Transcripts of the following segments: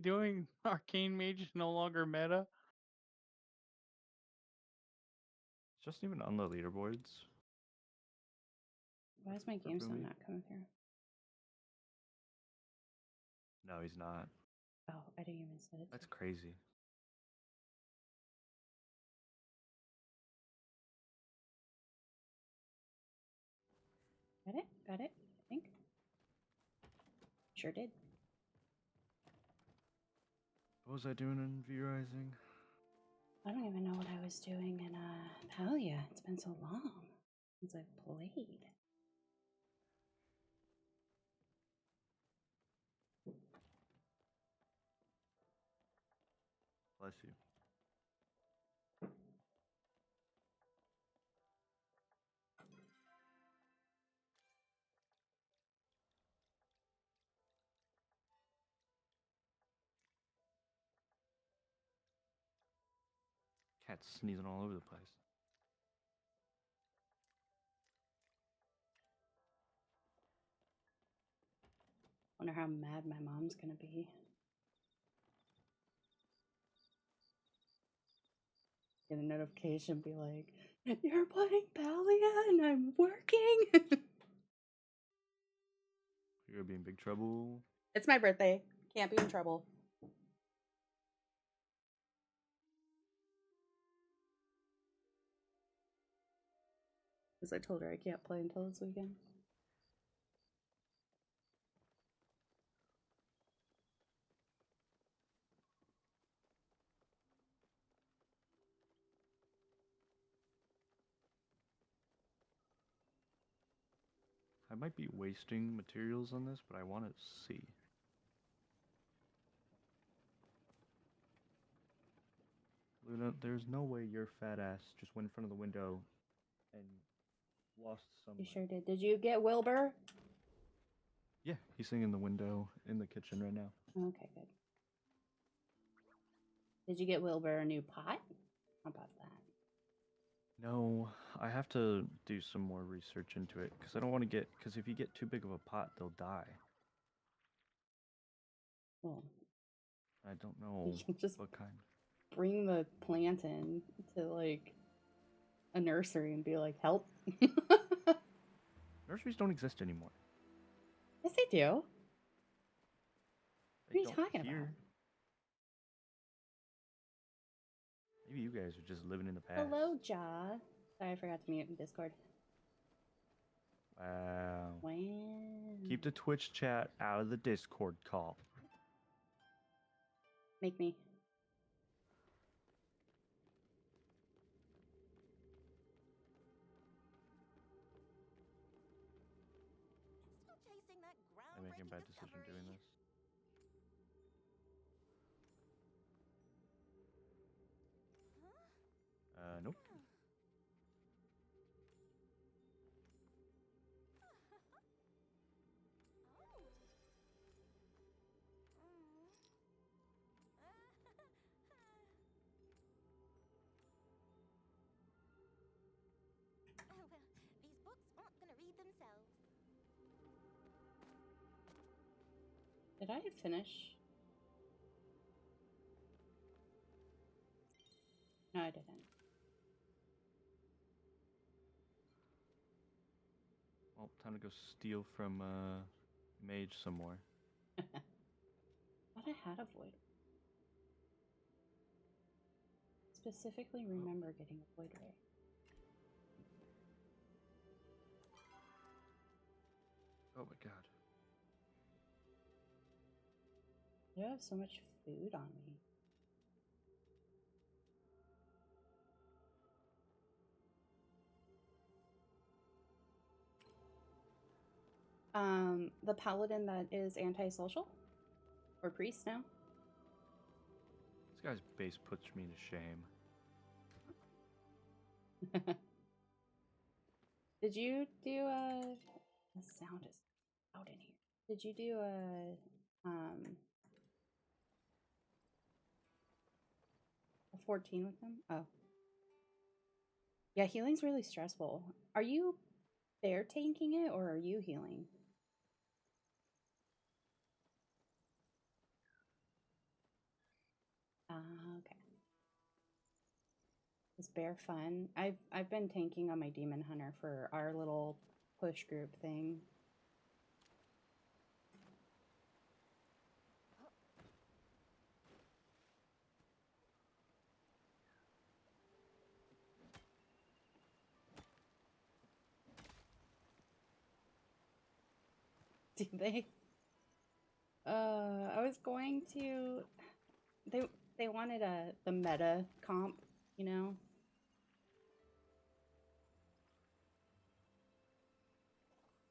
Doing Arcane Mage is no longer meta. It's just even on the leaderboards. Why is my game sound not coming through? No, he's not. Oh, I didn't even set it. That's crazy. Got it? Got it? I think. Sure did. What was I doing in V Rising? I don't even know what I was doing in Palia. It's been so long since I've played. Bless you. Cat's sneezing all over the place. Wonder how mad my mom's gonna be. Get a notification, be like, "You're playing Palia and I'm working." You're gonna be in big trouble. It's my birthday. Can't be in trouble. Because I told her I can't play until this weekend. I might be wasting materials on this, but I want to see. Luna, there's no way your fat ass just went in front of the window and lost some. You sure did. Did you get Wilbur? Yeah, he's sitting in the window in the kitchen right now. Okay, good. Did you get Wilbur a new pot? How about that? No, I have to do some more research into it because I don't want to get. Because if you get too big of a pot, they'll die. Well, I don't know you can just what kind. bring the plant in to like a nursery and be like, "Help." Nurseries don't exist anymore. Yes, they do. What They are you don't talking here. about? Maybe you guys are just living in the past. Hello, Ja. Sorry, I forgot to mute in Discord. Wow. Wow. Keep the Twitch chat out of the Discord call. Make me. I'm making a bad decision doing this. Nope. These books aren't gonna read themselves. Did I finish? No, I didn't. Well, time to go steal from Mage some more. Thought I had a void. Specifically remember getting a void ray. Oh my god. I have so much food on me. The paladin that is antisocial? Or priest now? This guy's base puts me to shame. Did you do a... The sound is out in here. Did you do a 14 with them? Oh. Yeah, healing's really stressful. Are you bear tanking it or are you healing? Okay. Is bear fun? I've been tanking on my demon hunter for our little push group thing. Do they? I was going to. They wanted the meta comp, you know.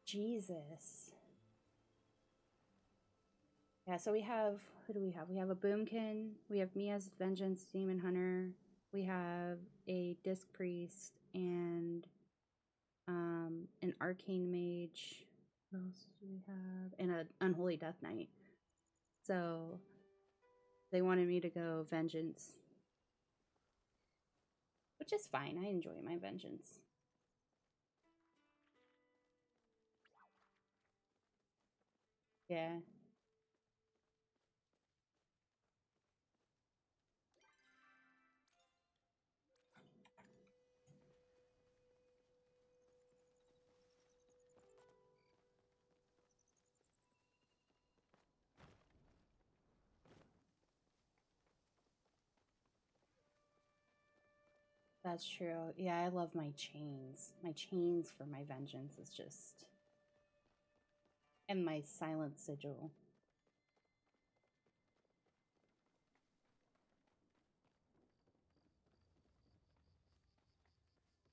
Jesus. Yeah, so we have, who do we have? We have a Boomkin, we have me as Vengeance Demon Hunter, we have a Disc Priest, and an Arcane Mage. What else do we have? And an Unholy Death Knight. So they wanted me to go Vengeance, which is fine. I enjoy my Vengeance. Yeah. That's true. Yeah, I love my chains. My chains for my Vengeance is just... And my Silent Sigil.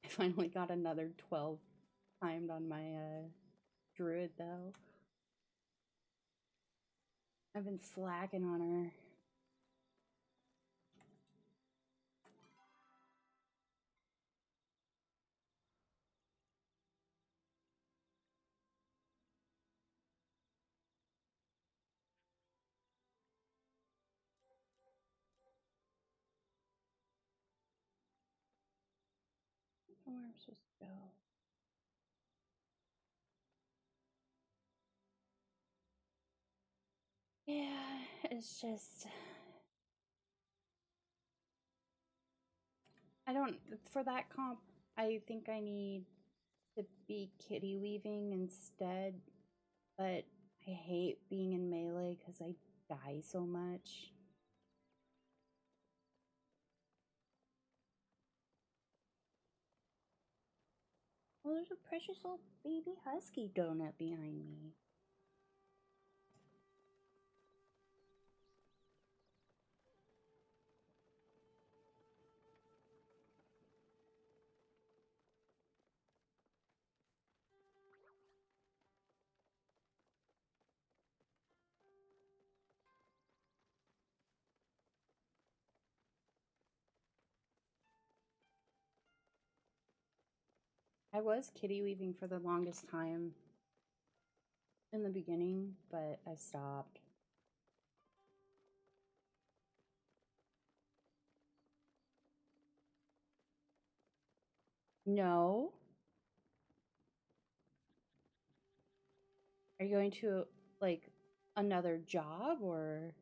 I finally got another 12 timed on my druid though. I've been slacking on her. Where am I supposed to go? Yeah, it's just... I don't... For that comp, I think I need to be kitty weaving instead. But I hate being in melee because I die so much. Well, there's a precious little baby husky donut behind me. I was kitty weaving for the longest time in the beginning, but I stopped. No. Are you going to, like, another job, or?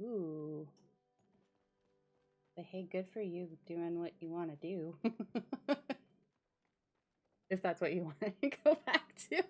Ooh. But hey, good for you doing what you want to do. If that's what you want to go back to.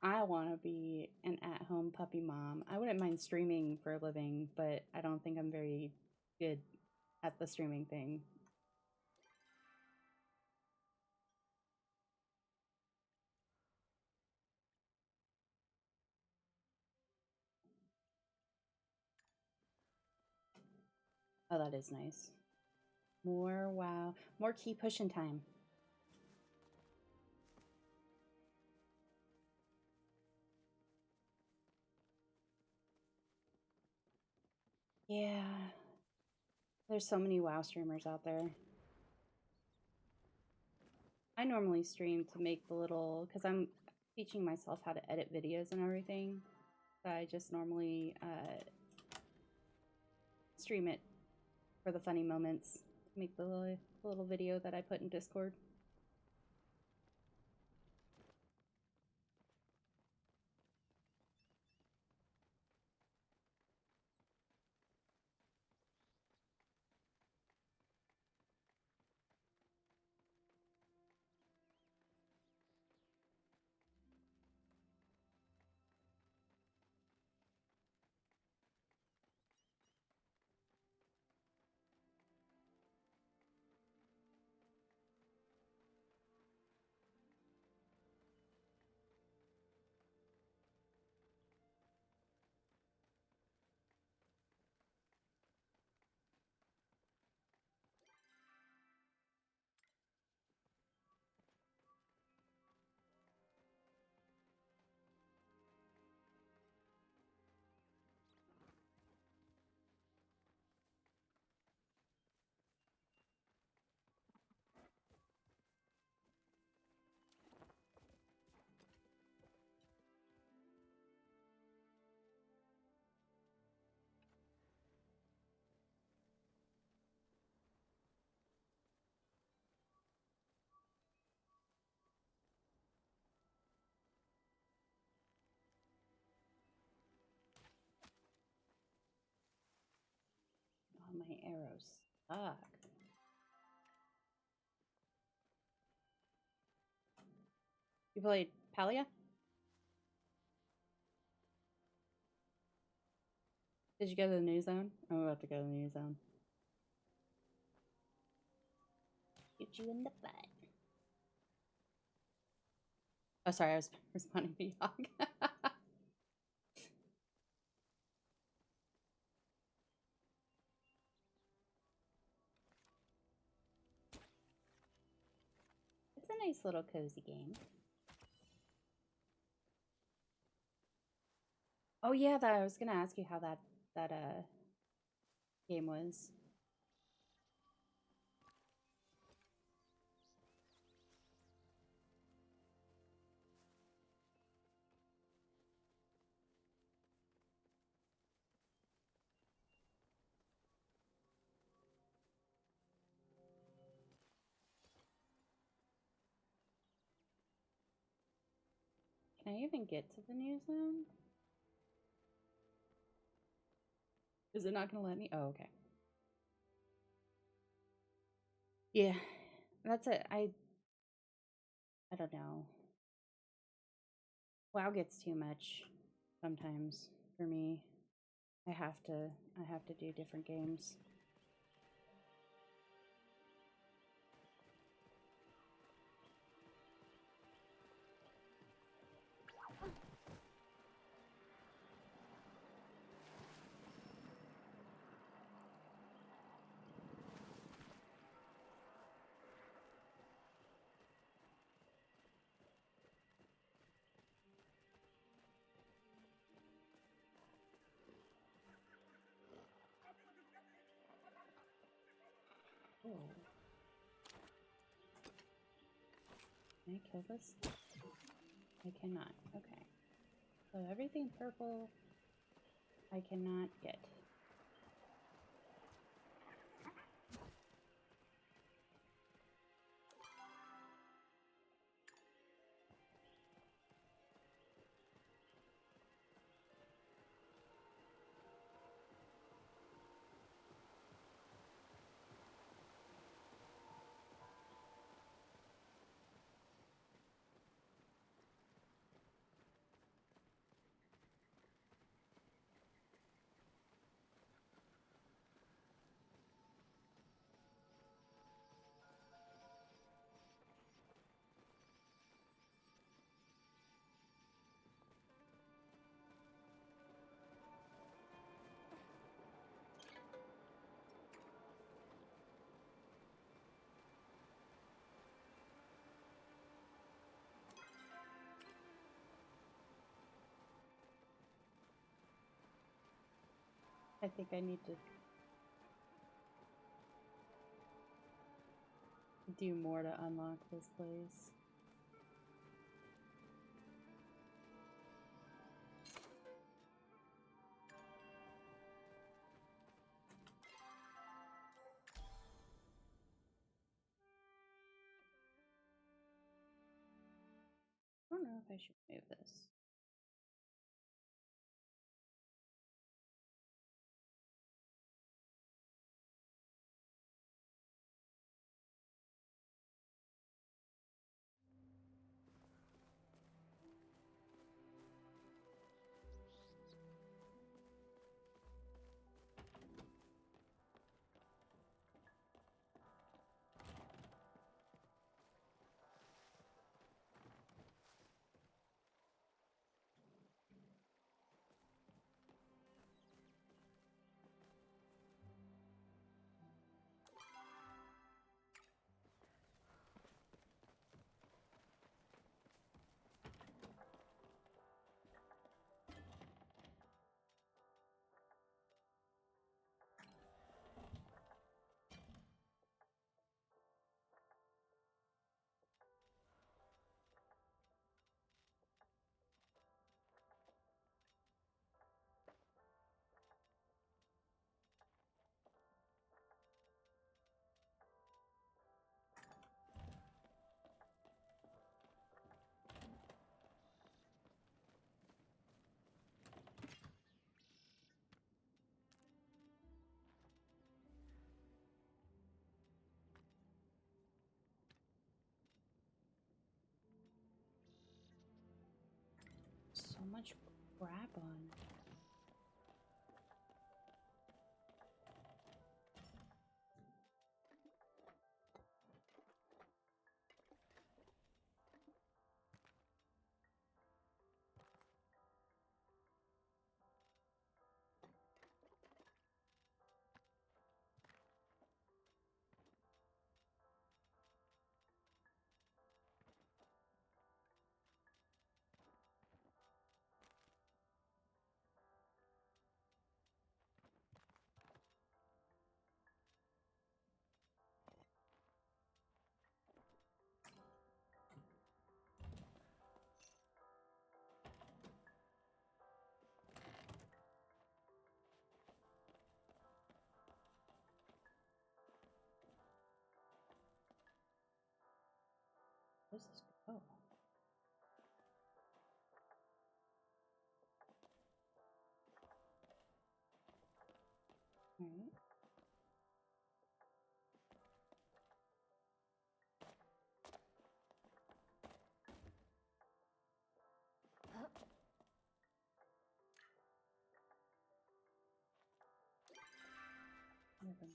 I want to be an at-home puppy mom. I wouldn't mind streaming for a living, but I don't think I'm very good at the streaming thing. Oh, that is nice. More wow. More key pushing time. Yeah. There's so many WoW streamers out there. I normally stream to make the little, because I'm teaching myself how to edit videos and everything. So I just normally stream it for the funny moments to make the little video that I put in Discord. Oh, my arrows suck. You played Palia? Did you go to the new zone? I'm about to go to the new zone. Get you in the butt. Oh, sorry, I was responding to Yog. It's a nice little cozy game. Oh yeah, that I was gonna ask you how that game was. Can I even get to the new zone? Is it not gonna let me? Oh, okay. Yeah, that's it. I don't know. WoW gets too much sometimes for me. I have to do different games. Oh. Can I kill this? I cannot. Okay. So everything purple I cannot get. I think I need to do more to unlock this place. I don't know if I should move this. So much crap on. Where's this go? Alright. Okay.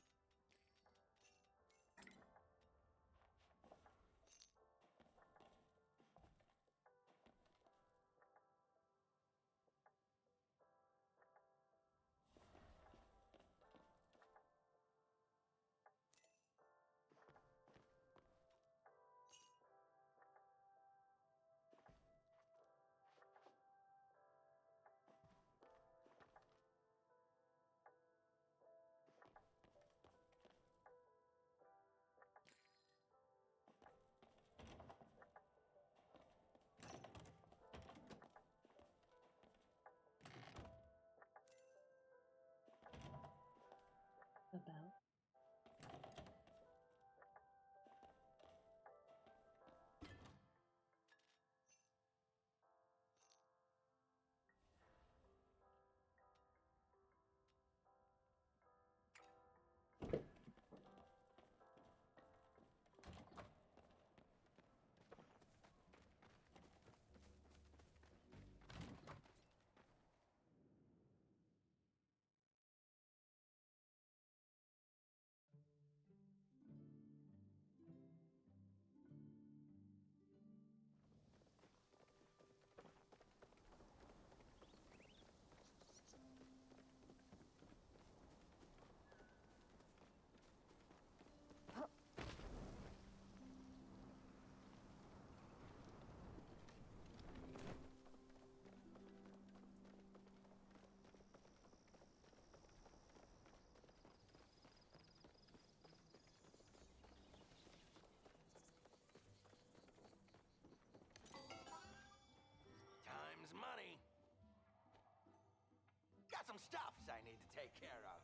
stuffs I need to take care of.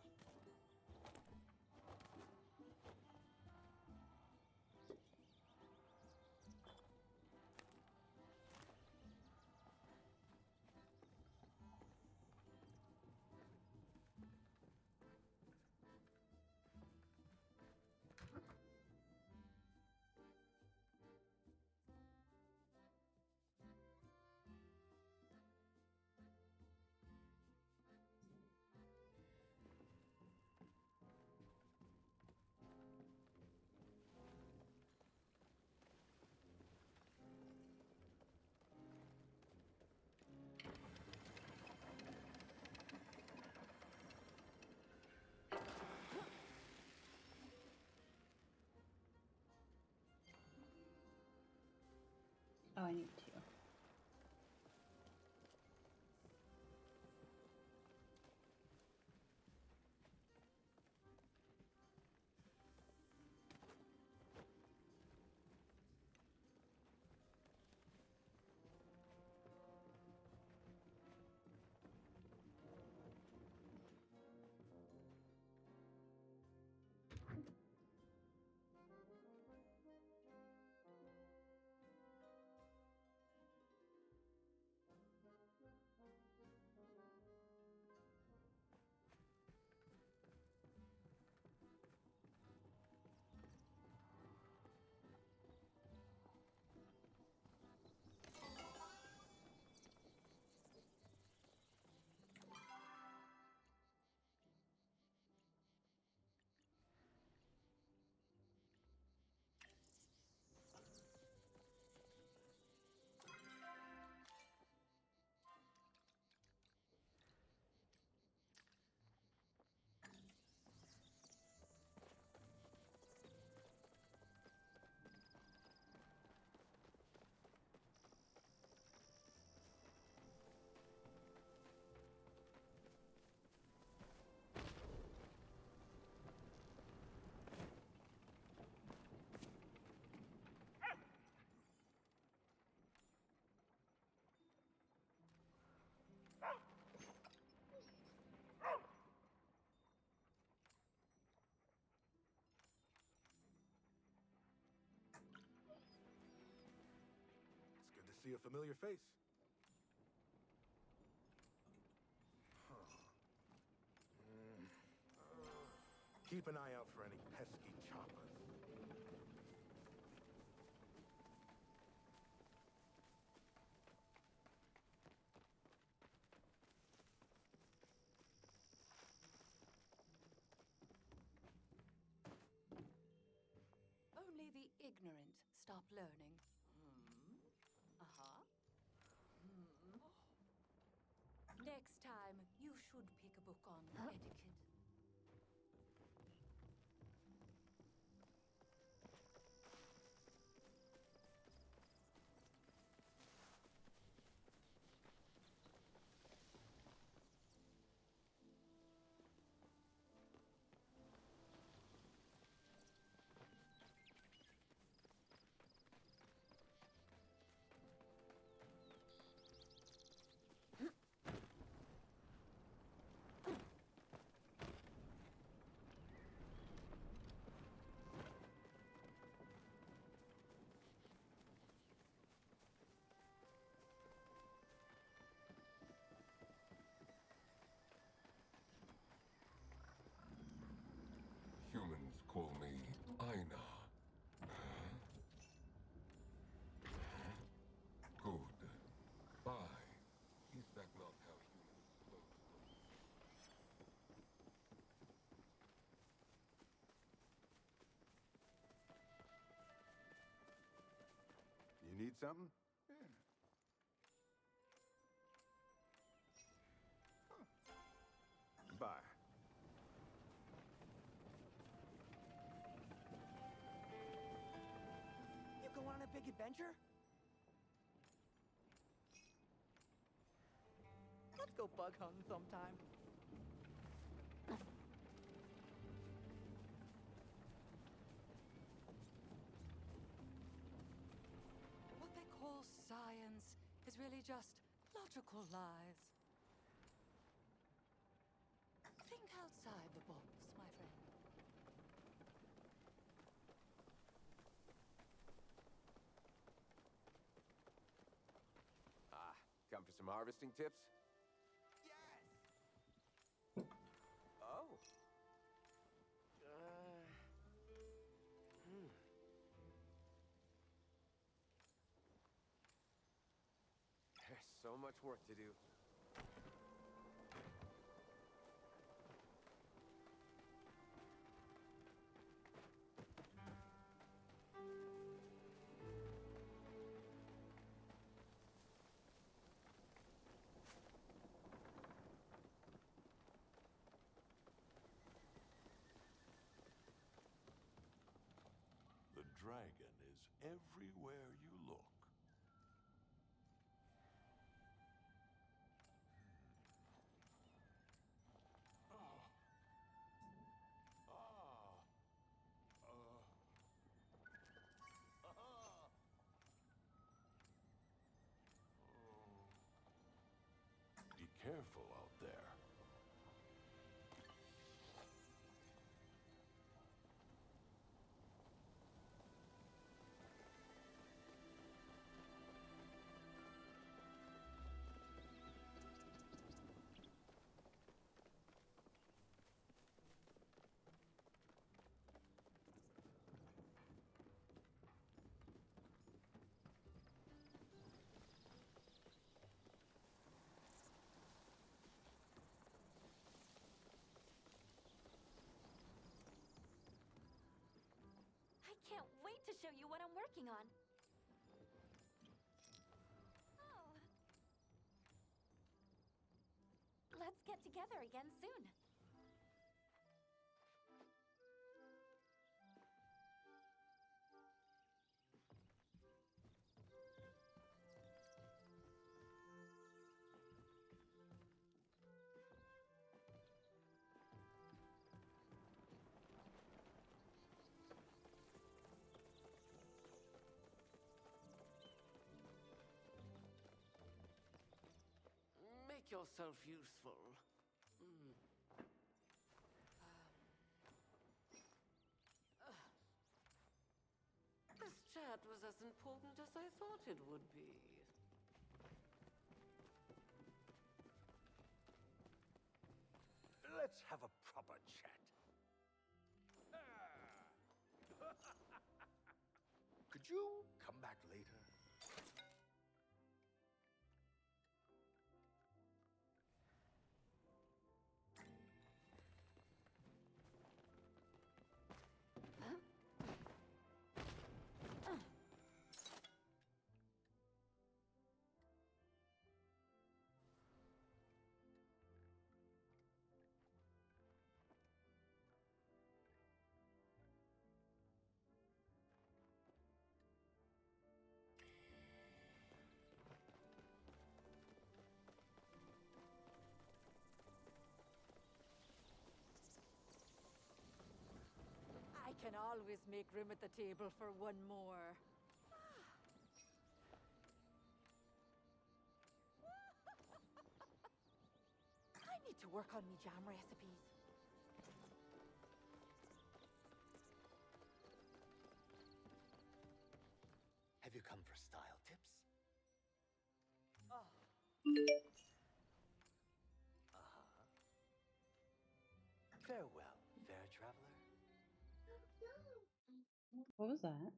Oh, I need two. It's good to see a familiar face. Huh. Keep an eye out for any pesky choppers. Only the ignorant stop learning. Uh-huh. Next time, you should pick a book on etiquette. Humans call me Aina. Good. Bye. Is that not how humans supposed to? You need something? Bye. You going on a big adventure? Let's go bug hunting sometime. What they call science is really just logical lies. some harvesting tips? Yes! Oh. There's so much work to do. The dragon is everywhere you look. Be careful out there. I can't wait to show you what I'm working on. Oh. Let's get together again soon. Make yourself useful. This chat was as important as I thought it would be. Let's have a proper chat. Could you come back later? I can always make room at the table for one more. I need to work on me jam recipes. Have you come for style tips? Farewell, fair traveler. What was that?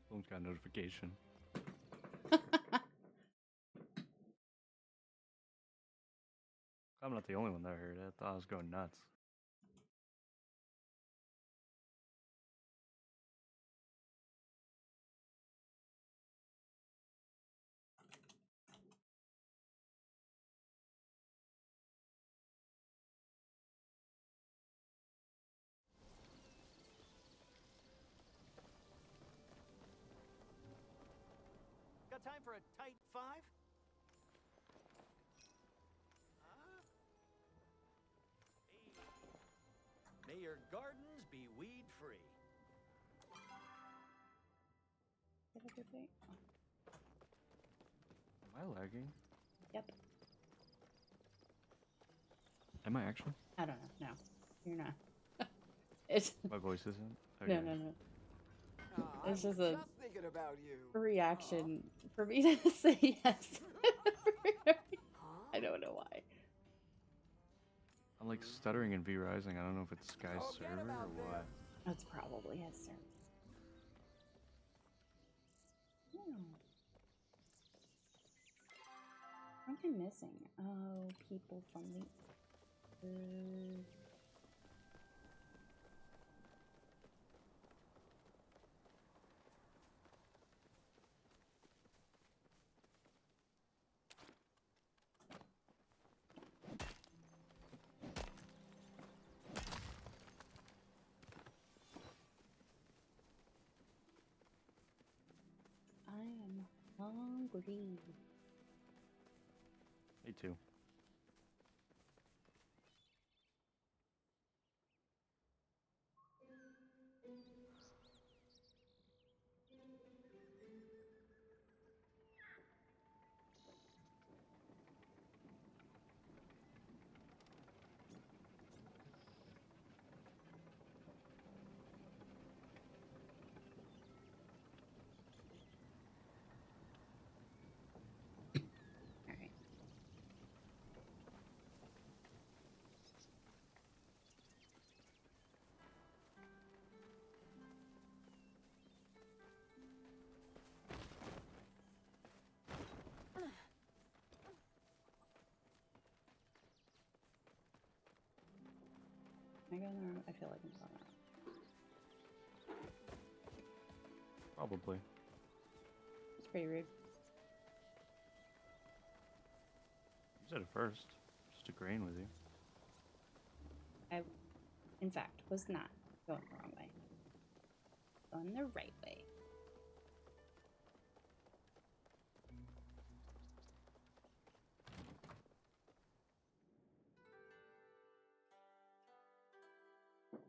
Someone's got a notification. I'm not the only one that heard it. I thought I was going nuts. Got time for a tight five? May your gardens be weed free. Am I lagging? Yep. Am I actually? I don't know. No, you're not. It's My voice isn't? no, Okay. no, no. I It's was just a just thinking thinking about you. reaction for me to say yes. I don't know why. I'm like stuttering and V-Rising. I don't know if it's Sky's Forget server or about what. That's probably his server. What am I missing? Oh, people from the Earth. I am hungry. Me too. All right. Am I going the wrong? I feel like I'm going wrong. Probably. It's pretty rude. You said it first. Just agreeing with you. I, in fact, was not going the wrong way. Going the right way.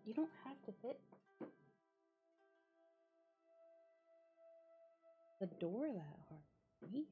You don't have to fit the door that hard. Me?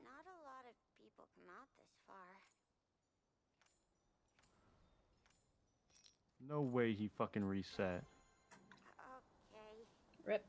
Not a lot of people come out this far. No way he fucking reset. Okay. Rip.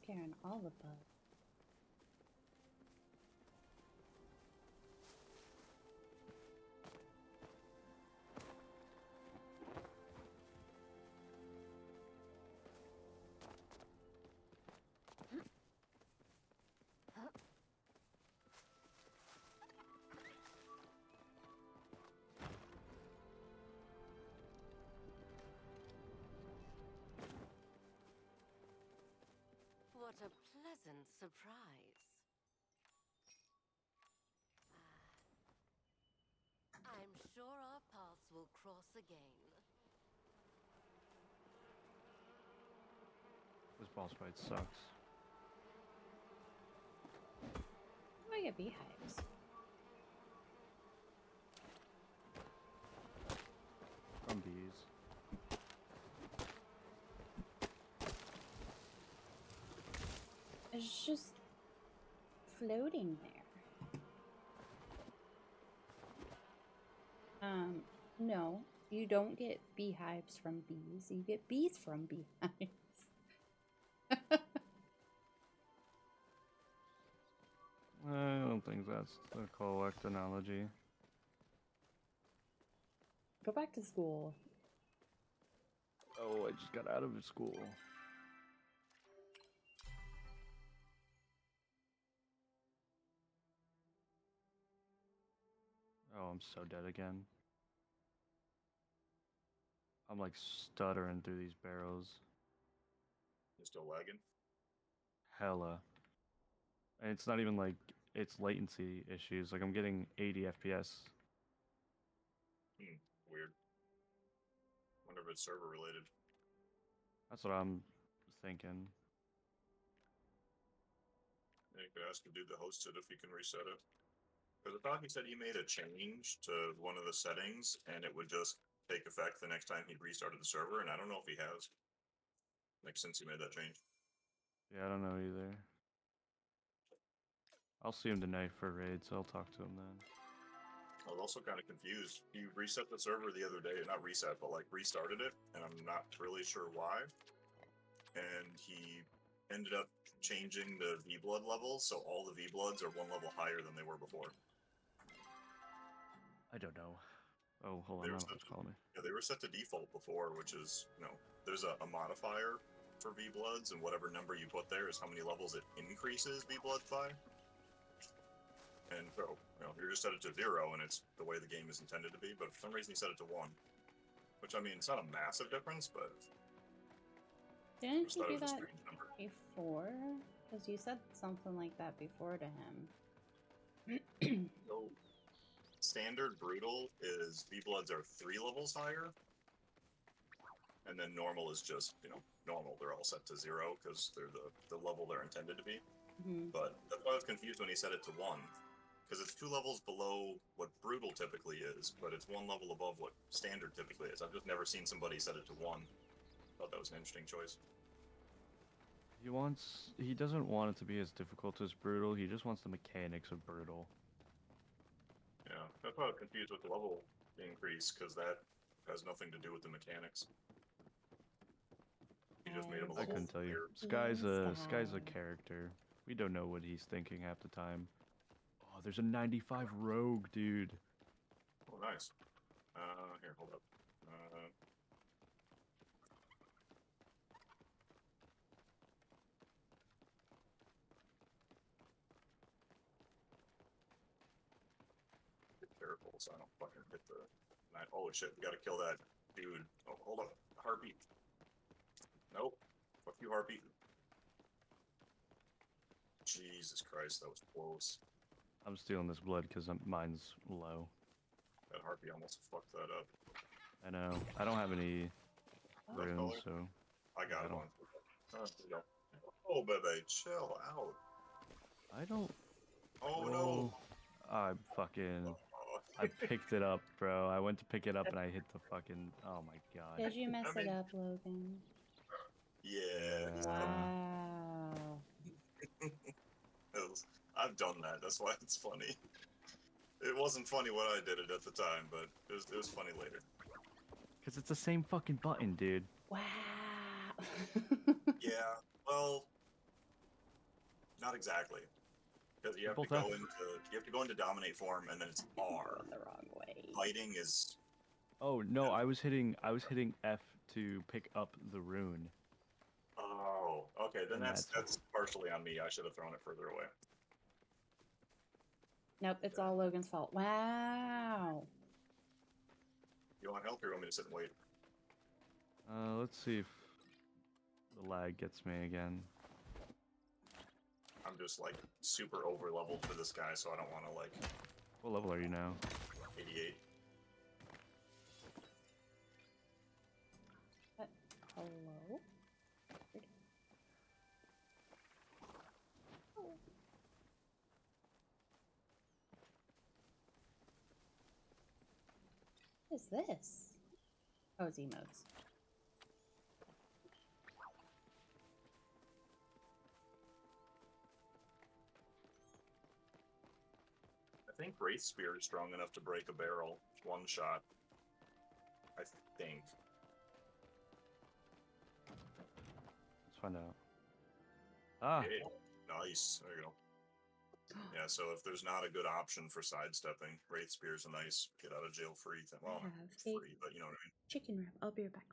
Scaring all the bugs. What a pleasant surprise. I'm sure our paths will cross again. This boss fight sucks. How do I get beehives? From bees. It's just floating there. No, you don't get beehives from bees. You get bees from beehives. I don't think that's the correct analogy. Go back to school. Oh, I just got out of school. Oh, I'm so dead again. I'm like stuttering through these barrels. You still lagging? Hella. And it's not even like it's latency issues. Like I'm getting 80 FPS. Weird. Wonder if it's server related. That's what I'm thinking. Yeah, you could ask the dude that hosts it if he can reset it. Because I thought he said he made a change to one of the settings and it would just take effect the next time he restarted the server, and I don't know if he has. Like, since he made that change. Yeah, I don't know either. I'll see him tonight for raid, so I'll talk to him then. I was also kind of confused. He reset the server the other day, not reset, but like restarted it, and I'm not really sure why. And he ended up changing the V-Blood levels, so all the V-Bloods are one level higher than they were before. I don't know. Oh, hold on, They I were don't know set what's to, calling me. yeah, they were set to default before, which is, there's a modifier for V-Bloods, and whatever number you put there is how many levels it increases V-Bloods by. And so, you're just set it to 0, and it's the way the game is intended to be, but for some reason he set it to 1. Which, I mean, it's not a massive difference, but I Didn't just you thought do it was a that strange number. before? Because you said something like that before to him. So, standard brutal is V-Bloods are 3 levels higher, and then normal is just, normal. They're all set to 0, because they're the level they're intended to be. Mm-hmm. But that's why I was confused when he set it to 1. Because it's 2 levels below what brutal typically is, but it's 1 level above what standard typically is. I've just never seen somebody set it to 1. Thought that was an interesting choice. He doesn't want it to be as difficult as brutal, he just wants the mechanics of brutal. Yeah, that's why I was confused with the level increase, because that has nothing to do with the mechanics. He just made him a I level couldn't tell you. higher. Sky's a character. We don't know what he's thinking half the time. Oh, there's a 95 rogue, dude. Oh, nice. Here, hold up. Be careful so I don't fucking hit the... Oh shit, we gotta kill that dude. Oh, hold up. Harpy. Nope. Fuck you, Harpy. Jesus Christ, that was close. I'm stealing this blood because mine's low. That Harpy almost fucked that up. I know. I don't have any runes, color? so... I got I don't- one. Oh, baby, chill out. I don't... Oh, no. I fucking... Oh. I picked it up, bro. I went to pick it up and I hit the fucking... Oh my god. Did you mess I mean- it up, Logan? Yeah. Wow. I've done that. That's why it's funny. It wasn't funny when I did it at the time, but it was funny later. Because it's the same fucking button, dude. Wow. Yeah, well, not exactly. Because you have to Both go into dominate form, and then it's R. Going the wrong way. Fighting is... Oh no, I was hitting F to pick up the rune. Oh, okay, then And that's partially on me. I should have thrown it further away. Nope, it's all Logan's fault. Wow. You want help, or you want me to sit and wait? Let's see if the lag gets me again. I'm just like super over leveled for this guy, so I don't want to like What level are you now? 88. Hello? What is this? Oh, it's emotes. I think Wraith Spear is strong enough to break a barrel. One shot. I think. Let's find out. Ah, Yeah. Nice. There you go. Yeah, so if there's not a good option for sidestepping, Wraith Spear is a nice get out of jail free thing. Well, I not have free, but you know what I mean. chicken wrap. I'll be right back.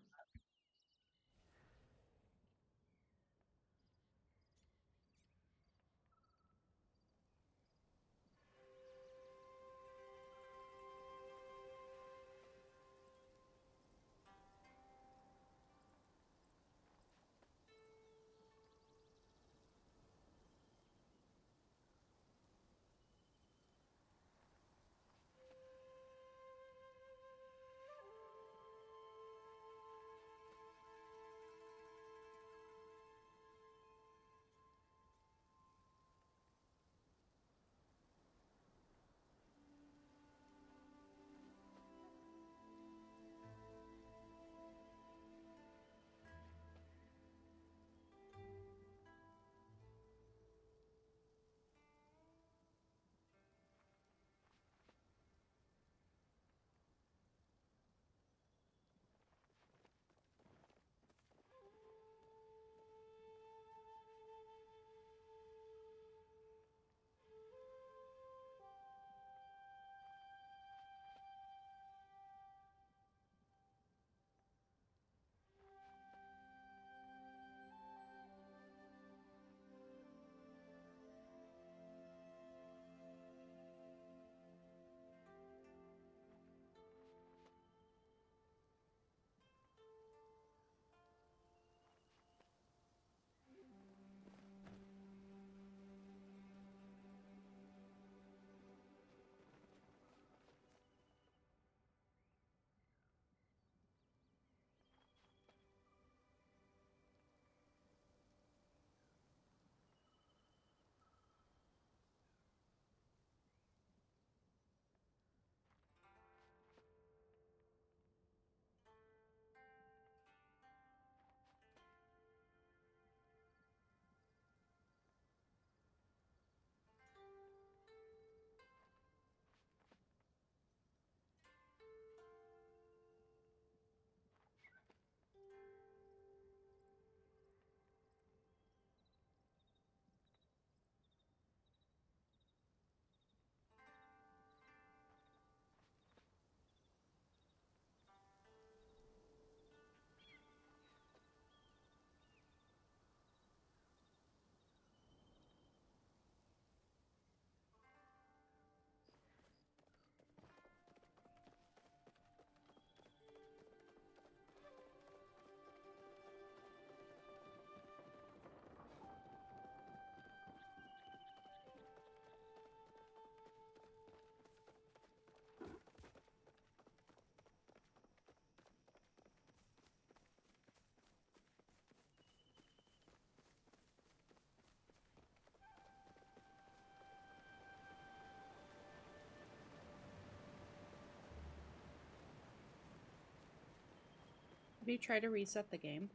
Have you tried to reset the game?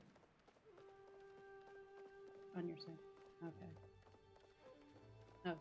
On your side. Okay. Oh.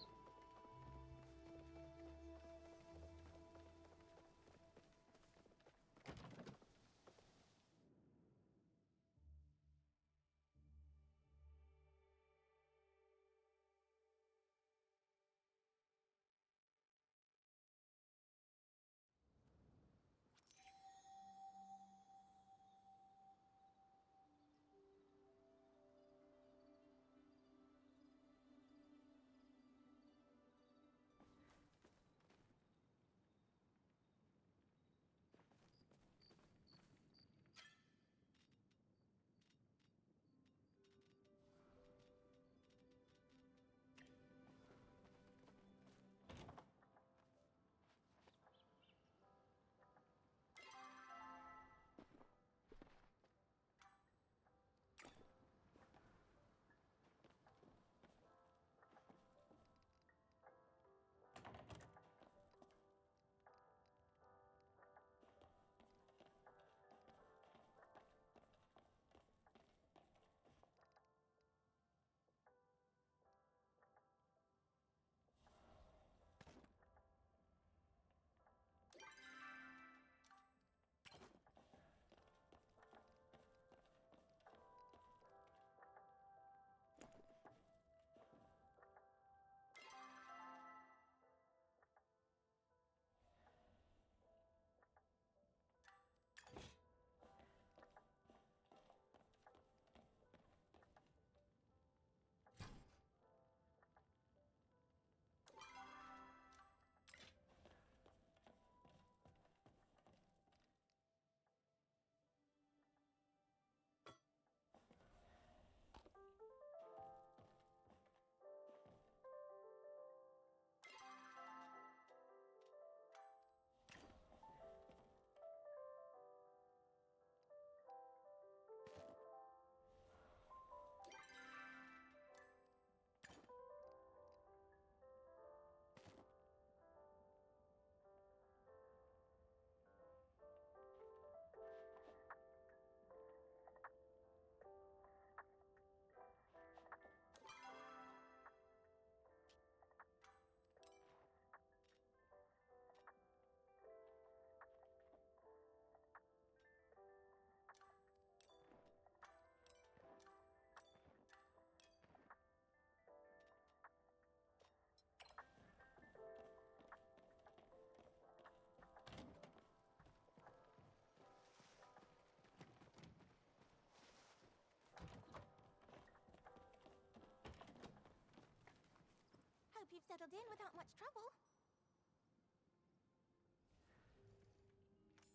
hope you've settled in without much trouble.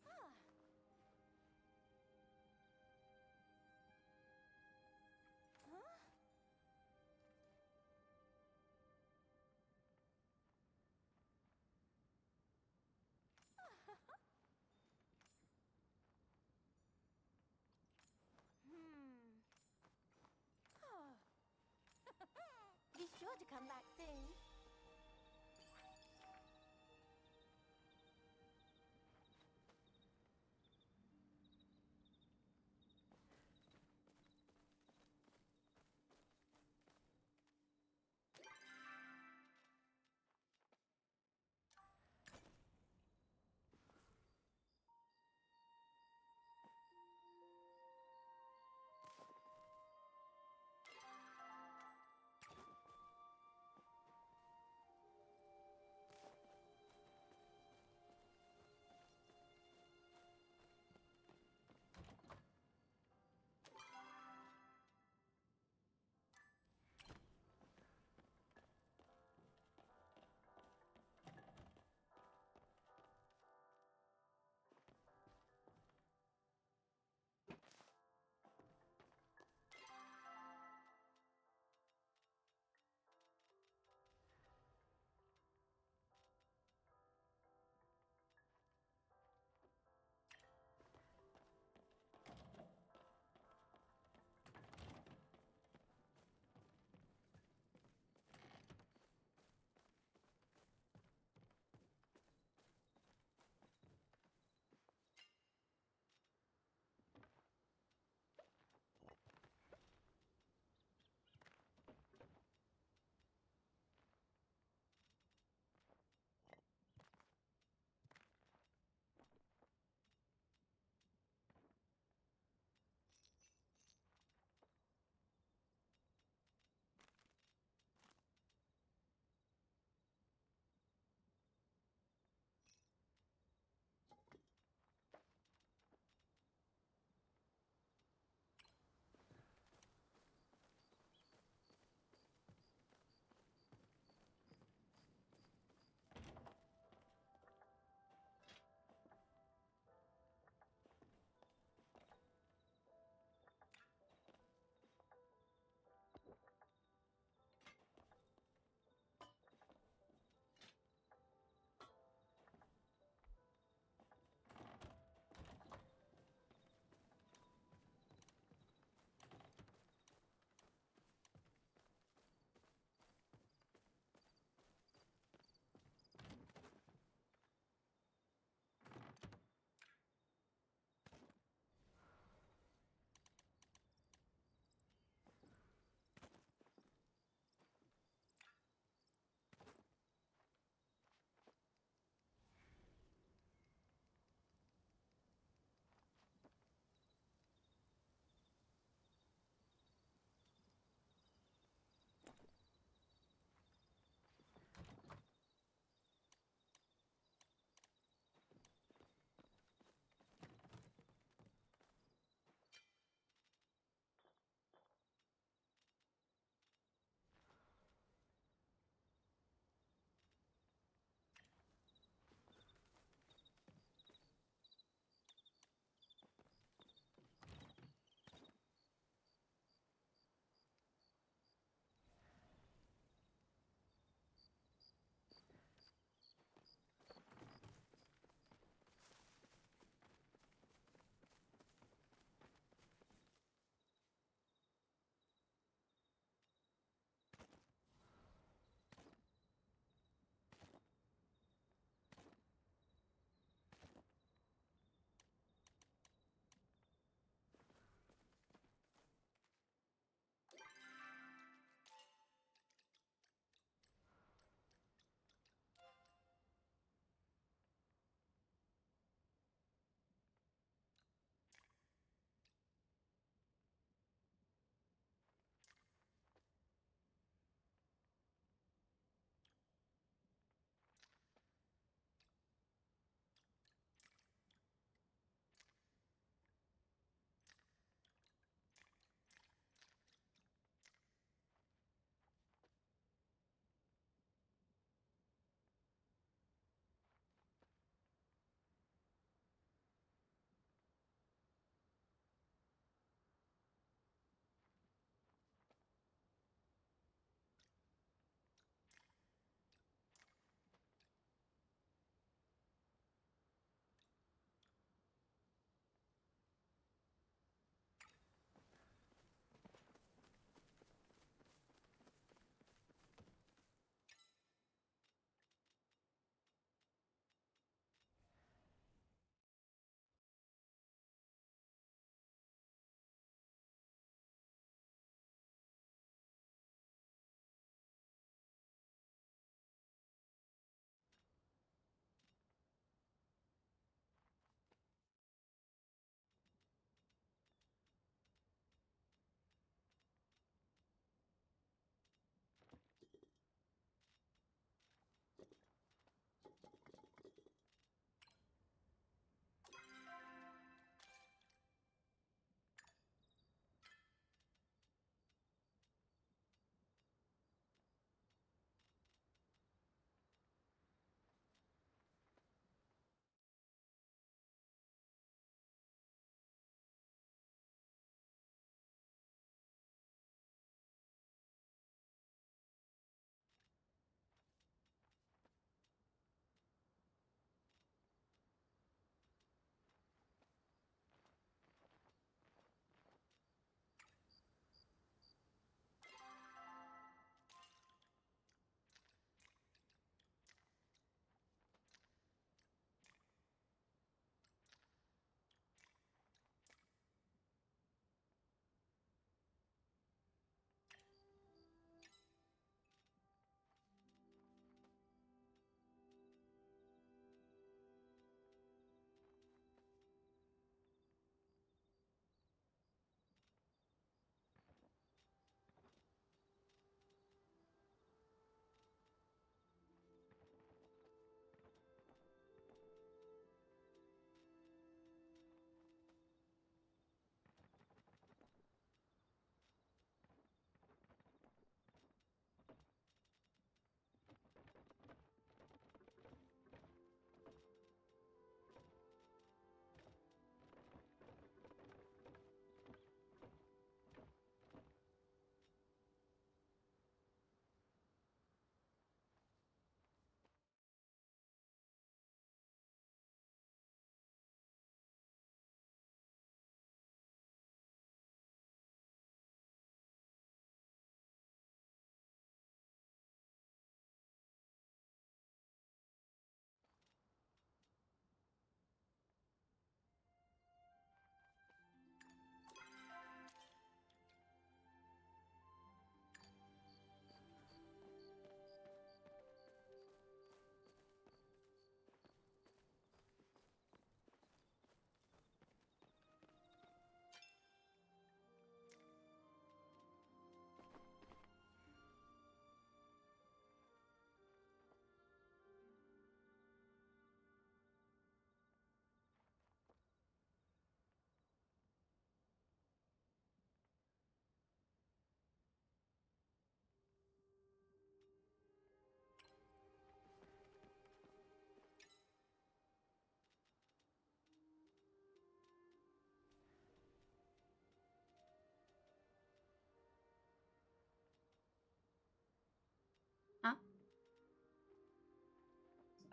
Ah. Huh? Oh. Be sure to come back soon.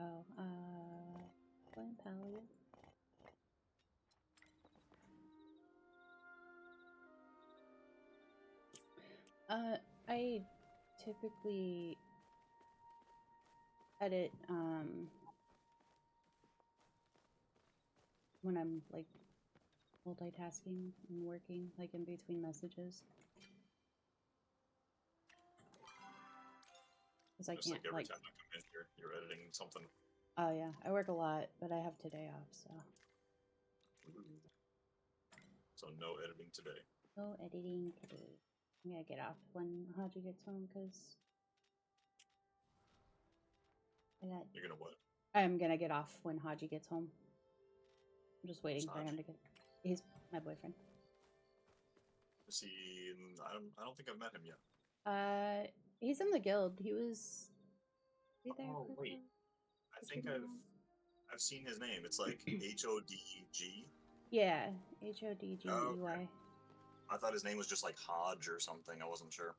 Oh, playing Palia. I typically edit, when I'm, like, multitasking and working, like, in between messages. Because I Just can't, like every like... time I come in here, you're editing something. Oh, yeah. I work a lot, but I have today off, so... So no editing today. No editing today. I'm gonna get off when Haji gets home, because... You're gonna what? I'm gonna get off when Haji gets home. I'm just waiting Who's for him Haji? to get... He's my boyfriend. Is he? I don't think I've met him yet. He's in the guild. He was... He there Oh for wait, I think the... I've seen his name. It's like HODG. Yeah, HODGEY. Oh, okay. I thought his name was just like Hodge or something. I wasn't sure.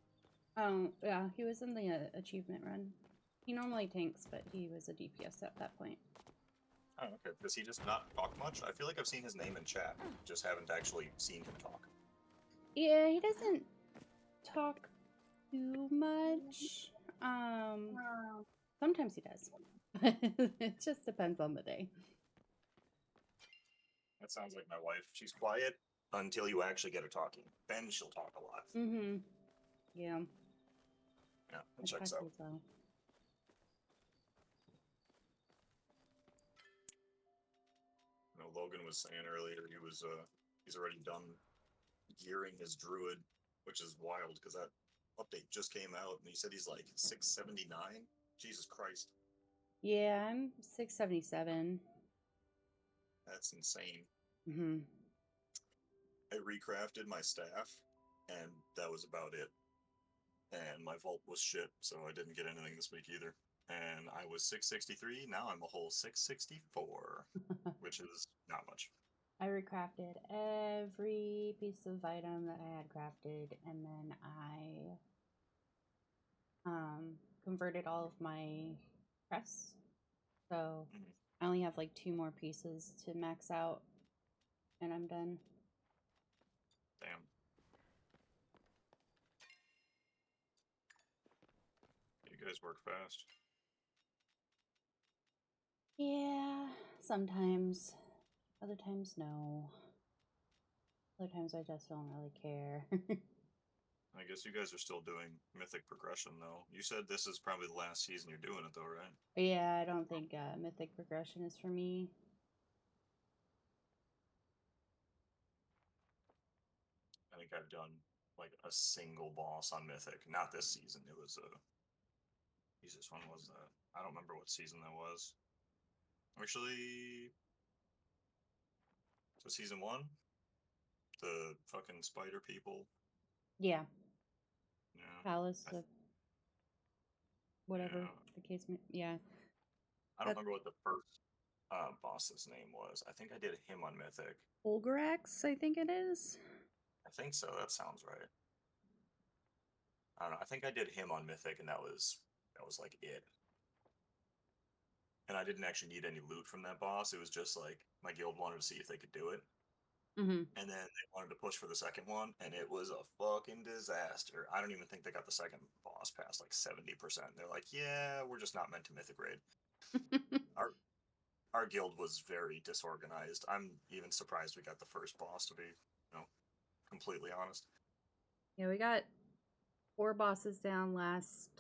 Yeah, he was in the achievement run. He normally tanks, but he was a DPS at that point. Oh, okay. Does he just not talk much? I feel like I've seen his name in chat, just haven't actually seen him talk. Yeah, he doesn't talk too much. Sometimes he does. It just depends on the day. That sounds like my wife. She's quiet until you actually get her talking. Then she'll talk a lot. Mm-hmm. Yeah. Yeah, it checks out. Well. You know, Logan was saying earlier he's already done gearing his druid, which is wild because that update just came out and he said he's like 679. Jesus Christ. Yeah, I'm 677. That's insane. Mm-hmm. I recrafted my staff and that was about it. And my vault was shit, so I didn't get anything this week either. And I was 663, now I'm a whole 664, which is not much. I recrafted every piece of item that I had crafted, and then I converted all of my crests. So I only have like 2 more pieces to max out, and I'm done. Damn. You guys work fast. Yeah, sometimes. Other times, no. Other times, I just don't really care. I guess you guys are still doing Mythic progression, though. You said this is probably the last season you're doing it, though, right? Yeah, I don't think Mythic progression is for me. I think I've done, like, a single boss on Mythic. Not this season. It was, Jesus, when was that? I don't remember what season that was. Actually... So season 1? The fucking spider people? Yeah. Yeah. Palace of... Whatever the case may... Yeah. I don't remember what the first boss's name was. I think I did him on Mythic. Olgarax, I think it is. I think so. That sounds right. I don't know. I think I did him on Mythic, and that was like it. And I didn't actually need any loot from that boss. It was just like my guild wanted to see if they could do it. Mm-hmm. And then they wanted to push for the second one, and it was a fucking disaster. I don't even think they got the second boss past like 70%. They're like, yeah, we're just not meant to Mythic raid. Our guild was very disorganized. I'm even surprised we got the first boss, to be, completely honest. Yeah, we got 4 bosses down last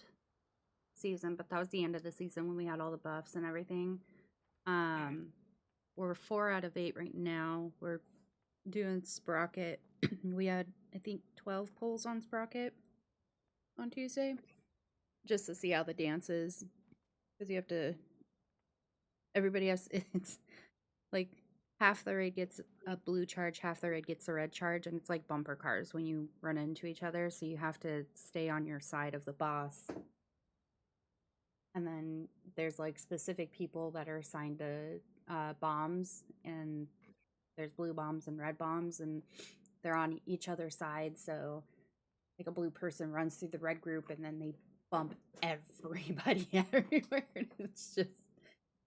season, but that was the end of the season when we had all the buffs and everything. We're 4 out of 8 right now. We're doing Sprocket. We had, I think, 12 pulls on Sprocket on Tuesday, just to see how the dance is, because you have to... Everybody has... It's like half the raid gets a blue charge, half the raid gets a red charge, and it's like bumper cars when you run into each other, so you have to stay on your side of the boss. And then there's like specific people that are assigned to bombs, and there's blue bombs and red bombs, and they're on each other's side, so like a blue person runs through the red group and then they bump everybody everywhere. It's just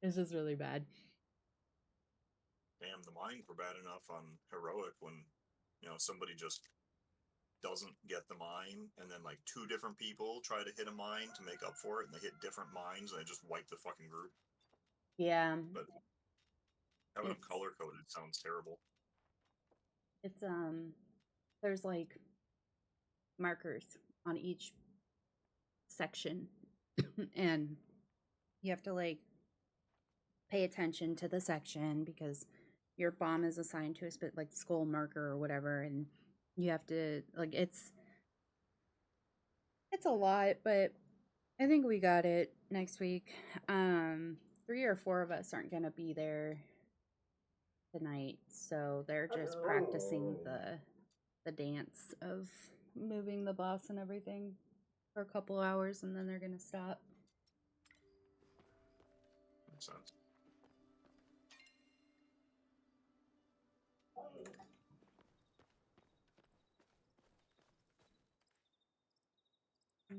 It's just really bad. Damn, the mines were bad enough on heroic when, somebody just doesn't get the mine, and then like two different people try to hit a mine to make up for it, and they hit different mines, and they just wipe the fucking group. Yeah. But having them It's color coded sounds terrible. it's there's like markers on each section and you have to like pay attention to the section because your bomb is assigned to a like skull marker or whatever, and you have to like it's a lot, but I think we got it next week. 3 or 4 of us aren't gonna be there tonight, so they're just practicing the dance of moving the boss and everything for a couple hours, and then they're gonna stop. Makes sense. I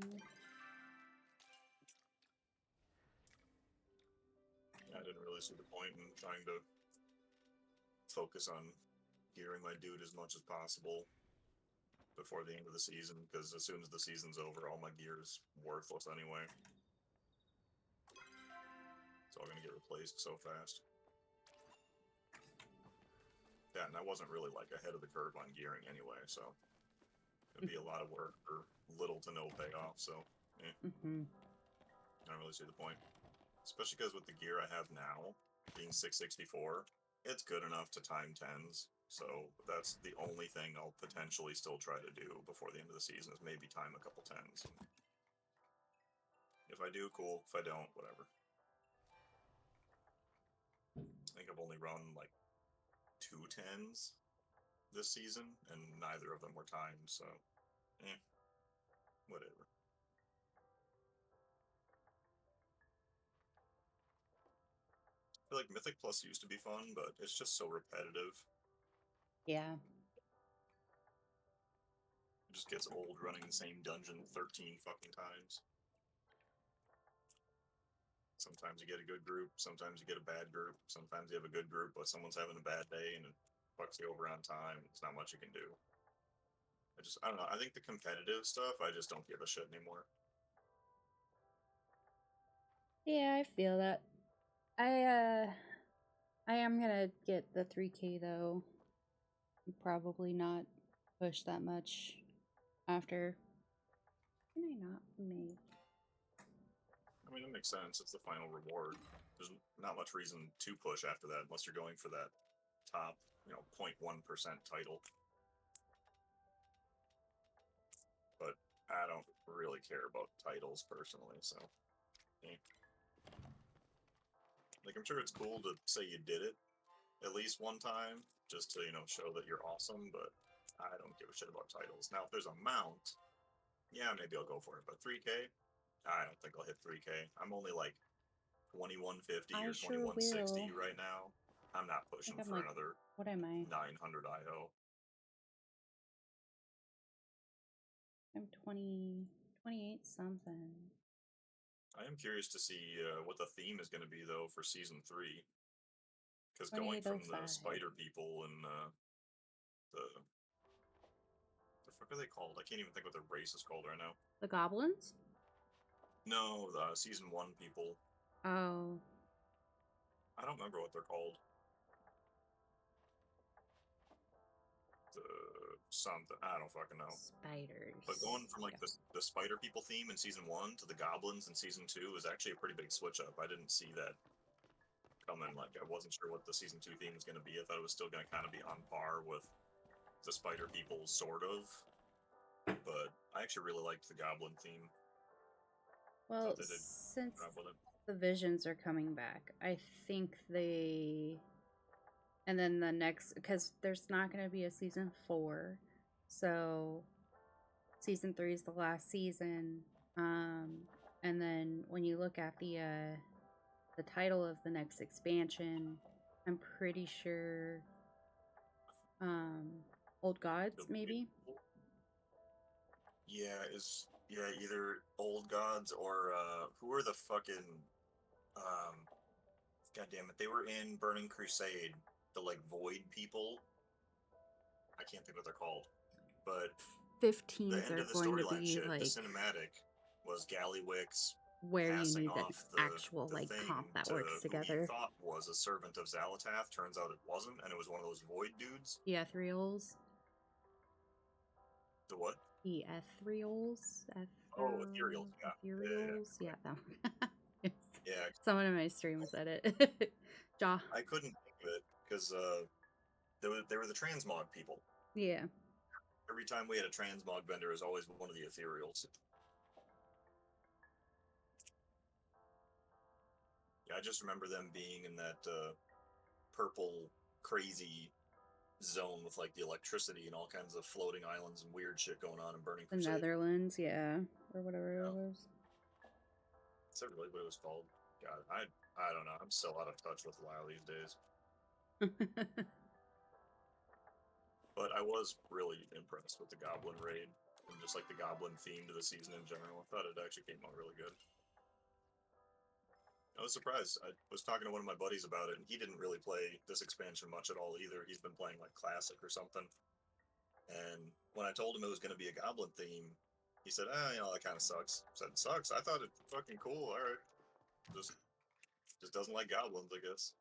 didn't really see the point in trying to focus on gearing my dude as much as possible before the end of the season, because as soon as the season's over, all my gear is worthless anyway. It's all gonna get replaced so fast. Yeah, and I wasn't really like ahead of the curve on gearing anyway, so it'd be a lot of work for little to no payoff. So, I don't really see the point. Especially because with the gear I have now, being 664, it's good enough to time 10s. So that's the only thing I'll potentially still try to do before the end of the season is maybe time a couple 10s. If I do, cool. If I don't, whatever. I think I've only run like 2 10s this season, and neither of them were timed, so whatever. I feel like Mythic Plus used to be fun, but it's just so repetitive. Yeah. It just gets old running the same dungeon 13 fucking times. Sometimes you get a good group, sometimes you get a bad group, sometimes you have a good group, but someone's having a bad day and it fucks you over on time. There's not much you can do. I don't know. I think the competitive stuff, I just don't give a shit anymore. Yeah, I feel that. I am gonna get the 3K though. Probably not push that much after. Can I not make? I mean, it makes sense. It's the final reward. There's not much reason to push after that unless you're going for that top, 0.1% title. But I don't really care about titles personally, so. Like, I'm sure it's cool to say you did it at least one time, just to, show that you're awesome, but I don't give a shit about titles. Now, if there's a mount, yeah, maybe I'll go for it, but 3K? I don't think I'll hit 3K. I'm only like 2150 or 2160 right now. I'm not pushing for like, another what am I? 900 IO. I'm 28 something. I am curious to see what the theme is going to be, though, for Season 3. Because going from the spider people and the fuck are they called? I can't even think what their race is called right now. The goblins? No, the Season 1 people. Oh. I don't remember what they're called. Something. I don't fucking know. Spiders. But going from like the spider people theme in Season 1 to the goblins in Season 2 is actually a pretty big switch up. I didn't see that coming. Like, I wasn't sure what the Season 2 theme was going to be. I thought it was still going to kind of be on par with the spider people, sort of. But I actually really liked the goblin theme. Well, since the visions are coming back, I think they... And then the next... Because there's not going to be a Season 4. So, Season 3 is the last season. And then when you look at the title of the next expansion, I'm pretty sure... Old Gods, maybe? Yeah, either Old Gods or who are the fucking God damn it, they were in Burning Crusade. The like void people. I can't think what they're called, but the 15s end are of the going to storyline be shit, the like cinematic, was Gallywix where you passing need the off actual the like thing comp that to works who he together. thought was a servant of Xalatath. Turns out it wasn't, and it was one of those void dudes. The ethereals. The what? The ethereals. Oh, ethereals. Yeah. Ethereals. Yeah, that one. Yes. Yeah. Someone in my stream said it. Jaw. I couldn't think of it because they were the transmog people. Yeah. Every time we had a transmog vendor, it was always one of the ethereals. Yeah, I just remember them being in that purple crazy zone with like the electricity and all kinds of floating islands and weird shit going on in Burning The Crusade. Netherlands, yeah. Or whatever it was. Is that really what it was called? God, I don't know. I'm so out of touch with WoW these days. But I was really impressed with the Goblin raid and just like the Goblin theme to the season in general. I thought it actually came out really good. I was surprised. I was talking to one of my buddies about it, and he didn't really play this expansion much at all either. He's been playing like Classic or something. And when I told him it was going to be a Goblin theme, he said, "Ah, you know, that kind of sucks." I said, "Sucks? I thought it fucking cool. All right, just doesn't like goblins, I guess."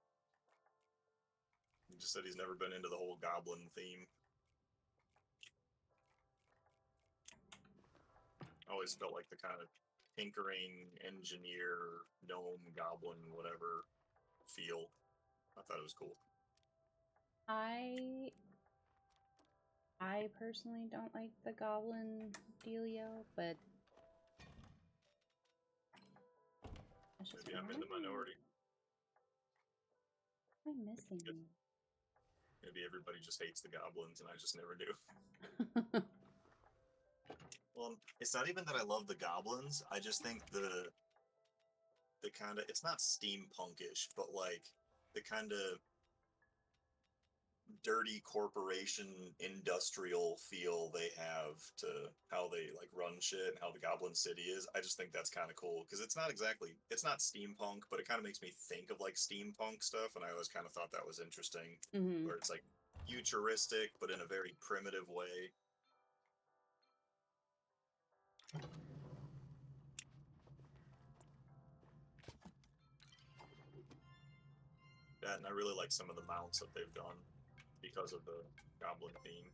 He just said he's never been into the whole Goblin theme. Always felt like the kind of tinkering engineer gnome goblin whatever feel. I thought it was cool. I personally don't like the goblin dealio, but that's just Maybe I'm in the minority. What am I missing? Maybe everybody just hates the goblins and I just never do. Well, it's not even that I love the goblins. I just think the kind of, it's not steampunkish, but like the kind of dirty corporation industrial feel they have to how they like run shit and how the Goblin City is. I just think that's kind of cool because it's not steampunk, but it kind of makes me think of like steampunk stuff, and I always kind of thought that was interesting. Where it's like futuristic but in a very primitive way. That, and I really like some of the mounts that they've done because of the Goblin theme.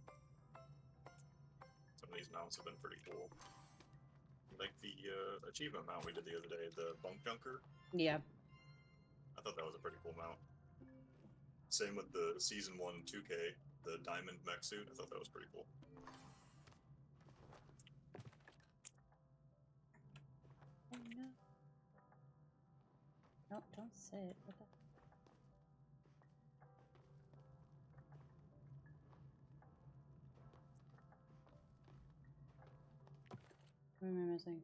Some of these mounts have been pretty cool. Like the achievement mount we did the other day, the Bunk Junker. Yeah. I thought that was a pretty cool mount. Same with the Season 1 2K, the Diamond Mech Suit. I thought that was pretty cool. Oh no. No, don't sit. What the? What am I missing?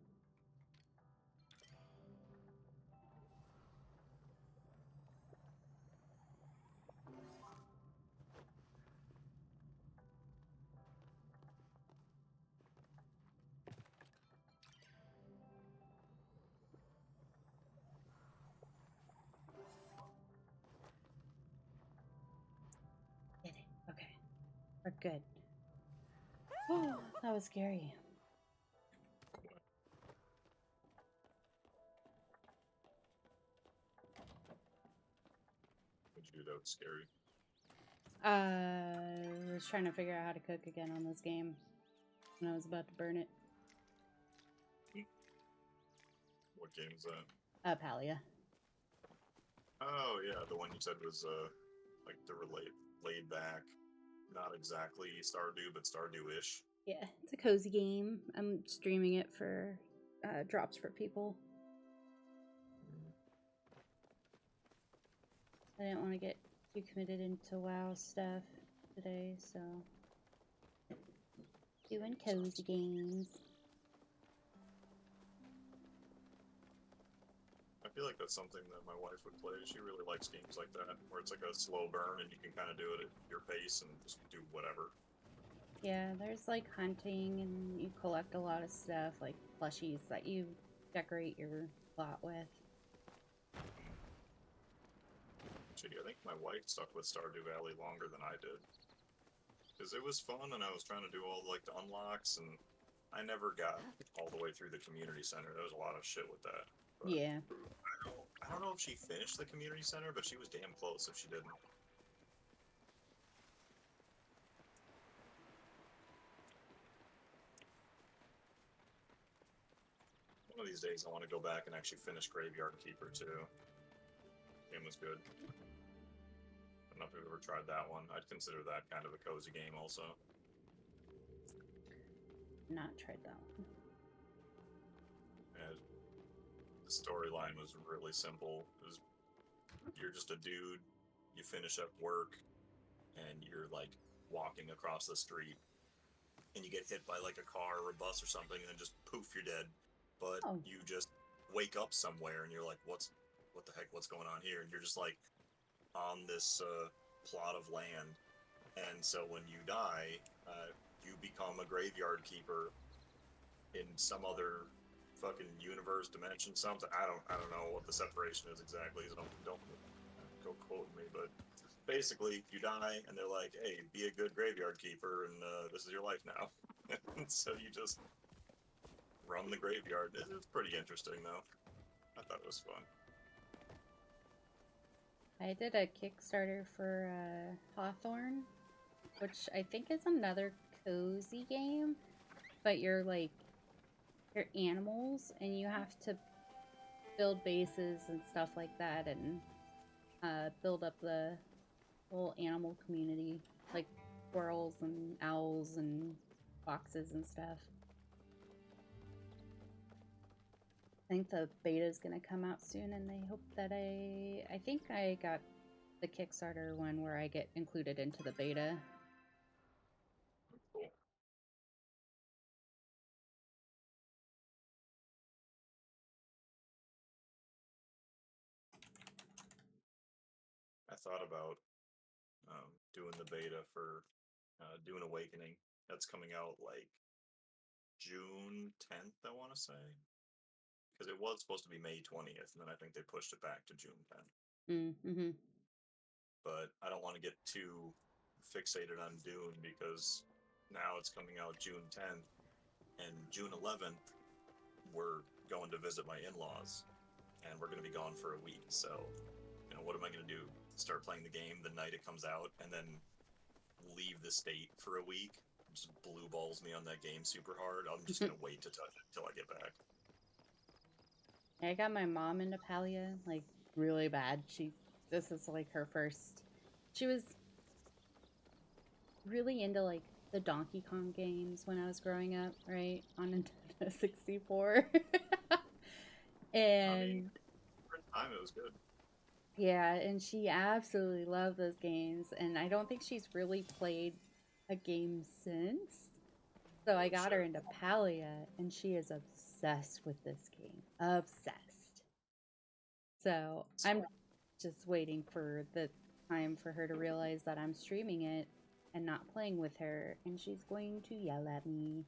Did it. Okay. We're good. Oh, that was scary. What'd you do that was scary? I was trying to figure out how to cook again on this game, and I was about to burn it. What game is that? Palia. Oh yeah, the one you said was like the laid back, not exactly Stardew, but Stardew-ish. Yeah, it's a cozy game. I'm streaming it for drops for people. I didn't want to get too committed into WoW stuff today, so doing cozy games. I feel like that's something that my wife would play. She really likes games like that, where it's like a slow burn and you can kind of do it at your pace and just do whatever. Yeah, there's like hunting and you collect a lot of stuff, like plushies that you decorate your lot with. Actually, I think my wife stuck with Stardew Valley longer than I did. Because it was fun, and I was trying to do all like the unlocks, and I never got all the way through the community center. There was a lot of shit with that. But Yeah. I don't know if she finished the community center, but she was damn close if she didn't. One of these days, I want to go back and actually finish Graveyard Keeper too. Game was good. I don't know if you've ever tried that one. I'd consider that kind of a cozy game also. Not tried that one. And the storyline was really simple. You're just a dude, you finish up work, and you're like walking across the street, and you get hit by like a car or a bus or something, and then just poof, you're dead. But you just wake up somewhere, and you're like, what the heck, what's going on here? And you're just like on this plot of land, and so when you die, you become a graveyard keeper in some other fucking universe, dimension, something. I don't know what the separation is exactly. So don't go quote me, but basically you die, and they're like, hey, be a good graveyard keeper, and this is your life now. And so you just run the graveyard. It's pretty interesting though. I thought it was fun. I did a Kickstarter for Hawthorne, which I think is another cozy game, but you're animals, and you have to build bases and stuff like that, and build up the whole animal community, like squirrels and owls and foxes and stuff. I think the beta is going to come out soon, and they hope that I think I got the Kickstarter one where I get included into the beta. Cool. I thought about doing the beta for Dune Awakening. That's coming out like June 10th, I want to say. Because it was supposed to be May 20th, and then I think they pushed it back to June 10th. Mm-hmm. But I don't want to get too fixated on Dune, because now it's coming out June 10th, and June 11th, we're going to visit my in-laws, and we're going to be gone for a week. So, what am I going to do? Start playing the game the night it comes out, and then leave the state for a week? Just blue balls me on that game super hard. I'm just going to wait to touch it till I get back. I got my mom into Palia, like, really bad. This is like her first. She was really into like the Donkey Kong games when I was growing up, right? On Nintendo 64. And I mean, for the time it was good. yeah, and she absolutely loved those games, and I don't think she's really played a game since. So I got her into Palia, and she is obsessed with this game. Obsessed. So I'm just waiting for the time for her to realize that I'm streaming it and not playing with her, and she's going to yell at me.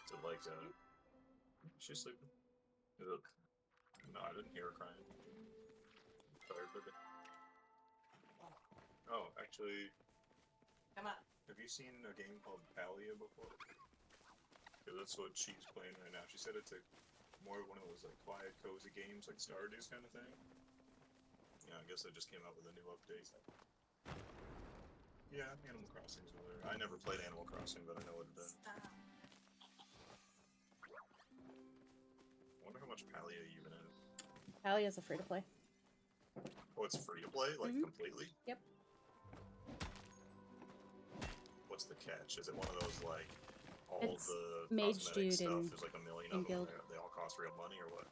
So like, she's sleeping. No, I didn't hear her crying. Sorry, baby. Oh, actually, Come on. have you seen a game called Palia before? Because that's what she's playing right now. She said it's more one of those like quiet, cozy games, like Stardew's kind of thing. Yeah, I guess they just came out with a new update. Yeah, Animal Crossing's over there. I never played Animal Crossing, but I know what it is. I wonder how much Palia even is. Palia is a free to play. Oh, it's free to play, like completely? Yep. What's the catch? Is it one of those like all It's the Mage cosmetic Dude stuff? and There's like a million of them. Guild. They all cost real money, or what?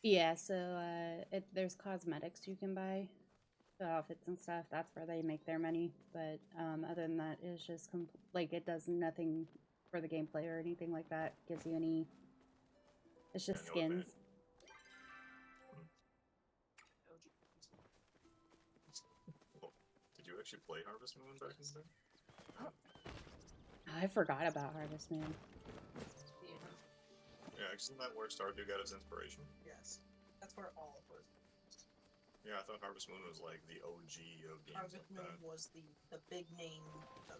Yeah, so there's cosmetics you can buy, the outfits and stuff. That's where they make their money. But other than that, it's just like it does nothing for the gameplay or anything like that. Gives you any. It's just skins. Did you actually play Harvest Moon back in the day? I forgot about Harvest Moon. Yeah, isn't that where Stardew got its inspiration? Yes, that's where all of us. Yeah, I thought Harvest Moon was like the OG of games Harvest like Moon that. was the big name of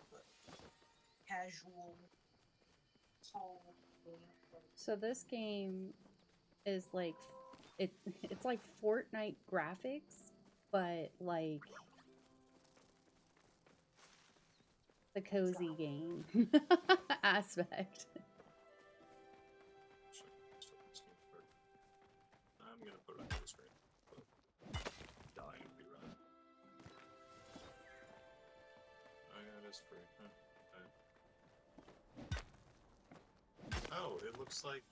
casual tall game. So this game is like it's like Fortnite graphics, but like the cozy game aspect. I'm gonna put it on the screen. Dying to be run. Oh yeah, it is free. Huh. Oh, it looks like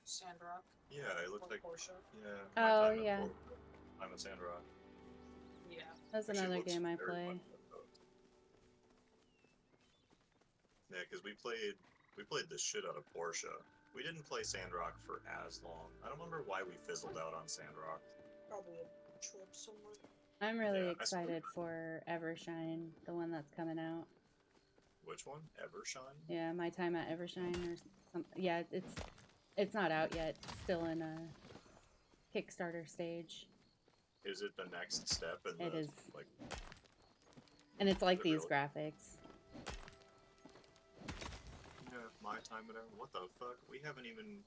Sandrock. yeah, it looks like Porsche. yeah. Oh, Time at yeah. Time at Sandrock. Yeah. That's Actually, another looks game I very play. much like those. Yeah, because we played the shit out of Porsche. We didn't play Sandrock for as long. I don't remember why we fizzled out on Sandrock. Probably a trip somewhere. I'm really Yeah, I still- excited for Evershine, the one that's coming out. Which one? Evershine? Yeah, My Time at Evershine or something. Yeah, it's not out yet. It's still in a Kickstarter stage. Is it the next step in It the is. like? And it's like it these really? graphics. Yeah, my time at what the fuck? We haven't even.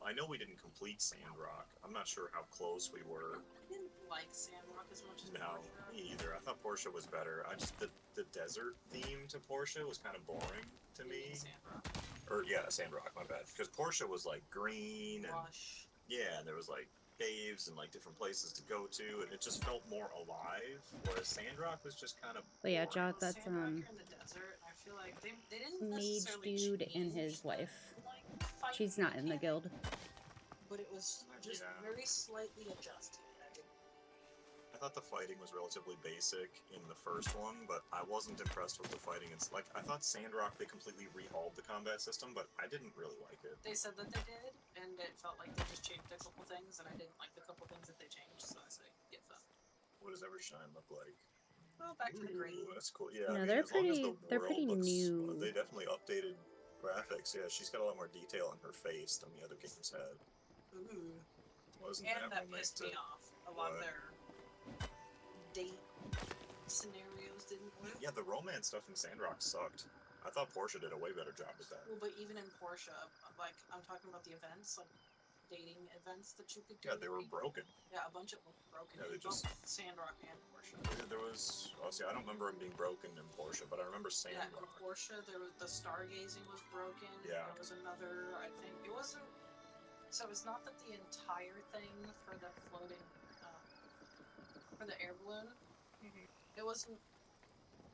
I know we didn't complete Sandrock. I'm not sure how close we were. I didn't like Sandrock as much as No, Porsche. me either. I thought Porsche was better. I just the desert theme to Porsche was kind of boring to me. Sandrock. Or yeah, Sandrock, my bad. Because Porsche was like green and Lush. yeah, and there was like caves and like different places to go to, and it just felt more alive. Whereas Sandrock was just kind of. But yeah, boring. Jot, that's Sandrock in the desert. I feel like they didn't Mage necessarily Dude and change his the, wife. like, fight She's not in the mechanic, guild. but it was just Yeah. very slightly adjusted. I thought the fighting was relatively basic in the first one, but I wasn't impressed with the fighting. It's like I thought Sandrock they completely rehauled the combat system, but I didn't really like it. They said that they did, and it felt like they just changed a couple things, and I didn't like the couple things that they changed, so I say, get them. What does Evershine look like? Well, back to the green. Ooh, that's cool. Yeah, No, I mean, they're as long as pretty- the they're world pretty looks, new. They definitely updated graphics. Yeah, she's got a lot more detail in her face than the other games had. Ooh. Wasn't And that romantic pissed me to- off. A lot of What? their date scenarios didn't work. Yeah, the romance stuff in Sandrock sucked. I thought Porsche did a way better job with that. Well, but even in Porsche, like, I'm talking about the events, like, dating events that you could do. Yeah, they were broken. Yeah, a bunch of them were broken. Yeah, they in both just- Sandrock and Porsche. There was. Oh, see, I don't remember them being broken in Porsche, but I remember Yeah, in Sandrock. Porsche, there was the stargazing was broken. Yeah. There was another, I think, it wasn't. So it's not that the entire thing for the floating, for the air balloon, it wasn't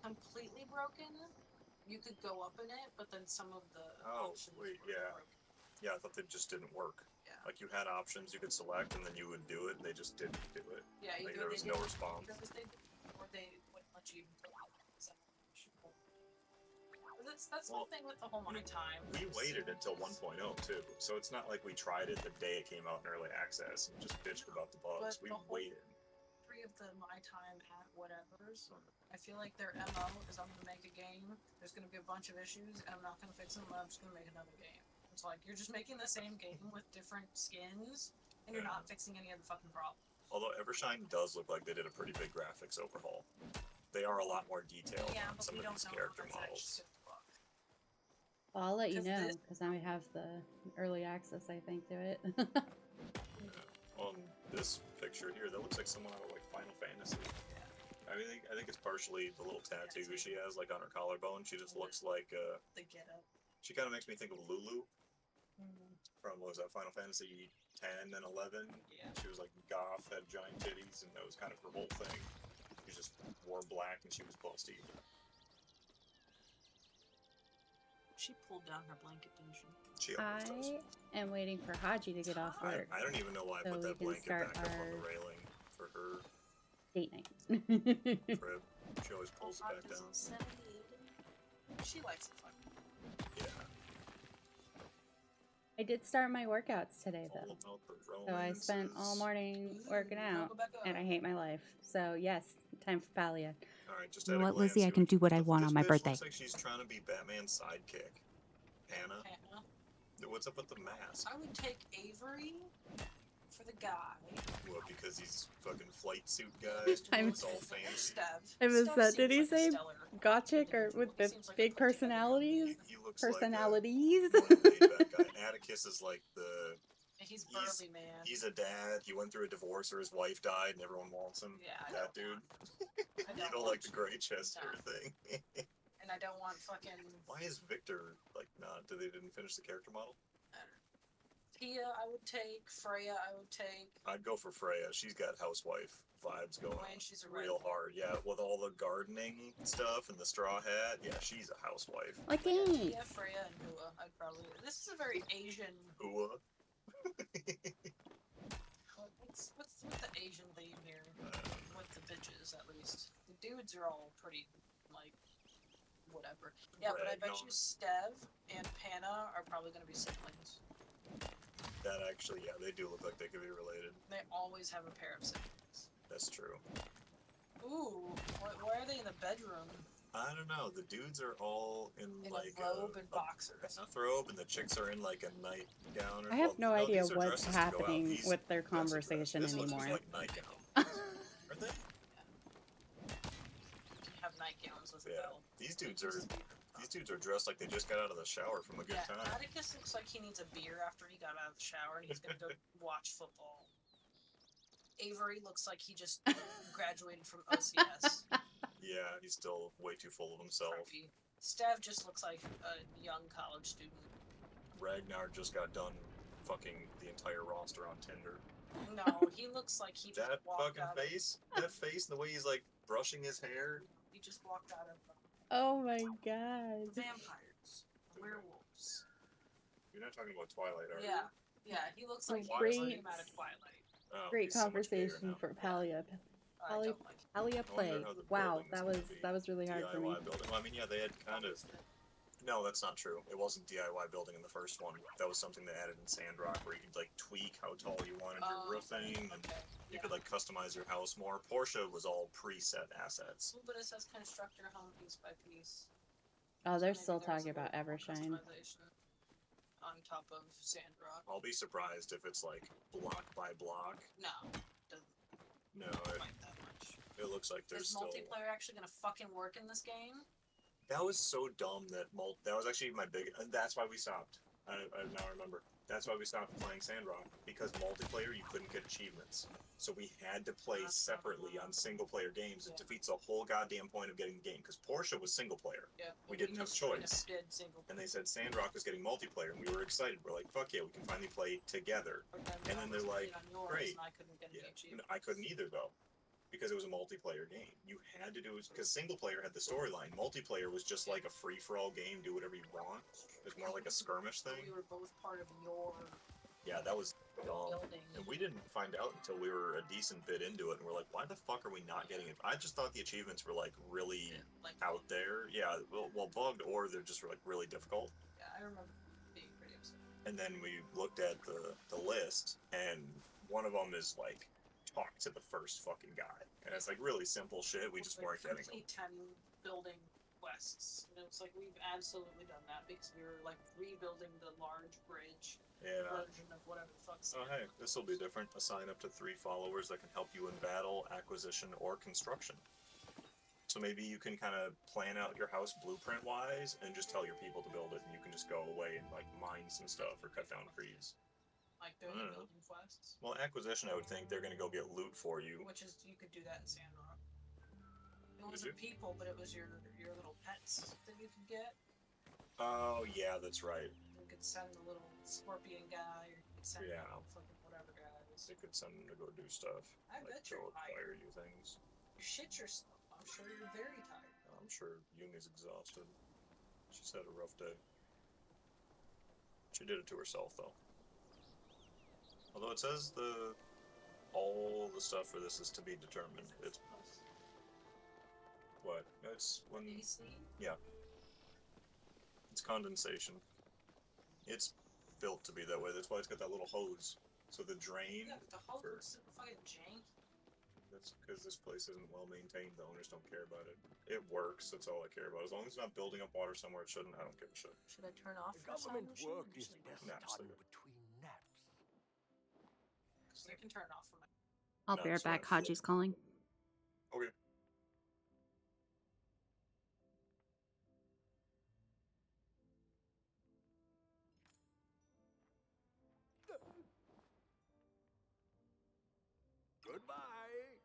completely broken. You could go up in it, but then some of the Oh, options wait, were yeah. broken. Yeah, I thought they just didn't work. Yeah. Like you had options you could select, and then you would do it, and they just didn't do it. Yeah, Like either there they was no didn't- response. either they didn't, or they wouldn't let you even put some. That's Well, the thing with the whole my time. We is waited until series. 1.0 too, so it's not like we tried it the day it came out in early access and just bitched about the bugs. But We the whole- waited. 3 of the my time at whatever's. I feel like their MO is I'm gonna make a game. There's gonna be a bunch of issues, and I'm not gonna fix them. But I'm just gonna make another game. It's like you're just making the same game with different skins, and you're not fixing any of the fucking problems. Although Evershine does look like they did a pretty big graphics overhaul. They are a lot more detailed Yeah, on but some we of don't these know character how much that models. shit looks. Well, I'll let you 'Cause know this- because now we have the early access, I think, to it. On this picture here, that looks like someone out of like Final Fantasy. I think it's partially the little tattoo she has like on her collarbone. She just looks like The get up. she kind of makes me think of Lulu from what was that Final Fantasy 10 and 11. Yeah. She was like goth, had giant titties, and that was kind of her whole thing. She just wore black and she was busty. She pulled down her blanket, didn't she? She always does. I am waiting for Haji to get off work. I don't even know why I so put we that can blanket start back up on the our railing for her date night. crib. She always pulls it back down. She likes it fun. Yeah. I did start my workouts today, All though. about the So I spent all romances. morning working out, go back up. and I hate my life. So yes, time for Palia. All right, just You at know a what, glance, Lizzie? I see can do what I want this on my bitch birthday. Looks like she's trying to be Batman's sidekick. Hannah, Hannah. what's up with the mask? I would take Avery for the guy. What, because he's fucking flight suit guy? I'm It's all fancy. I was Steph that. Did he seems like a say stellar gothic or individual. with He the seems like a big put together young man. personalities? He looks Personalities. like a laid-back guy. Atticus is like the... He's burly, man. He's a dad. He went through a divorce or his wife died and everyone wants him. Yeah, I That don't dude. I You don't like the Grey Chester thing. And I don't want fucking Why is Victor, like, not? They didn't finish the character model? Tia. I would take Freya. I would take. I'd go for Freya. She's got housewife vibes going And she's a real redhead. hard. Yeah, with all the gardening stuff and the straw hat. Yeah, she's a housewife. I think. Tia, Freya, and Hua. I'd probably. This is a very Asian. Ooh. What's the Asian theme here? With the bitches, at least. The dudes are all pretty, like, whatever. Yeah, but I bet you Stev and Panna are probably gonna be siblings. That actually, yeah, they do look like they could be related. They always have a pair of siblings. That's true. Ooh, why are they in the bedroom? I don't know. The dudes are all in like a robe and boxers. A robe, and the chicks are in like a nightgown. Or, I have no idea these are what's dresses to go out. happening These with their dresses are conversation this anymore. looks like nightgown. Aren't they? You have nightgowns with a Yeah. belt. These dudes are dressed like they just got out of the shower from a good Yeah, time. Atticus looks like he needs a beer after he got out of the shower and he's gonna go watch football. Avery looks like he just graduated from OCS. Yeah, he's still way too full of himself. Preppy. Stev just looks like a young college student. Ragnar just got done fucking the entire roster on Tinder. No, he looks like he just That walked fucking out face, that face, and the way he's like brushing his hair. He just walked out of Oh my god. vampires, werewolves. You're not talking about Twilight, are you? Yeah, yeah, he looks like he Why just is came out of Twilight. Oh, Great he's so much gayer conversation now. for Palia. I Palia, don't like it. Palia I play. wonder how the Wow, building's that gonna was be really hard for me. DIY building. Well, I mean, yeah, they had kind of. No, that's not true. It wasn't DIY building in the first one. That was something they added in Sandrock, where you could like tweak how tall you wanted your roofing, and you could like customize your house more. Portia was all preset assets. Ooh, but it says construct your home piece by piece. Oh, So they're maybe still there's talking a about little more Evershine. customization on top of Sandrock. I'll be surprised if it's like block by block. No, doesn't No, quite that much. it looks like there's Is still. multiplayer actually gonna fucking work in this game? That was so dumb that that was actually my big. And that's why we stopped. I now remember. That's why we stopped playing Sandrock, because multiplayer you couldn't get achievements, so we had to play separately on single player games. It defeats the whole goddamn point of getting the game. Because Portia was single player, Yeah. we didn't have choice. And they said Sandrock was getting multiplayer, and we were excited. We're like, fuck yeah, we can finally play together. And then they're like, great. And I couldn't get any achievements. I couldn't either though, because it was a multiplayer game. You had to do it because single player had the storyline. Multiplayer was just like a free for all game. Do whatever you want. It was more like a skirmish thing. We were both part of your Yeah, that was dumb. building. And we didn't find out until we were a decent bit into it, and we're like, why the fuck are we not getting it? I just thought the achievements were like really out there. Yeah, well, bugged, or they're just like really difficult. Yeah, I remember being pretty upset. And then we looked at the list, and one of them is like, talk to the first fucking guy. And it's like really simple shit. We just weren't getting them. Complete 10 building quests. And it's like we've absolutely done that because we were like rebuilding the large bridge Yeah. version of whatever the fuck's. Oh hey, this will be different. Assign up to 3 followers that can help you in battle, acquisition, or construction. So maybe you can kind of plan out your house blueprint wise and just tell your people to build it, and you can just go away and like mine some stuff or cut down trees. Like doing building quests. Well, acquisition, I would think they're gonna go get loot for you. Which is, you could do that in Sandrock. It Is wasn't it? people, but it was your little pets that you could get. Oh yeah, that's right. You could send the little scorpion guy, or you could send Yeah. the little fucking whatever guys. They could send them to go do stuff. I like bet you're go acquire tired. you things. You shit yourself. I'm sure you're very tired. I'm sure Yumi's exhausted. She's had a rough day. She did it to herself though. Although it says all the stuff for this is to be determined. It's what? It's when yeah. It's condensation. It's built to be that way. That's why it's got that little hose. So the drain. Yeah, but the whole looks fucking janky. That's because this place isn't well maintained. The owners don't care about it. It works. That's all I care about. As long as it's not building up water somewhere it shouldn't, I don't give a shit. Should I turn off The government work is Naps done there. between naps. so you can turn it off for me. I'll No, be right it's not back. full. Haji's calling. Okay. Goodbye.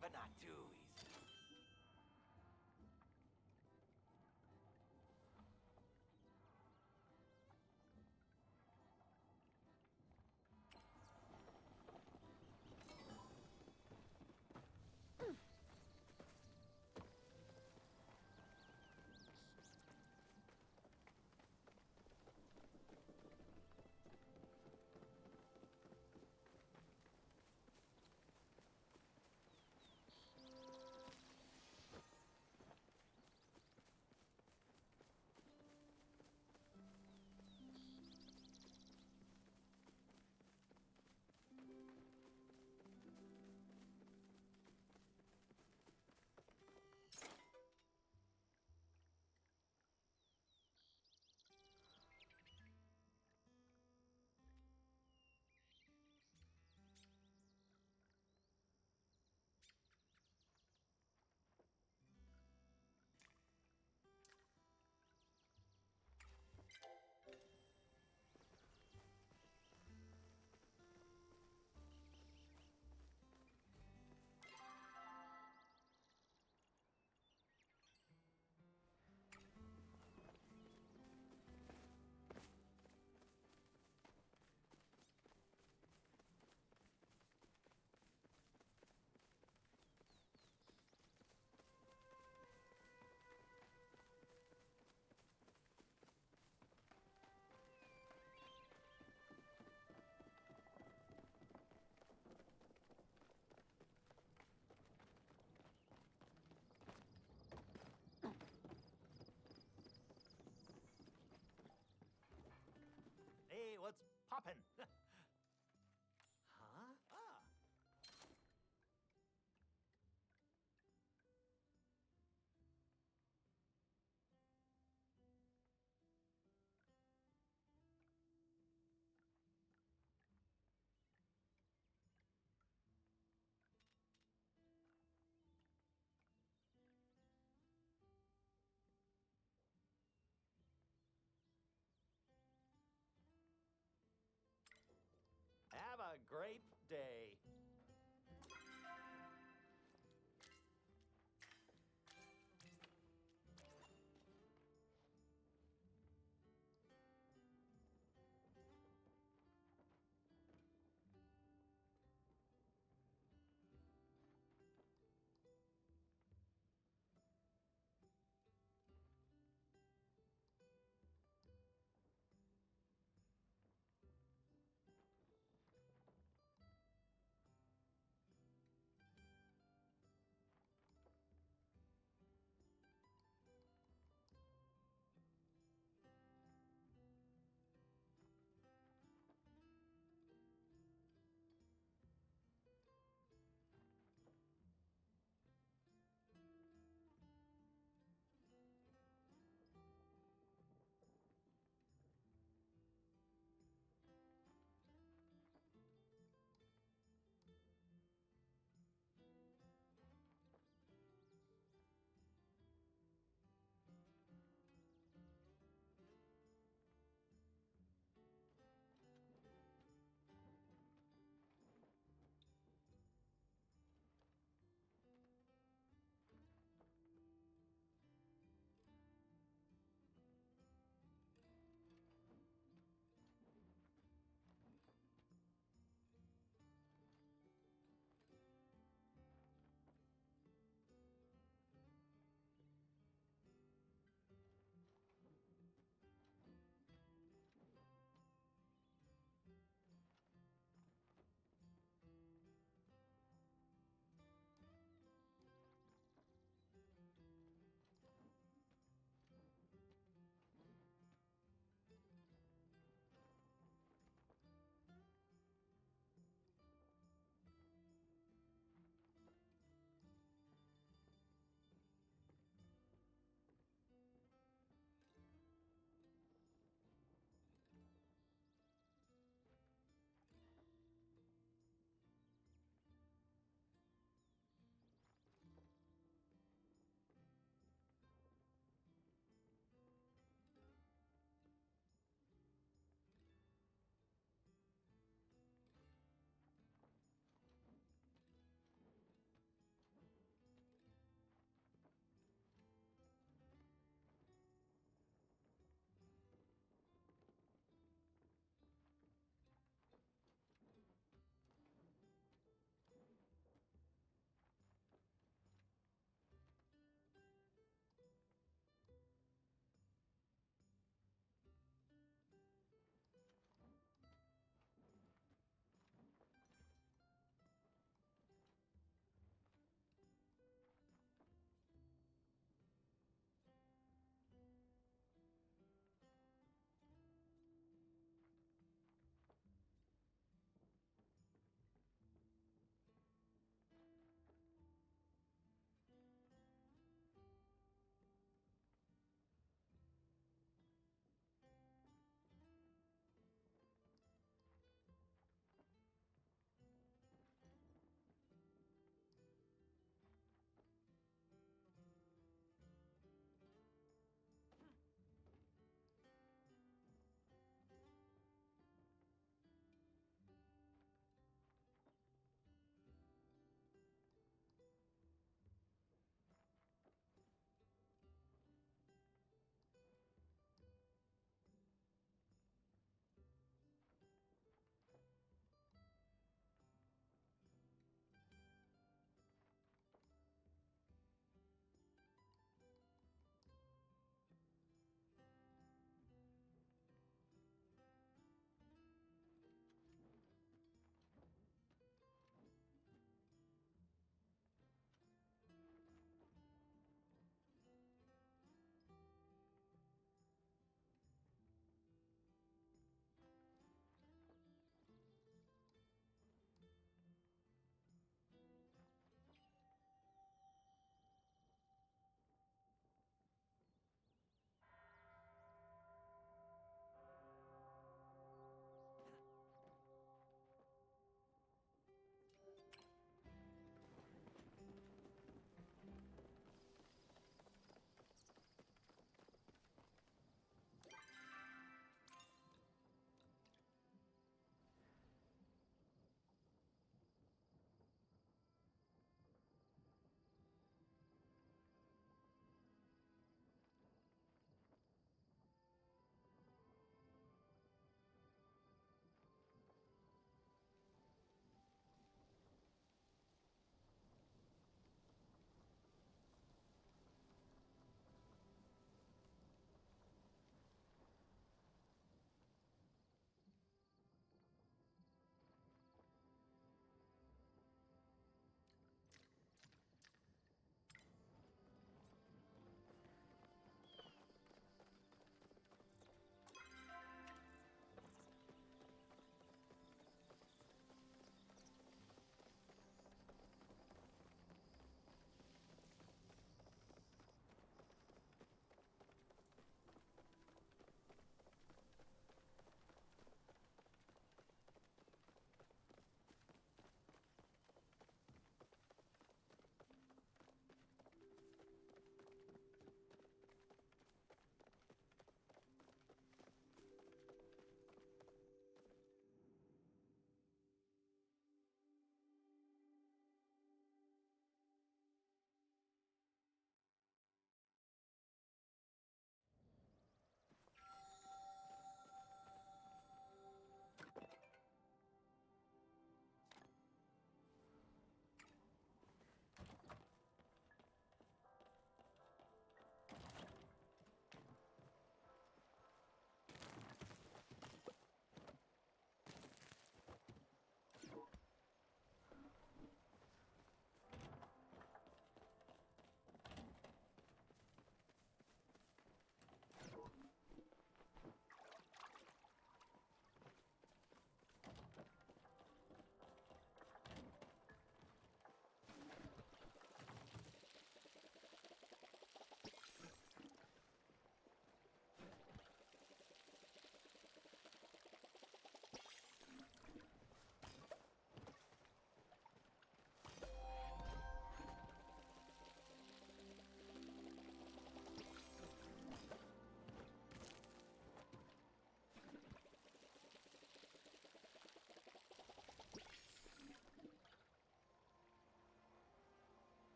but not too easy. Hey, what's poppin'? Huh? Ah.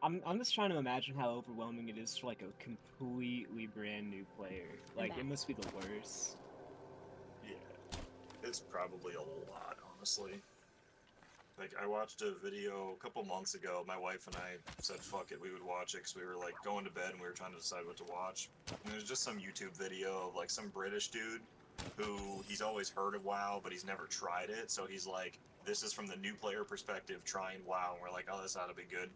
I'm just trying to imagine how overwhelming it is for like a completely brand new player. Like it must be the worst. Yeah, it's probably a lot, honestly. Like, I watched a video a couple months ago. My wife and I said, fuck it, we would watch it because we were, like, going to bed and we were trying to decide what to watch. And there's just some YouTube video of, like, some British dude who he's always heard of WoW, but he's never tried it. So he's like, this is from the new player perspective, trying WoW. And we're like, oh, this ought to be good.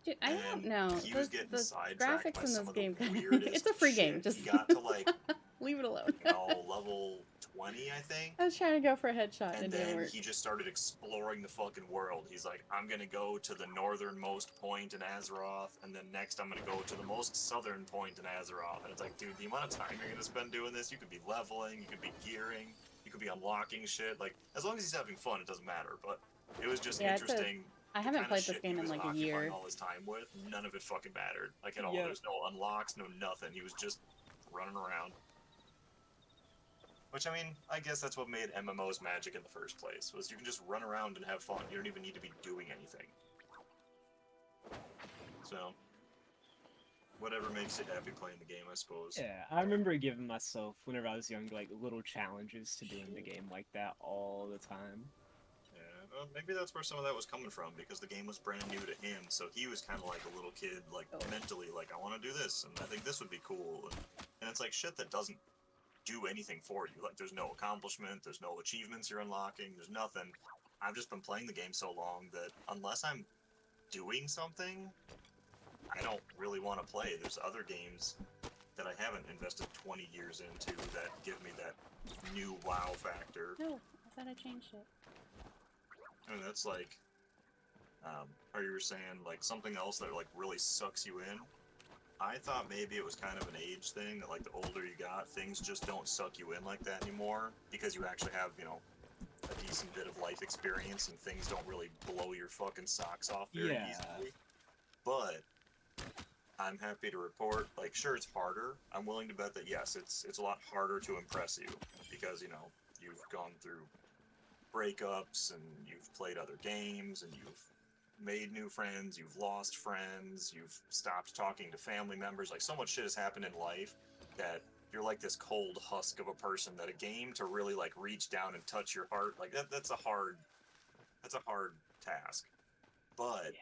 Dude, I don't know. He was getting The sidetracked graphics by in some this of the game, weirdest it's a free game. shit. Just He got to, like, leave it alone. level 20, I think. I was trying to go for a headshot and And it didn't then work. he just started exploring the fucking world. He's like, I'm gonna go to the northernmost point in Azeroth, and then next I'm gonna go to the most southern point in Azeroth. And it's like, dude, the amount of time you're gonna spend doing this, you could be leveling, you could be gearing, you could be unlocking shit. Like, as long as he's having fun, it doesn't matter. But it was just interesting. I the haven't kinda played this shit game he in was like a occupying year. all his time with, none of it fucking mattered. Like, at all. Yeah. There's no unlocks, no nothing. He was just running around. Which, I mean, I guess that's what made MMOs magic in the first place, was you can just run around and have fun. You don't even need to be doing anything. So, whatever makes you happy playing the game, I suppose. Yeah, I remember giving myself, whenever I was young, like little challenges to doing the game like that all the time. Yeah, well, maybe that's where some of that was coming from, because the game was brand new to him, so he was kind of like a little kid, like, mentally, like, I want to do this, and I think this would be cool. And it's like shit that doesn't do anything for you. Like, there's no accomplishment, there's no achievements you're unlocking, there's nothing. I've just been playing the game so long that unless I'm doing something, I don't really want to play. There's other games that I haven't invested 20 years into that give me that new WoW factor. No, I thought I changed it. I mean, that's like, how you were saying, like, something else that, like, really sucks you in. I thought maybe it was kind of an age thing, that, like, the older you got, things just don't suck you in like that anymore, because you actually have, you know, a decent bit of life experience, and things don't really blow your fucking socks off very easily. But I'm happy to report, like, sure, it's harder. I'm willing to bet that, yes, it's a lot harder to impress you, because, you know, you've gone through breakups, and you've played other games, and you've made new friends, you've lost friends, you've stopped talking to family members. Like, so much shit has happened in life that you're like this cold husk of a person, that a game to really, like, reach down and touch your heart, like, that's a hard task. But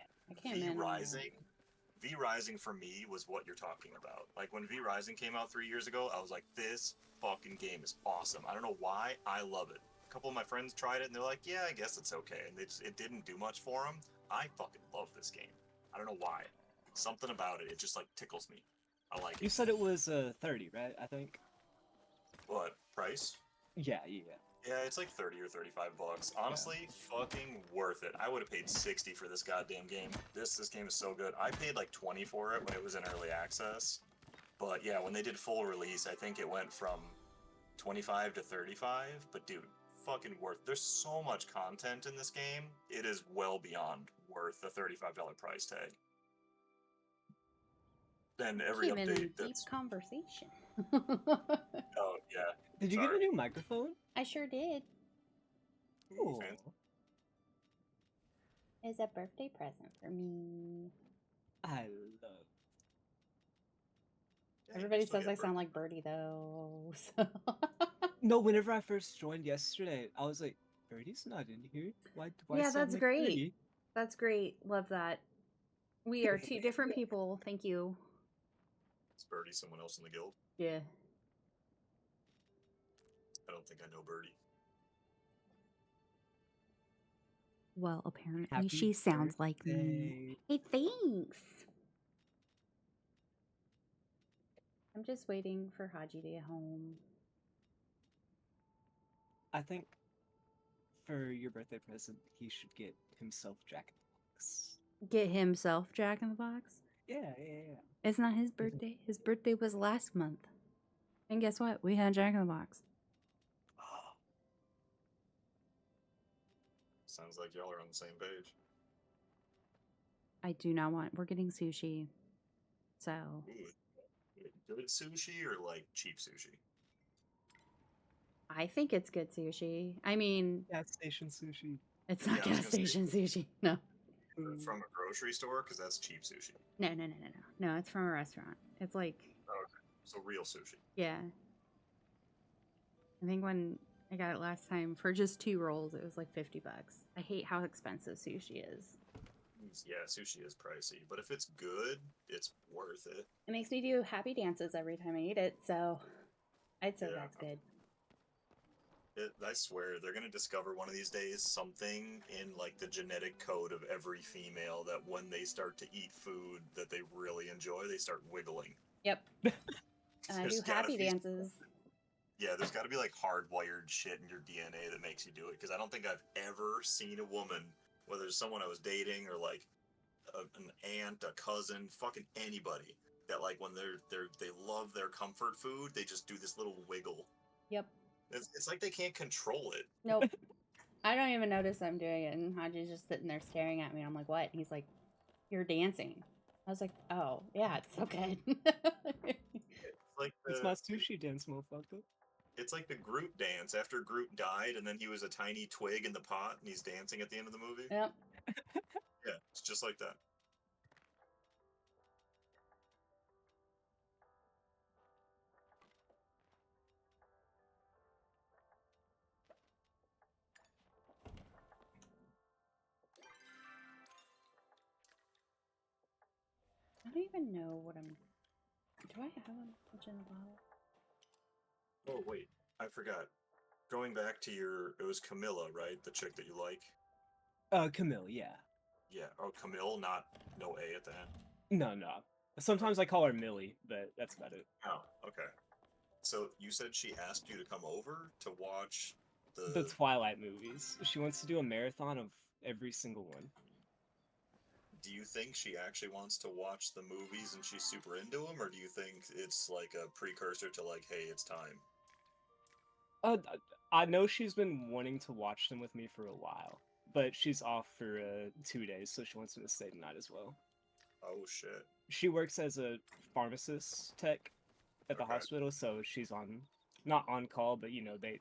V Rising for me was what you're talking about. Like, when V Rising came out 3 years ago, I was like, this fucking game is awesome. I don't know why, I love it. A couple of my friends tried it and they're like, yeah, I guess it's okay, and it didn't do much for them. I fucking love this game. I don't know why. Something about it just, like, tickles me. I like it. You said it was 30, right? I think. What, price? Yeah. Yeah, it's like 30 or 35 bucks. Honestly, fucking worth it. I would have paid 60 for this goddamn game. This game is so good. I paid like 20 for it when it was in early access. But yeah, when they did full release, I think it went from 25 to 35. But dude, fucking worth. There's so much content in this game. It is well beyond worth the $35 price tag. Then every Came in update deep conversation. Oh yeah. Did you get a new microphone? I sure did. Cool. It's a birthday present for me. I love. Everybody says I sound like Birdie though. So. No, whenever I first joined yesterday, I was like, Birdie's not in here. Why Yeah, sound that's like great. Birdie? That's great. Love that. We are two different people. Thank you. Is Birdie someone else in the guild? Yeah. I don't think I know Birdie. Well, apparently Happy she sounds like me. Hey, thanks. I'm just waiting for Haji to get home. I think for your birthday present, he should get himself Jack in the Box. Get himself Jack in the Box? Yeah. It's not his birthday. His birthday was last month. And guess what? We had Jack in the Box. Sounds like y'all are on the same page. I do not want... We're getting sushi. So... Ooh, good sushi or, like, cheap sushi? I think it's good sushi. I mean... Gas station sushi. It's not gas station sushi. No. from a grocery store? Because that's cheap sushi. No, no, no, no, no. No, it's from a restaurant. It's like, Okay. So real sushi. yeah. I think when I got it last time for just 2 rolls, it was like $50. I hate how expensive sushi is. Yeah, sushi is pricey, but if it's good, it's worth it. It makes me do happy dances every time I eat it, so I'd say Yeah. that's good. I swear, they're gonna discover one of these days something in like the genetic code of every female that when they start to eat food that they really enjoy, they start wiggling. Yep. And I There's do gotta happy be- dances. Yeah, there's got to be like hardwired shit in your DNA that makes you do it. Because I don't think I've ever seen a woman, whether it's someone I was dating or like an aunt, a cousin, fucking anybody, that like when they love their comfort food, they just do this little wiggle. Yep. It's like they can't control it. Nope. I don't even notice I'm doing it, and Haji's just sitting there staring at me. I'm like, what? And he's like, you're dancing. I was like, oh, yeah, it's so good. Like It's my sushi dance, motherfucker. It's like the Groot dance after Groot died, and then he was a tiny twig in the pot, and he's dancing at the end of the movie. Yep. Yeah, it's just like that. I don't even know what I'm... Do I have much in the bottle? Oh, wait. I forgot. Going back to it was Camilla, right? The chick that you like? Camille, yeah. Yeah. Oh, Camille, no A at the end? No, no. Sometimes I call her Millie, but that's about it. Oh, okay. So you said she asked you to come over to watch The Twilight movies. She wants to do a marathon of every single one. Do you think she actually wants to watch the movies and she's super into them, or do you think it's like a precursor to like, hey, it's time? I know she's been wanting to watch them with me for a while, but she's off for 2 days, so she wants me to stay tonight as well. Oh shit. She works as a pharmacist tech at the hospital, so she's not on call, but you know they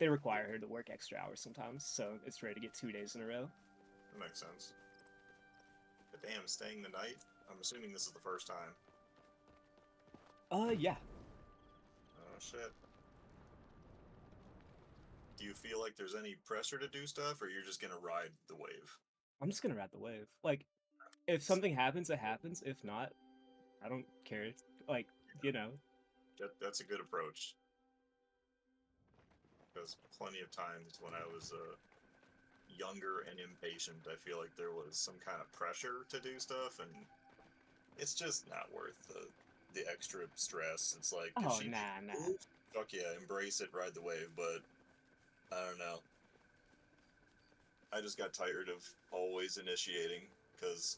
require her to work extra hours sometimes, so it's rare to get 2 days in a row. That makes sense. But damn, staying the night? I'm assuming this is the first time. Yeah. Oh shit. Do you feel like there's any pressure to do stuff, or you're just gonna ride the wave? I'm just gonna ride the wave. Like, if something happens, it happens. If not, I don't care. Like, you know. That's a good approach. Because plenty of times when I was younger and impatient, I feel like there was some kind of pressure to do stuff, and it's just not worth the extra stress. It's like, oh, nah. Fuck yeah, embrace it, ride the wave, but I don't know. I just got tired of always initiating, because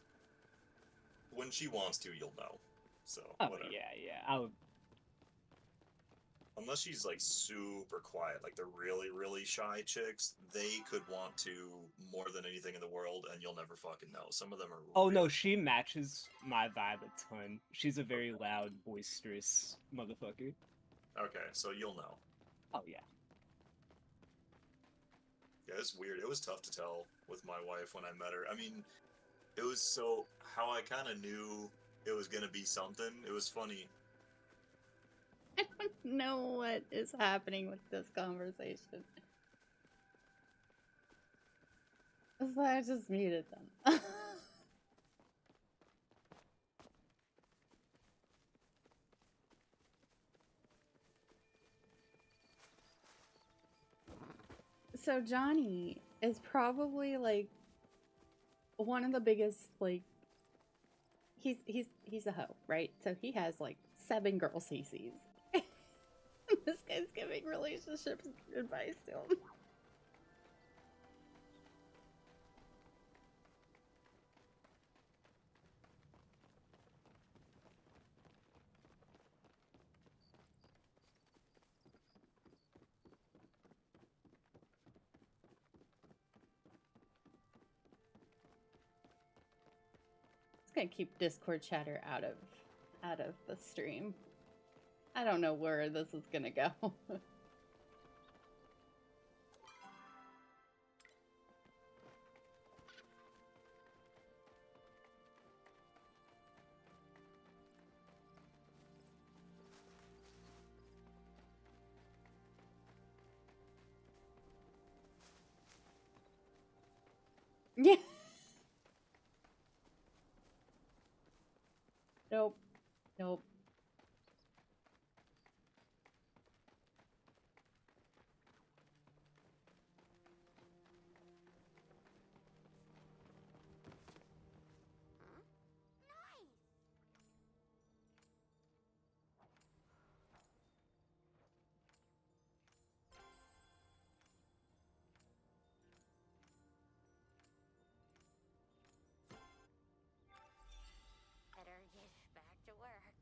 when she wants to, you'll know. So, whatever. Yeah. Unless she's like super quiet, like the really, really shy chicks, they could want to more than anything in the world, and you'll never fucking know. Some of them are. Oh no, she matches my vibe a ton. She's a very loud, boisterous motherfucker. Okay, so you'll know. Oh yeah. Yeah, it's weird. It was tough to tell with my wife when I met her. I mean, it was so how I kind of knew it was gonna be something. It was funny. I don't know what is happening with this conversation. So I just muted them. So Johnny is probably like one of the biggest, like, he's a hoe, right? So he has like 7 girls he sees. This guy's giving relationship advice to him. Just gonna keep Discord chatter out of the stream. I don't know where this is gonna go. Yeah. Nope. Nope. Better get back to work.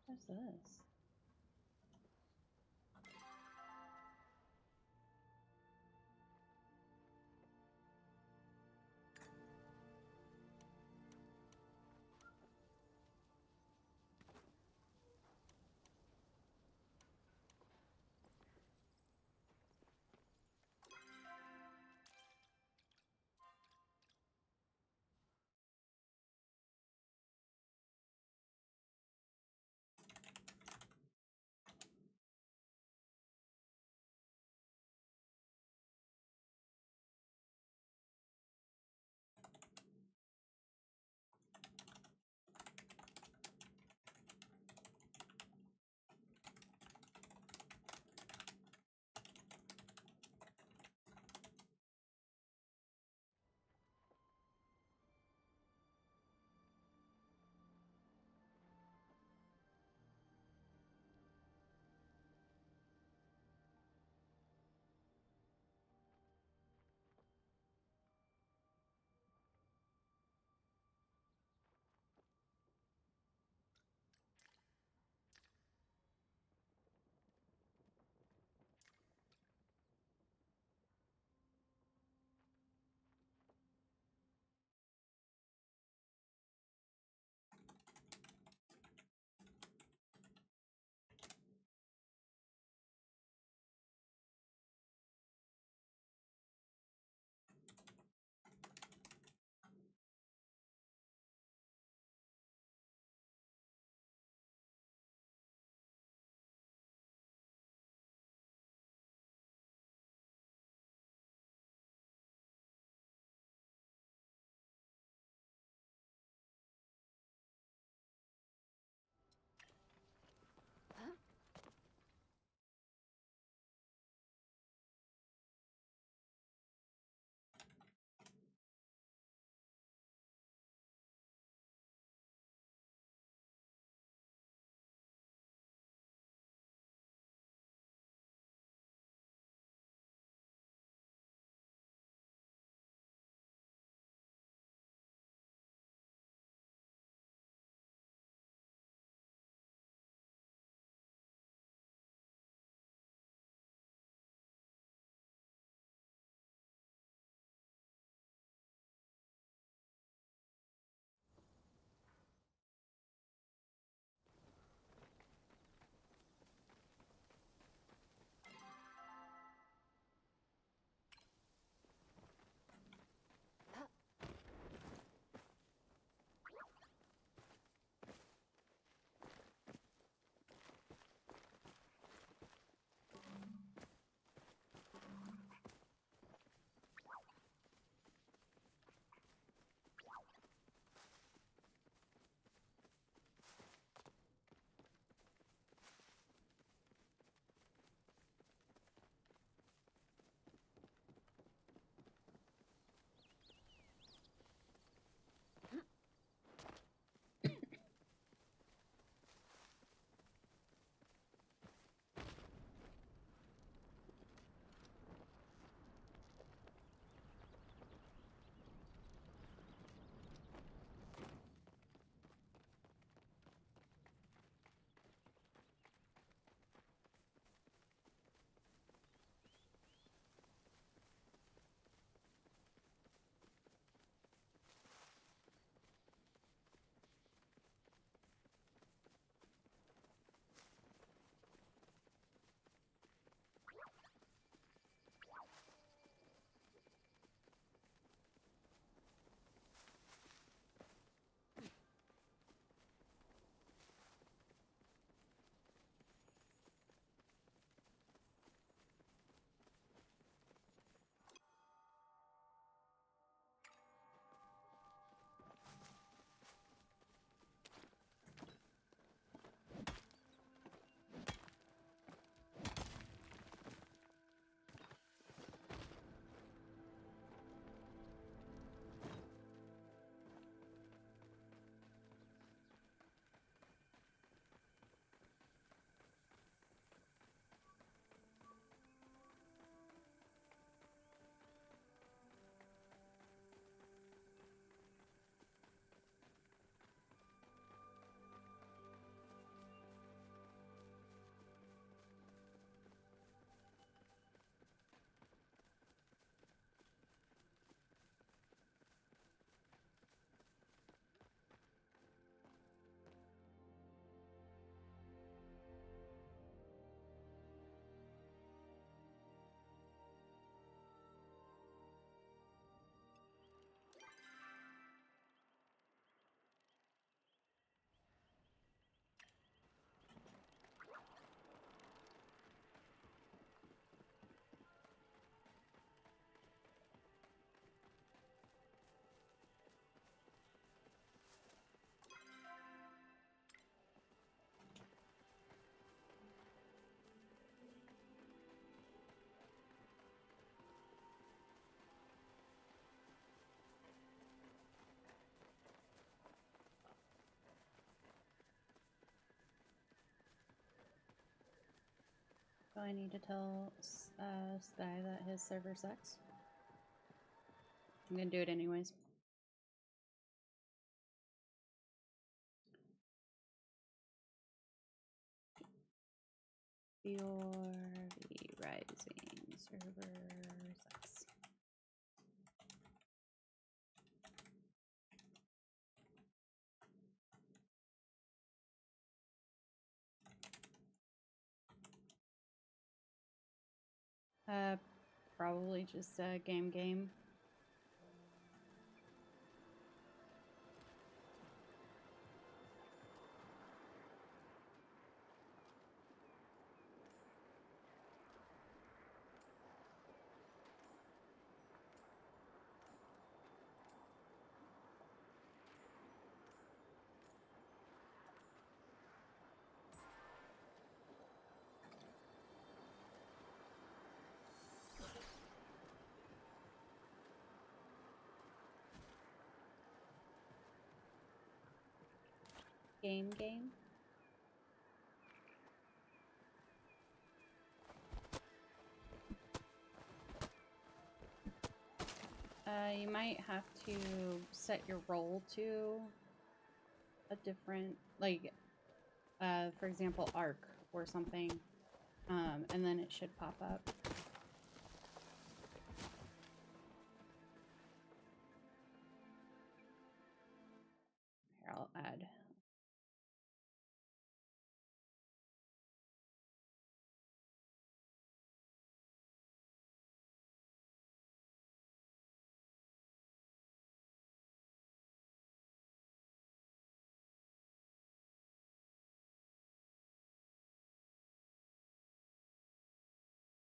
What's this? Do I need to tell Sky that his server sucks? I'm gonna do it anyways. Your Rising server sucks. Probably just game. Game. You might have to set your role to a different, like, for example, arc or something, and then it should pop up. Here, I'll add.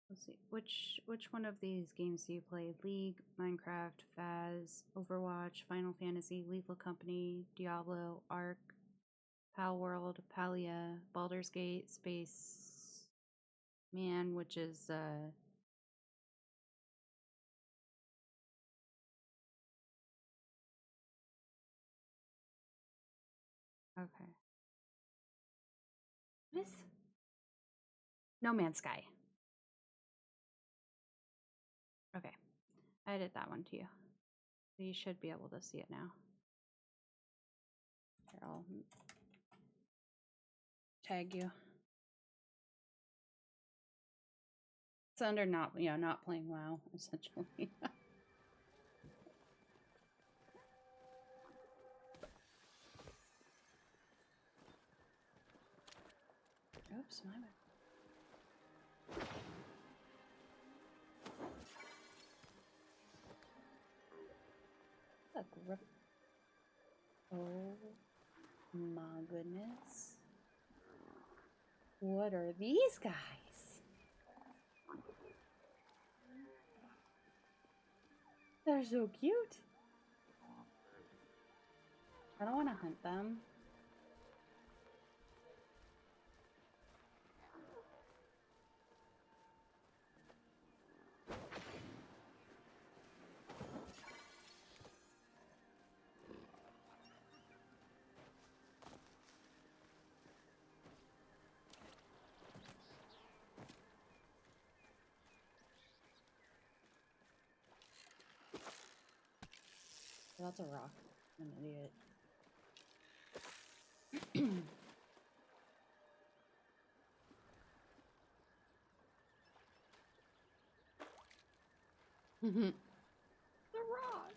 Let's see, which one of these games do you play? League, Minecraft, Faz, Overwatch, Final Fantasy, Lethal Company, Diablo, Ark, Pal World, Palia, Baldur's Gate, Space Man, which is okay. What is No Man's Sky? Okay, I did that one to you. So you should be able to see it now. Here, I'll tag you. It's under not playing WoW, essentially. Oops, my bad. Oh my goodness. What are these guys? They're so cute. I don't want to hunt them. That's a rock. I'm an idiot. The rock.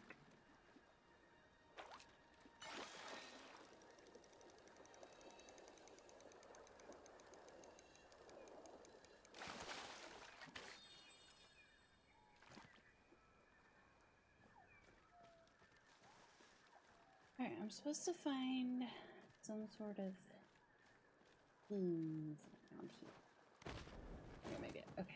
Alright, I'm supposed to find some sort of things around here. Here, maybe. Okay.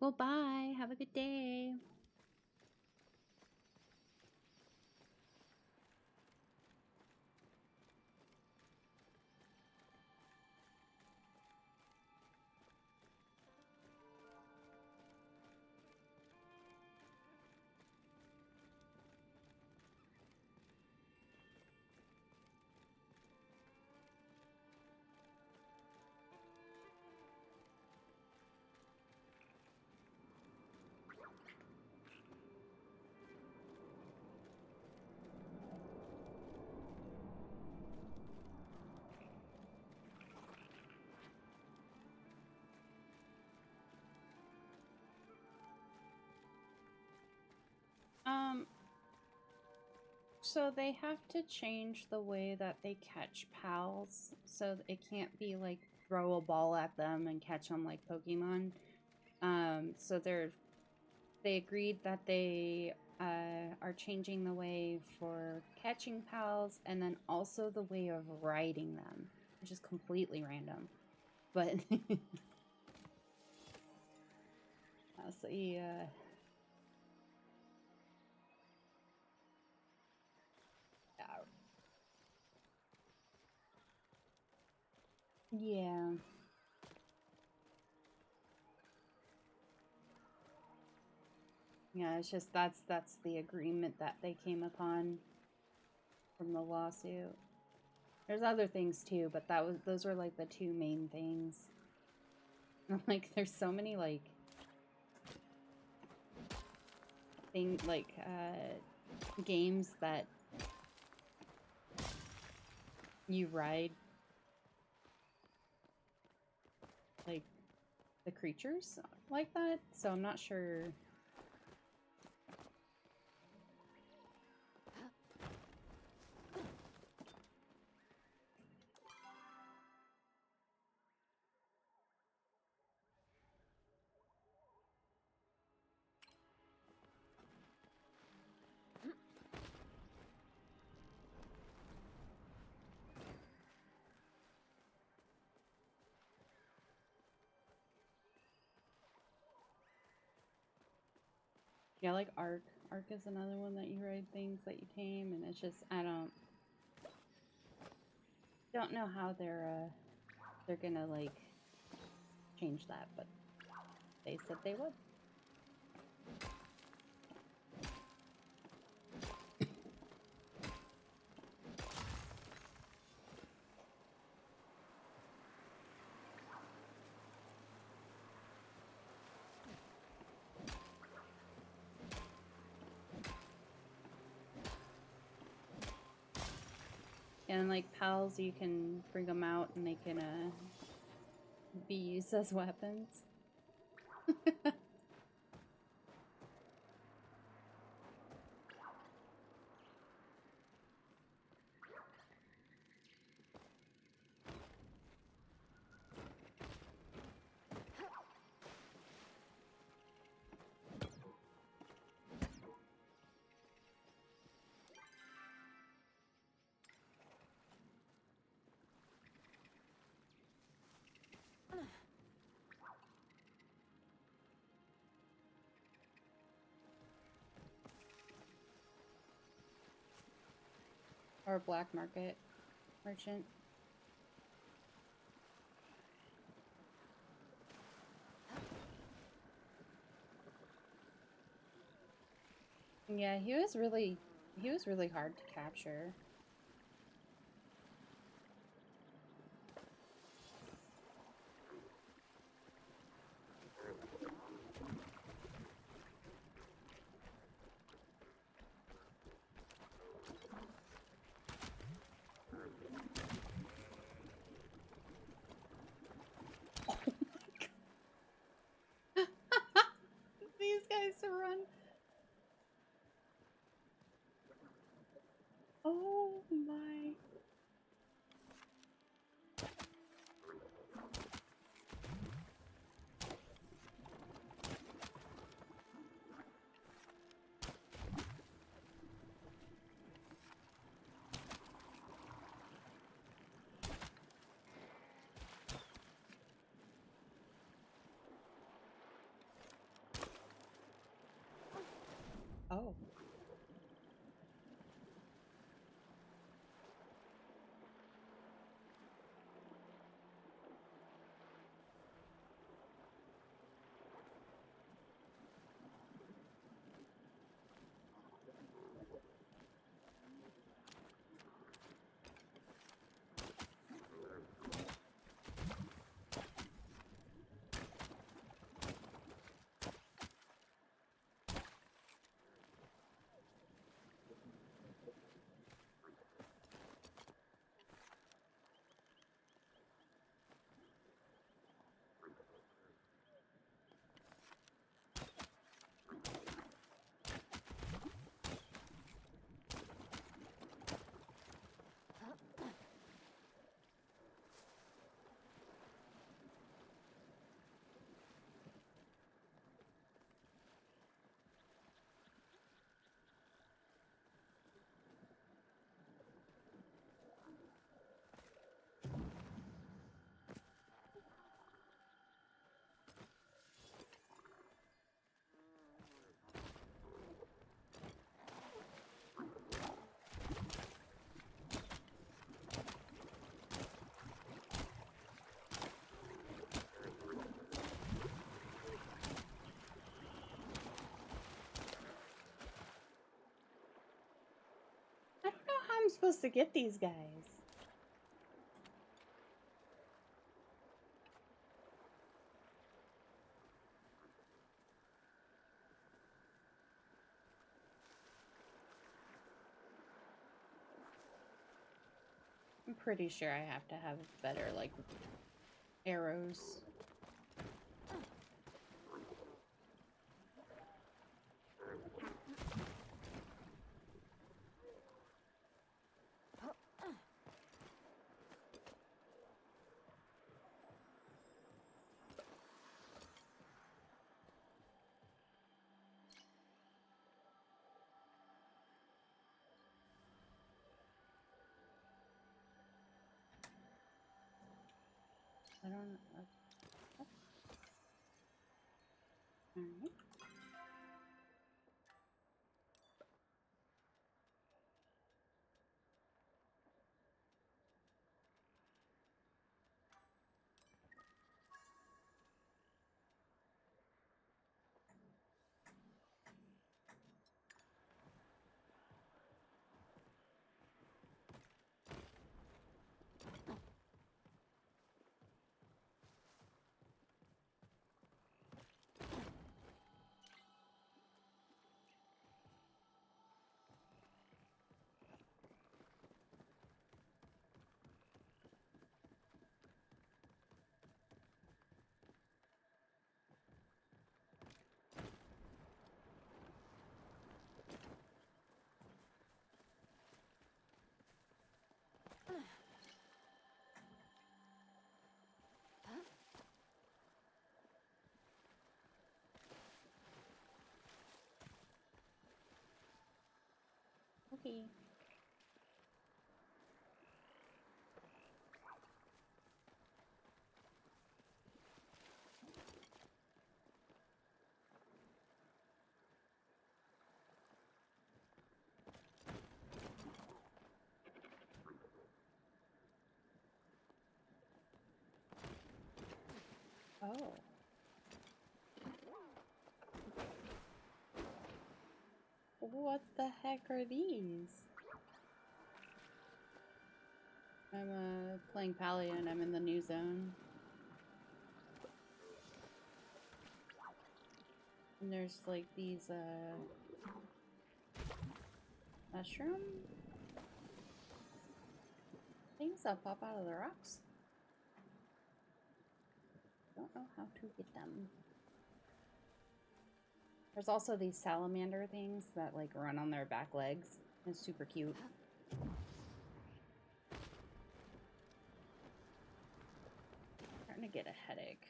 Well, bye. Have a good day. So they have to change the way that they catch pals, so it can't be like throw a ball at them and catch them like Pokemon. So they agreed that they are changing the way for catching pals and then also the way of riding them, which is completely random. But so yeah. Yeah. Yeah, it's just that's the agreement that they came upon from the lawsuit. There's other things too, but those were like the two main things. Like there's so many like games that you ride like the creatures like that, so I'm not sure. Yeah, like Ark. Ark is another one that you ride things that you tame, and it's just I don't know how they're gonna like change that, but they said they would. And like pals, you can bring them out and they can be used as weapons. Or a black market merchant. Yeah, he was really hard to capture. These guys to run. Oh supposed to get these guys? I'm pretty sure I have to have better, like, arrows. I don't know. Alright. Okay. Oh. What the heck are these? I'm playing Palia and I'm in the new zone. And there's like these mushroom things that pop out of the rocks. Don't know how to get them. There's also these salamander things that like run on their back legs. It's super cute. Starting to get a headache.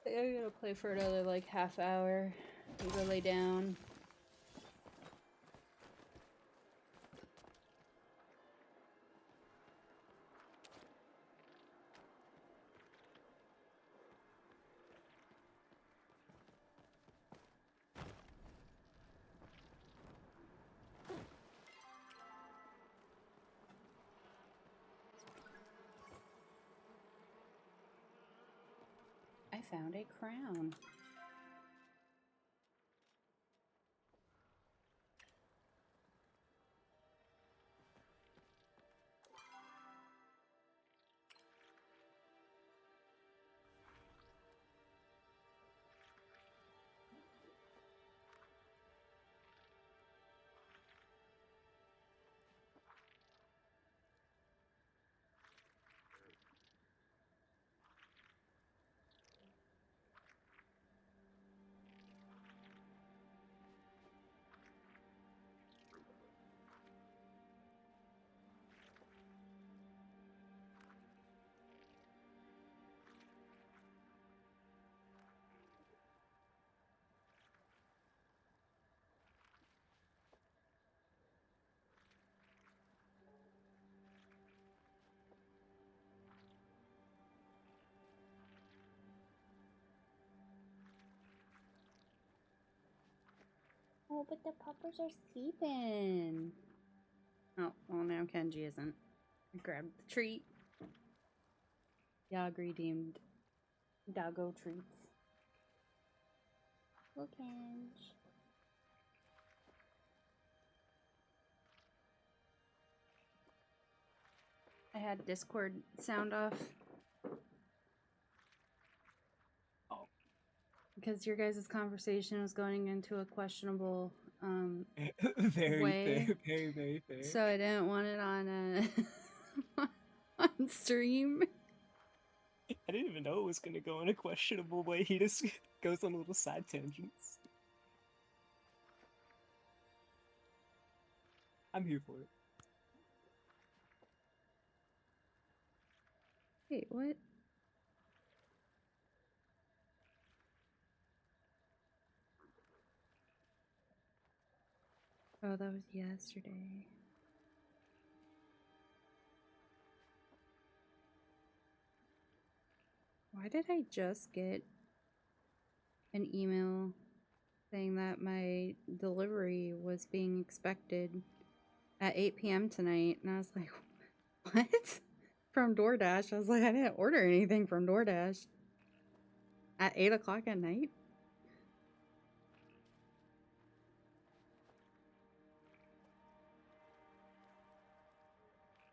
I'm gonna play for another like half hour. Go lay down. I found a crown. Oh, but the puppers are sleeping. Oh, well now Kenji isn't. I grabbed the treat. Yag redeemed Doggo treats. Bookends. I had Discord sound off. Oh. Because your guys' conversation was going into a questionable Very way. fair, very, very fair. So I didn't want it on on stream. I didn't even know it was gonna go in a questionable way. He just goes on little side tangents. I'm here for it. Wait, what? Oh, that was yesterday. Why did I just get an email saying that my delivery was being expected at 8 p.m. tonight? And I was like, what? From DoorDash. I was like, I didn't order anything from DoorDash at 8 o'clock at night.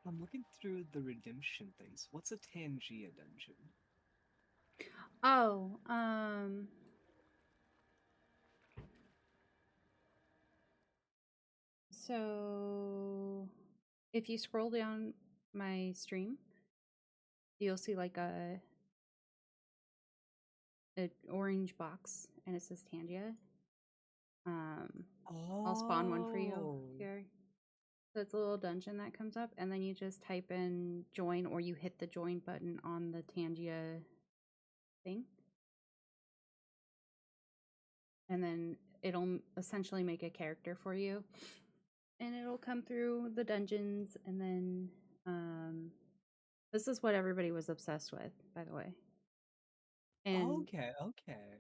I'm looking through the redemption things. What's a Tangia dungeon? Oh, so if you scroll down my stream, you'll see like a orange box and it says Tangia. I'll spawn one for you here. So it's a little dungeon that comes up, and then you just type in join, or you hit the join button on the Tangia thing. And then it'll essentially make a character for you. And it'll come through the dungeons, and then this is what everybody was obsessed with, by the way. And okay.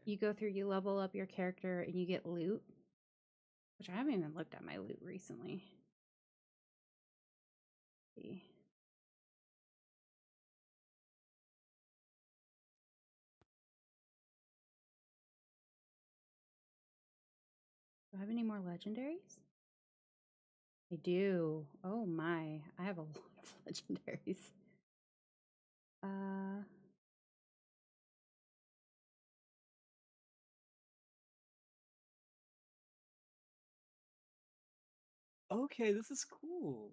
you go through, you level up your character, and you get loot. Which I haven't even looked at my loot recently. Let's see. Do I have any more legendaries? I do. Oh my. I have a lot of legendaries. Okay, this is cool.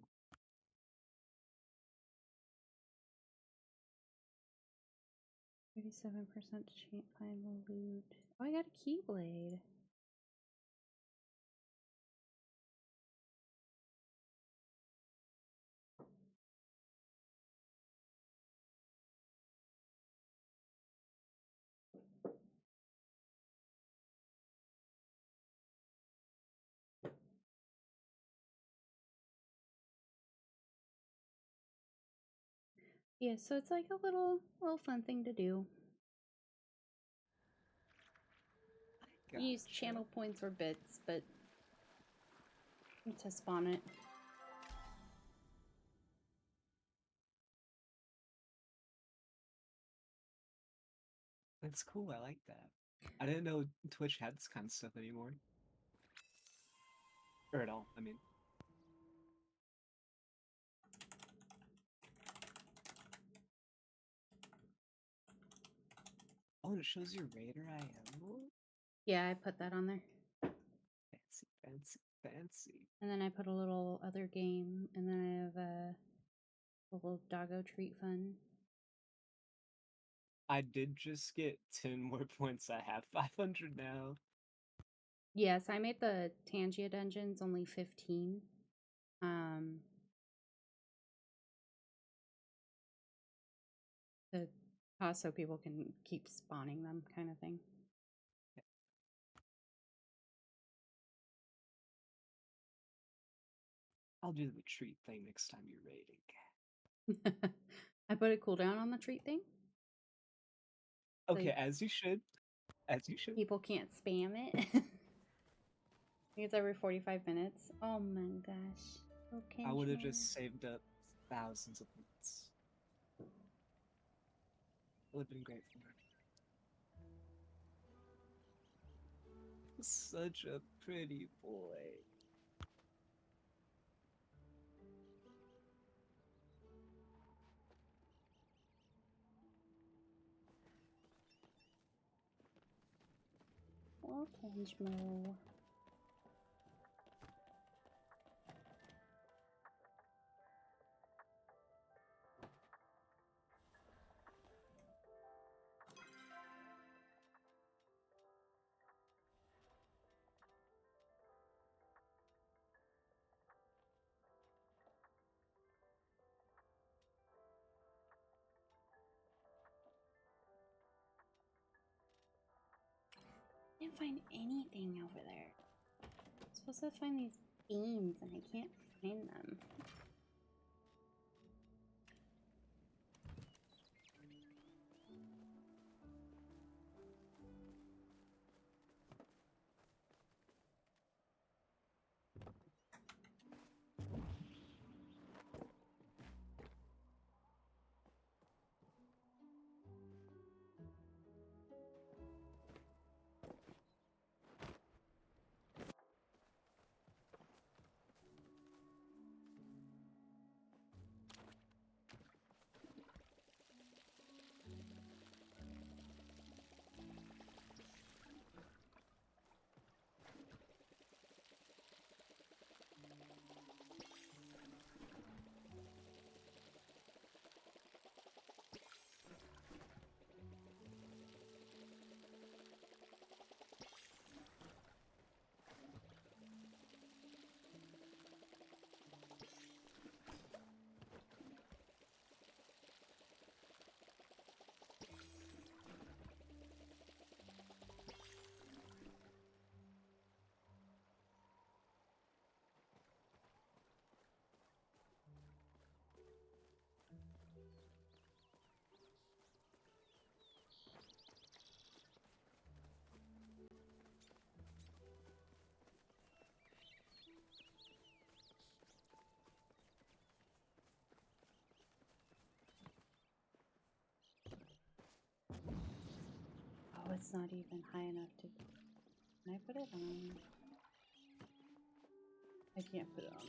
37% to find the loot. Oh, I got a keyblade. Yeah, so it's like a little fun thing to do. Gotcha. You use channel points or bits, but to spawn it. That's cool. I like that. I didn't know Twitch had this kind of stuff anymore. Or at all, I mean. Oh, and it shows your Raider IM? Yeah, I put that on there. Fancy, fancy, fancy. And then I put a little other game, and then I have a little doggo treat fun. I did just get 10 more points. I have 500 now. Yes, I made the Tangia dungeons only 15. So people can keep spawning them, kind of thing. I'll do the treat thing next time you're raiding. I put a cooldown on the treat thing. Okay, So as you should. As you should. people can't spam it. I think it's every 45 minutes. Oh my gosh. Okay. I would have just saved up thousands of points. It would have been great for me. Such a pretty boy. Oh, Kenjmo. I can't find anything over there. I'm supposed to find these beams and I can't find them. Oh, it's not even high enough to... Can I put it on? I can't put it on.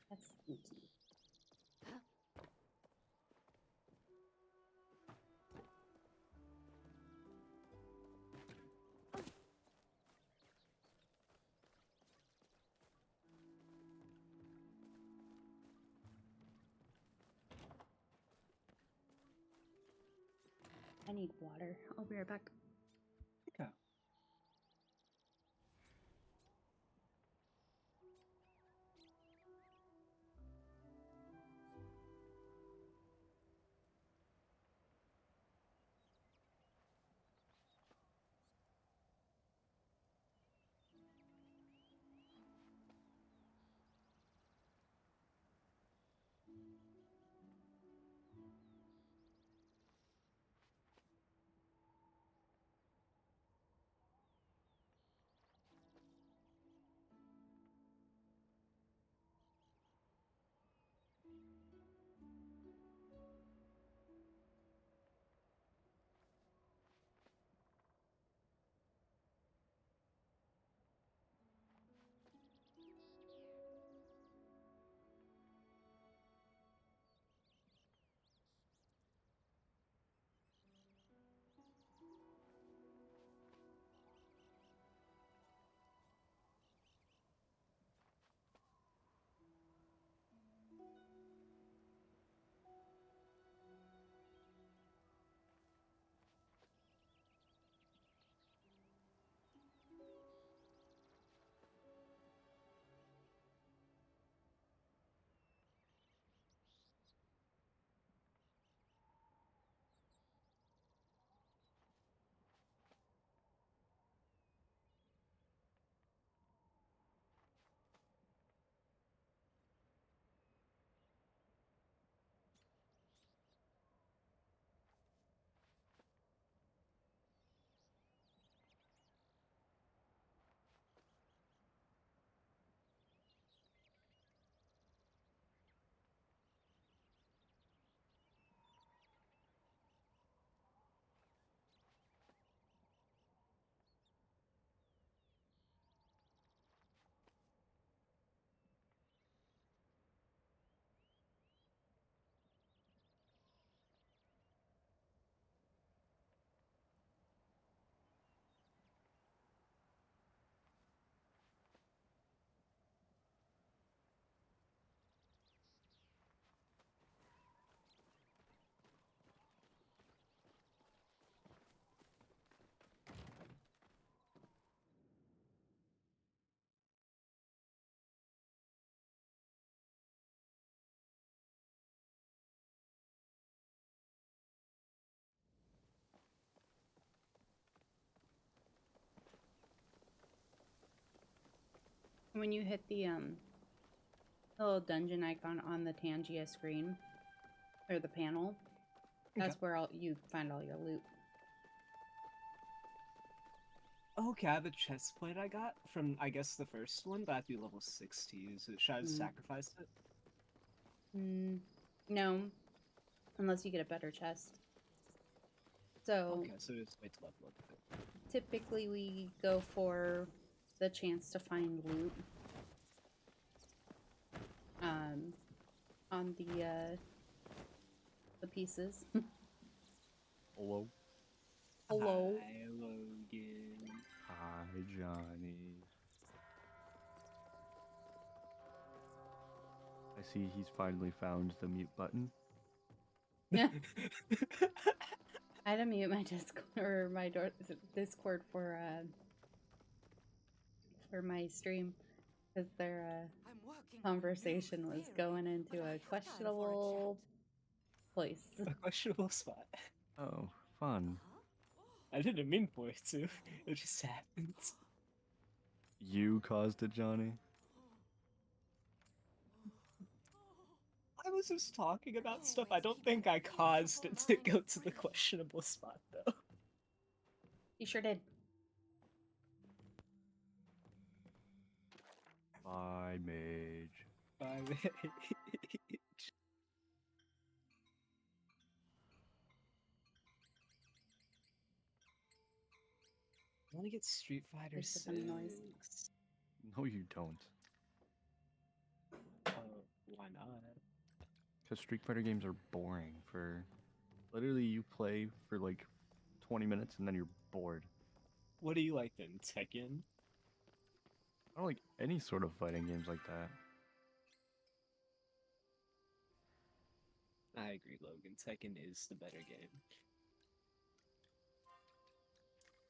That's sneaky. I need water. I'll be right back. Okay. When you hit the little dungeon icon on the Tangia screen or the panel, that's where you find all your loot. Okay, I have a chest plate I got from, I guess, the first one, but I have to be level 6 to use it. Should I just sacrifice it? No, unless you get a better chest. So Okay, so just wait to level up. typically we go for the chance to find loot. On the pieces. Hello. Hello. Hi, Logan. Hi, Johnny. I see he's finally found the mute button. I had to mute my Discord or my Discord for my stream because their conversation was going into a questionable place. A questionable spot. Oh, fun. I didn't mean for it to. It just happens. You caused it, Johnny? I was just talking about stuff. I don't think I caused it to go to the questionable spot, though. You sure did. Bye, mage. Bye, mage. I want to get Street Fighter 6. No, you don't. Why not? Because Street Fighter games are boring for... Literally, you play for like 20 minutes and then you're bored. What do you like then? Tekken? I don't like any sort of fighting games like that. I agree, Logan. Tekken is the better game.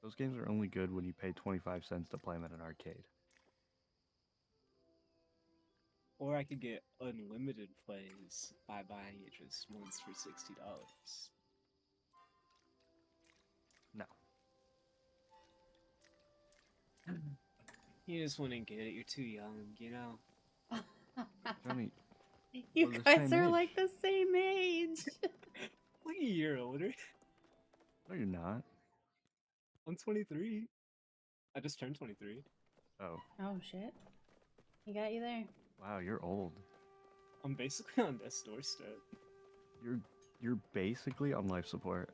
Those games are only good when you pay 25 cents to play them at an arcade. Or I could get unlimited plays by buying it just once for $60. No. You just wouldn't get it. You're too young, you know? Johnny, you guys are like the same age. Like a year older. No, you're not. I'm 23. I just turned 23. Oh. Oh, shit. He got you there. Wow, you're old. I'm basically on death's doorstep. You're basically on life support.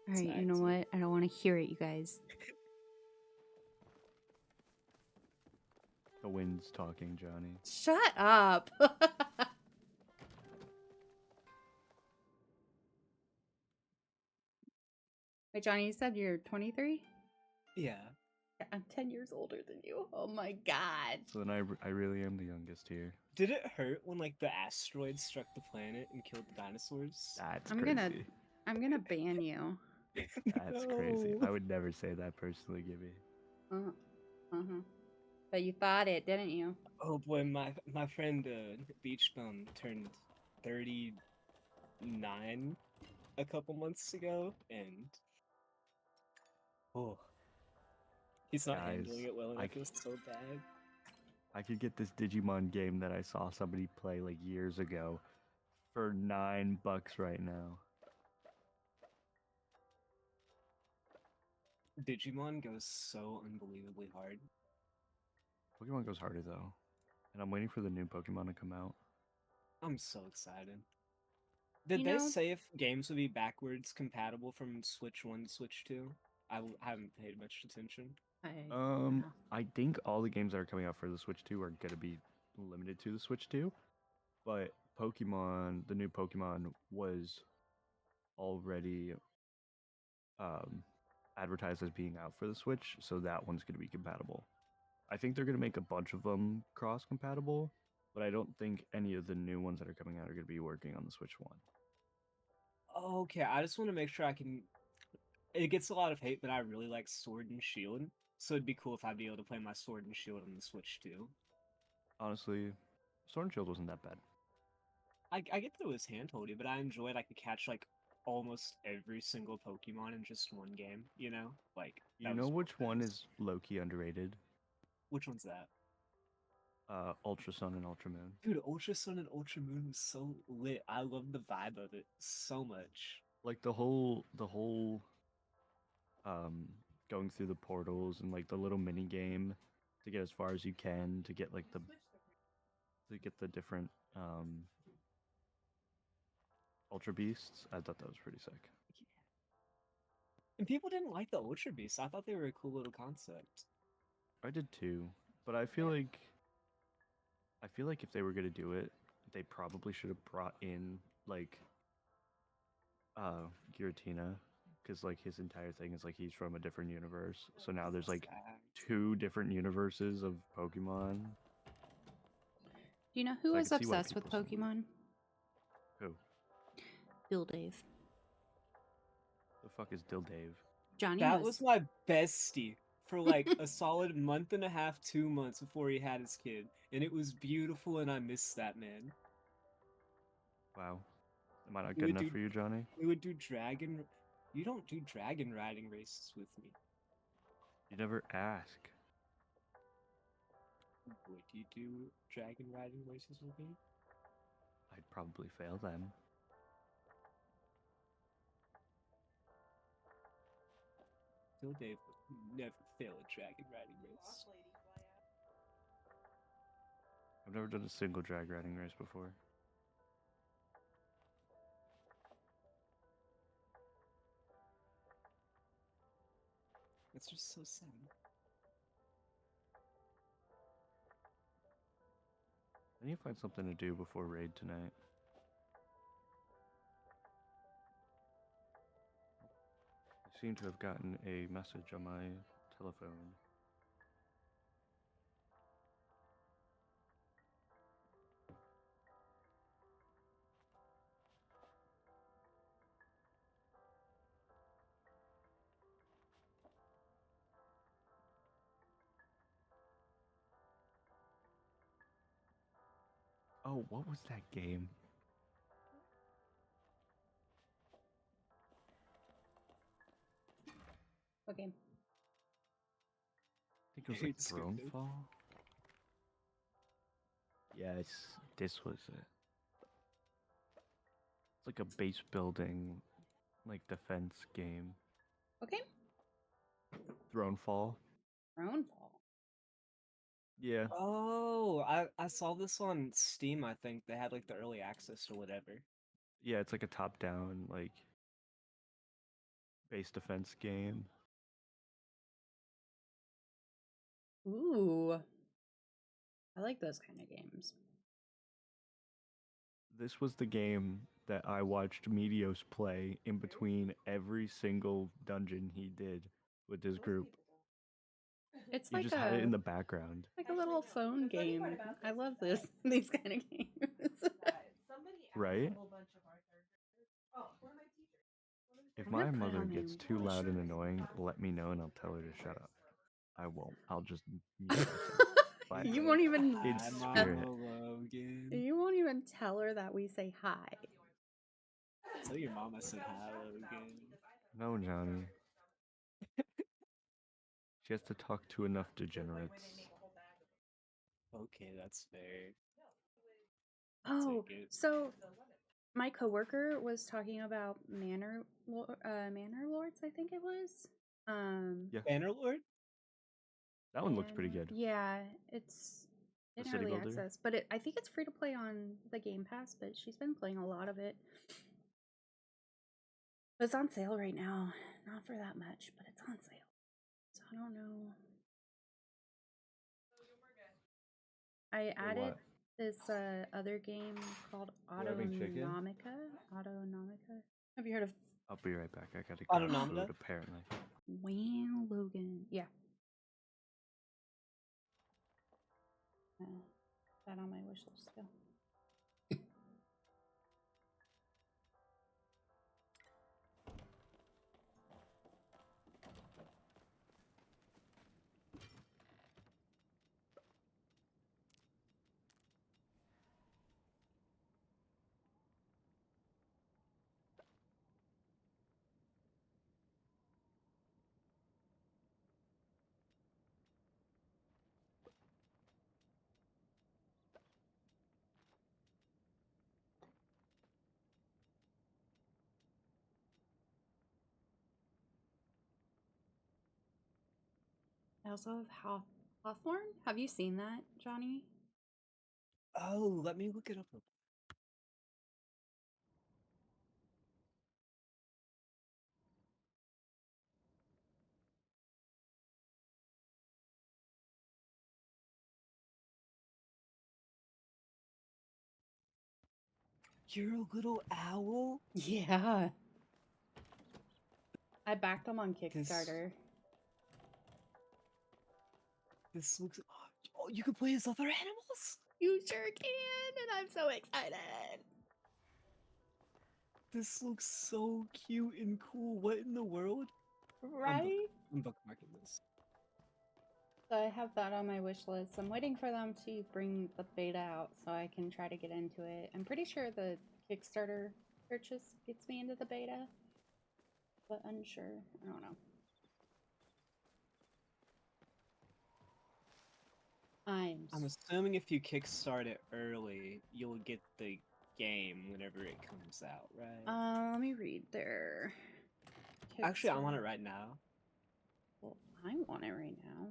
Alright, you know what? I don't want to hear it, you guys. The wind's talking, Johnny. Shut up! Wait, Johnny, you said you're 23? Yeah. I'm 10 years older than you. Oh my god. So then I really am the youngest here. Did it hurt when like the asteroid struck the planet and killed the dinosaurs? That's I'm crazy. gonna ban you. That's crazy. I would never say that personally, Gibby. Uh-huh. But you thought it, didn't you? Oh boy, my friend Beach Bum turned 39 a couple months ago, and he's not handling it well, and I feel so bad. I could get this Digimon game that I saw somebody play like years ago for $9 right now. Digimon goes so unbelievably hard. Pokemon goes harder though, and I'm waiting for the new Pokemon to come out. I'm so excited. Did they say if games would be backwards compatible from Switch 1 to Switch 2? I haven't paid much attention. I think all the games that are coming out for the Switch 2 are gonna be limited to the Switch 2, but Pokemon, the new Pokemon was already advertised as being out for the Switch, so that one's gonna be compatible. I think they're gonna make a bunch of them cross-compatible, but I don't think any of the new ones that are coming out are gonna be working on the Switch 1. Okay, I just want to make sure I can. It gets a lot of hate, but I really like Sword and Shield, so it'd be cool if I'd be able to play my Sword and Shield on the Switch too. Honestly, Sword and Shield wasn't that bad. I get that it was handholdy, but I enjoyed I could catch like almost every single Pokemon in just one game. You know, like you know which one is low-key underrated? Which one's that? Ultra Sun and Ultra Moon. Dude, Ultra Sun and Ultra Moon was so lit. I love the vibe of it so much. Like the whole going through the portals and like the little mini game to get as far as you can to get like the different Ultra Beasts. I thought that was pretty sick. And people didn't like the Ultra Beasts. I thought they were a cool little concept. I did too, but I feel like if they were gonna do it, they probably should have brought in like Giratina, because like his entire thing is like he's from a different universe. So now there's like two different universes of Pokemon. Do you know who So I was could see why obsessed with people said Pokemon? Who? Bill Dave. The fuck is Dill Dave? Johnny That was my bestie for like a solid month and a half, 2 months before he had his kid. And it was beautiful and I missed that man. Wow. Am I not We good would enough do- for you, Johnny? We would do dragon. You don't do dragon riding races with me. You never ask. Would you do dragon riding races with me? I'd probably fail them. Bill Dave would never fail a dragon riding race. I've never done a single drag riding race before. That's just so sad. I need to find something to do before raid tonight. I seem to have gotten a message on my telephone. Oh, what was that game? Okay. I think it was like Thronefall. Yes, this was it. It's like a base building, like defense game. Okay. Thronefall. Thronefall. Yeah. Oh, I saw this on Steam, I think. They had like the early access or whatever. Yeah, it's like a top-down, like base defense game. Ooh. I like those kind of games. This was the game that I watched Meteos play in between every single dungeon he did with his group. It's You like just had it in the background. like a little phone game. I love this these kind of games. Right? If my mother gets too loud and annoying, let me know and I'll tell her to shut up. I won't. I'll just mute myself. But You won't even in spirit. You won't even tell her that we say hi. Tell your mom I said hello again. No, Johnny. She has to talk to enough degenerates. Okay, that's fair. Oh, Take it. so my coworker was talking about Manor Lords, I think it was. Yeah. Bannerlord? That one looks pretty good. Yeah, it's The in city early builder? access, but I think it's free to play on the Game Pass. But she's been playing a lot of it. But it's on sale right now. Not for that much, but it's on sale. So I don't know. I For added what? this other game called Having chicken? Autonomica. Autonomica. Have you heard of I'll be right back. I gotta grab Autonomata? food, apparently. Wow Logan? Yeah. That on my wish list still. I also have Hawthorne. Have you seen that, Johnny? Oh, let me look it up. You're a little owl? Yeah. I backed them on Kickstarter. This looks. Oh, you can play as other animals? You sure can, and I'm so excited. This looks so cute and cool. What in the world? Right? I'm bookmarking this. So I have that on my wish list. I'm waiting for them to bring the beta out so I can try to get into it. I'm pretty sure the Kickstarter purchase gets me into the beta, but unsure. I don't know. I'm assuming if you kickstart it early, you'll get the game whenever it comes out, right? Let me read their. Actually, I want it right now. Well, I want it right now.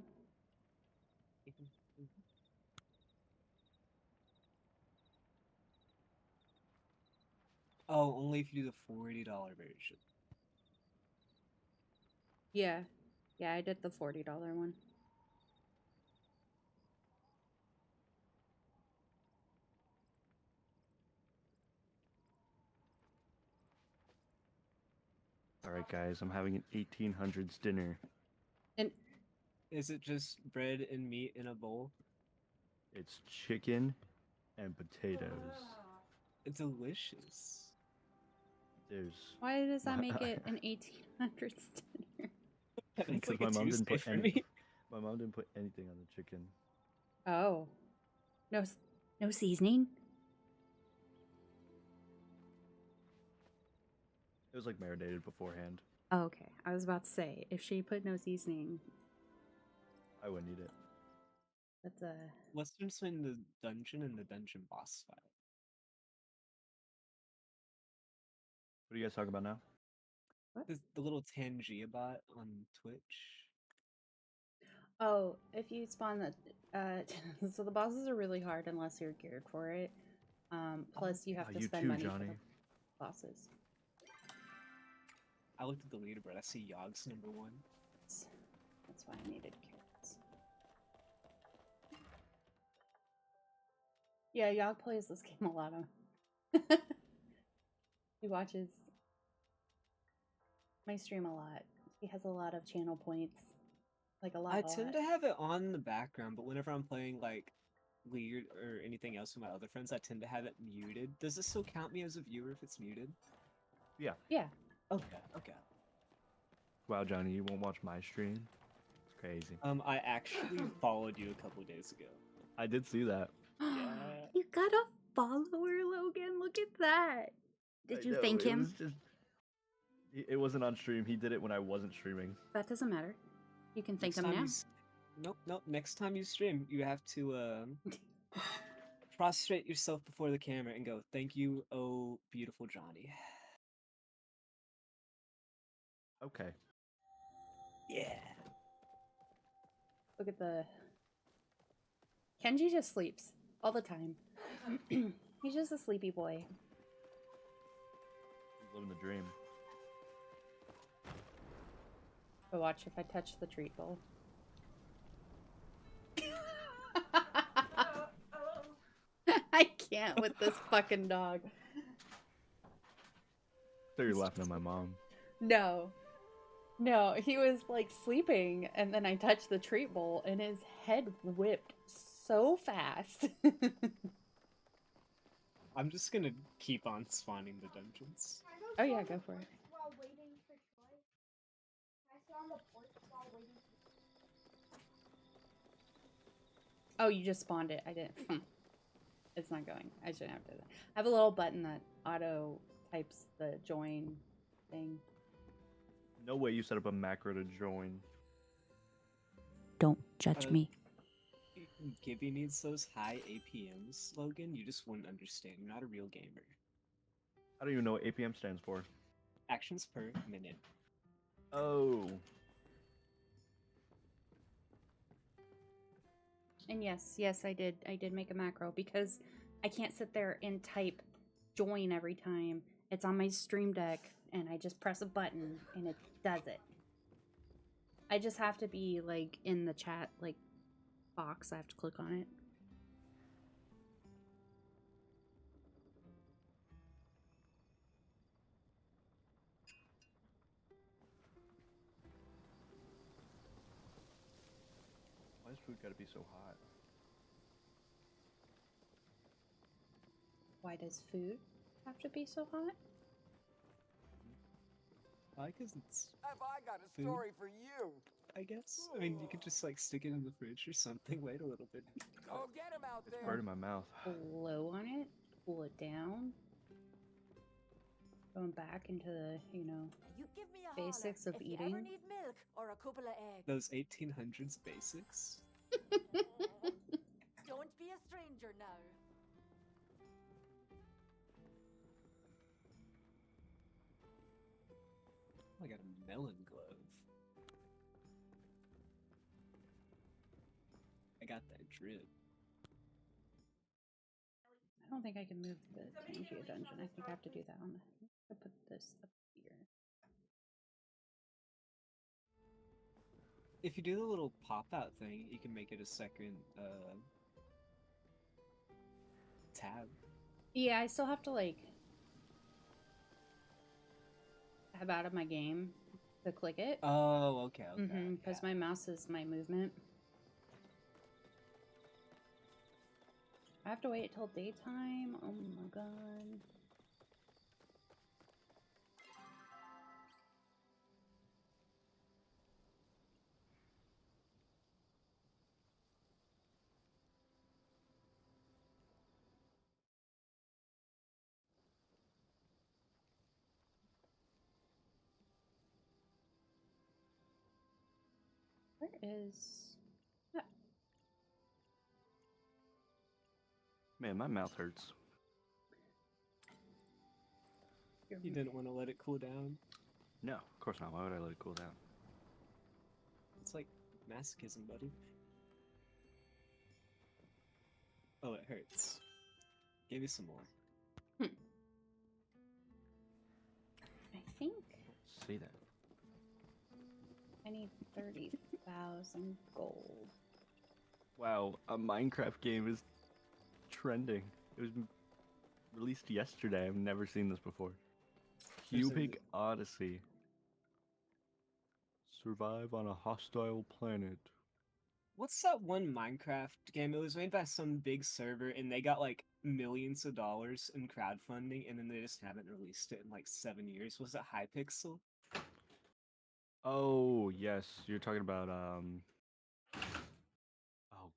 Oh, only if you do the $40 version. Yeah. Yeah, I did the $40 one. Alright, guys, I'm having an 1800s dinner. And is it just bread and meat in a bowl? It's chicken and potatoes. It's delicious. There's. Why does that make it an 1800s dinner? It's Because like my a mom didn't Tuesday put for any. me. My mom didn't put anything on the chicken. Oh. No seasoning? It was like marinated beforehand. Oh, okay. I was about to say, if she put no seasoning, I wouldn't eat it. that's a. What's the difference between the dungeon and the dungeon boss fight? What are you guys talking about now? The little Tangia bot on Twitch. Oh, if you spawn the. So the bosses are really hard unless you're geared for it. Plus, you have to you spend too, money Johnny. for the bosses. I looked at the leaderboard. I see Yogg's number 1. That's why I needed carrots. Yeah, Yogg plays this game a lot. He watches my stream a lot. He has a lot of channel points. Like a lot. I tend to have it on in the background, but whenever I'm playing like Weird or anything else with my other friends, I tend to have it muted. Does this still count me as a viewer if it's muted? Yeah. Yeah. Okay, okay. Wow, Johnny, you won't watch my stream? It's crazy. I actually followed you a couple of days ago. I did see that. Yeah. You got a follower, Logan. Look at that. Did you thank him? It wasn't on stream. He did it when I wasn't streaming. That doesn't matter. You can thank Next him time now. Nope. Next time you stream, you have to prostrate yourself before the camera and go, "Thank you, oh beautiful Johnny." Okay. Yeah. Look at the. Kenji just sleeps all the time. He's just a sleepy boy. He's living the dream. But watch if I touch the treat bowl. I can't with this fucking dog. So you're laughing at my mom. No. No, he was like sleeping and then I touched the treat bowl and his head whipped so fast. I'm just gonna keep on spawning the dungeons. Oh yeah, go for it. Oh, you just spawned it. I didn't. It's not going. I shouldn't have to do that. I have a little button that auto types the join thing. No way you set up a macro to join. Don't judge me. Gibby needs those high APMs, Logan. You just wouldn't understand. You're not a real gamer. I don't even know what APM stands for. Actions per minute. Oh. And yes, I did make a macro because I can't sit there and type join every time. It's on my Stream Deck, and I just press a button, and it does it. I just have to be, like, in the chat, like, box. I have to click on it. Why does food gotta be so hot? Why does food have to be so hot? Why? Because it's Have I got a food, story for you? I guess. I mean, you could just like stick it in the fridge or something. Wait a little bit. Go get him out It's there. burning my mouth. Blow on it, cool it down. Going back into the, you know, You give me a basics holler of if you ever eating. need milk or a couple of eggs. Those 1800s basics. Don't be a stranger now. I got a melon glove. I got that drip. I don't think I can move the Tangia dungeon. I think I have to do that on the. I'll put this up here. If you do the little pop-out thing, you can make it a second tab. Yeah, I still have to like tab out of my game to click it. Oh, okay, okay. Because my mouse is my movement. I have to wait till daytime. Oh my god. Where is... Man, my mouth hurts. You didn't want to let it cool down? No, of course not. Why would I let it cool down? It's like masochism, buddy. Oh, it hurts. Give me some more. I think Say that. I need 30,000 gold. Wow, a Minecraft game is trending. It was released yesterday. I've never seen this before. There's a- Cubic Odyssey. Survive on a hostile planet. What's that one Minecraft game? It was made by some big server, and they got like millions of dollars in crowdfunding, and then they just haven't released it in like 7 years. Was it Hypixel? Oh, yes. You're talking about, oh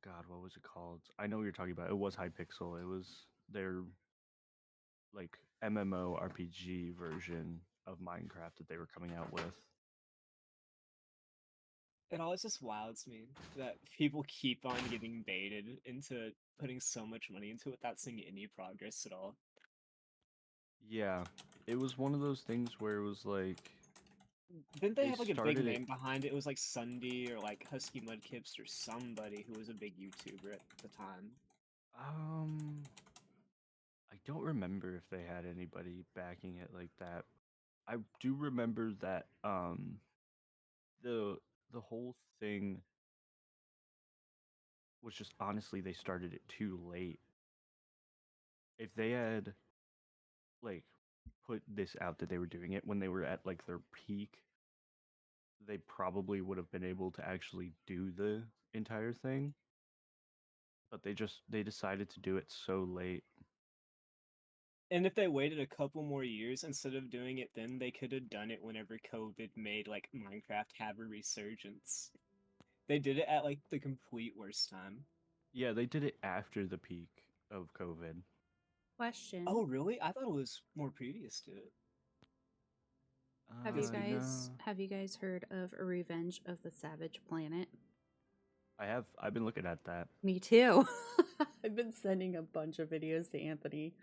god, what was it called? I know what you're talking about. It was Hypixel. It was their, like, MMORPG version of Minecraft that they were coming out with. It always just wilds me that people keep on getting baited into putting so much money into it without seeing any progress at all. Yeah, it was one of those things where it was like... Didn't they have like a big started it- name behind it? It was like Sunday or like Husky Mudkips or somebody who was a big YouTuber at the time. I don't remember if they had anybody backing it like that. I do remember that the whole thing was just honestly they started it too late. If they had like put this out that they were doing it when they were at like their peak, they probably would have been able to actually do the entire thing. But they decided to do it so late. And if they waited a couple more years instead of doing it then, they could have done it whenever COVID made like Minecraft have a resurgence. They did it at like the complete worst time. Yeah, they did it after the peak of COVID. Question. Oh, really? I thought it was more previous to it. Have you guys heard of A Revenge of the Savage Planet? I have. I've been looking at that. Me too. I've been sending a bunch of videos to Anthony.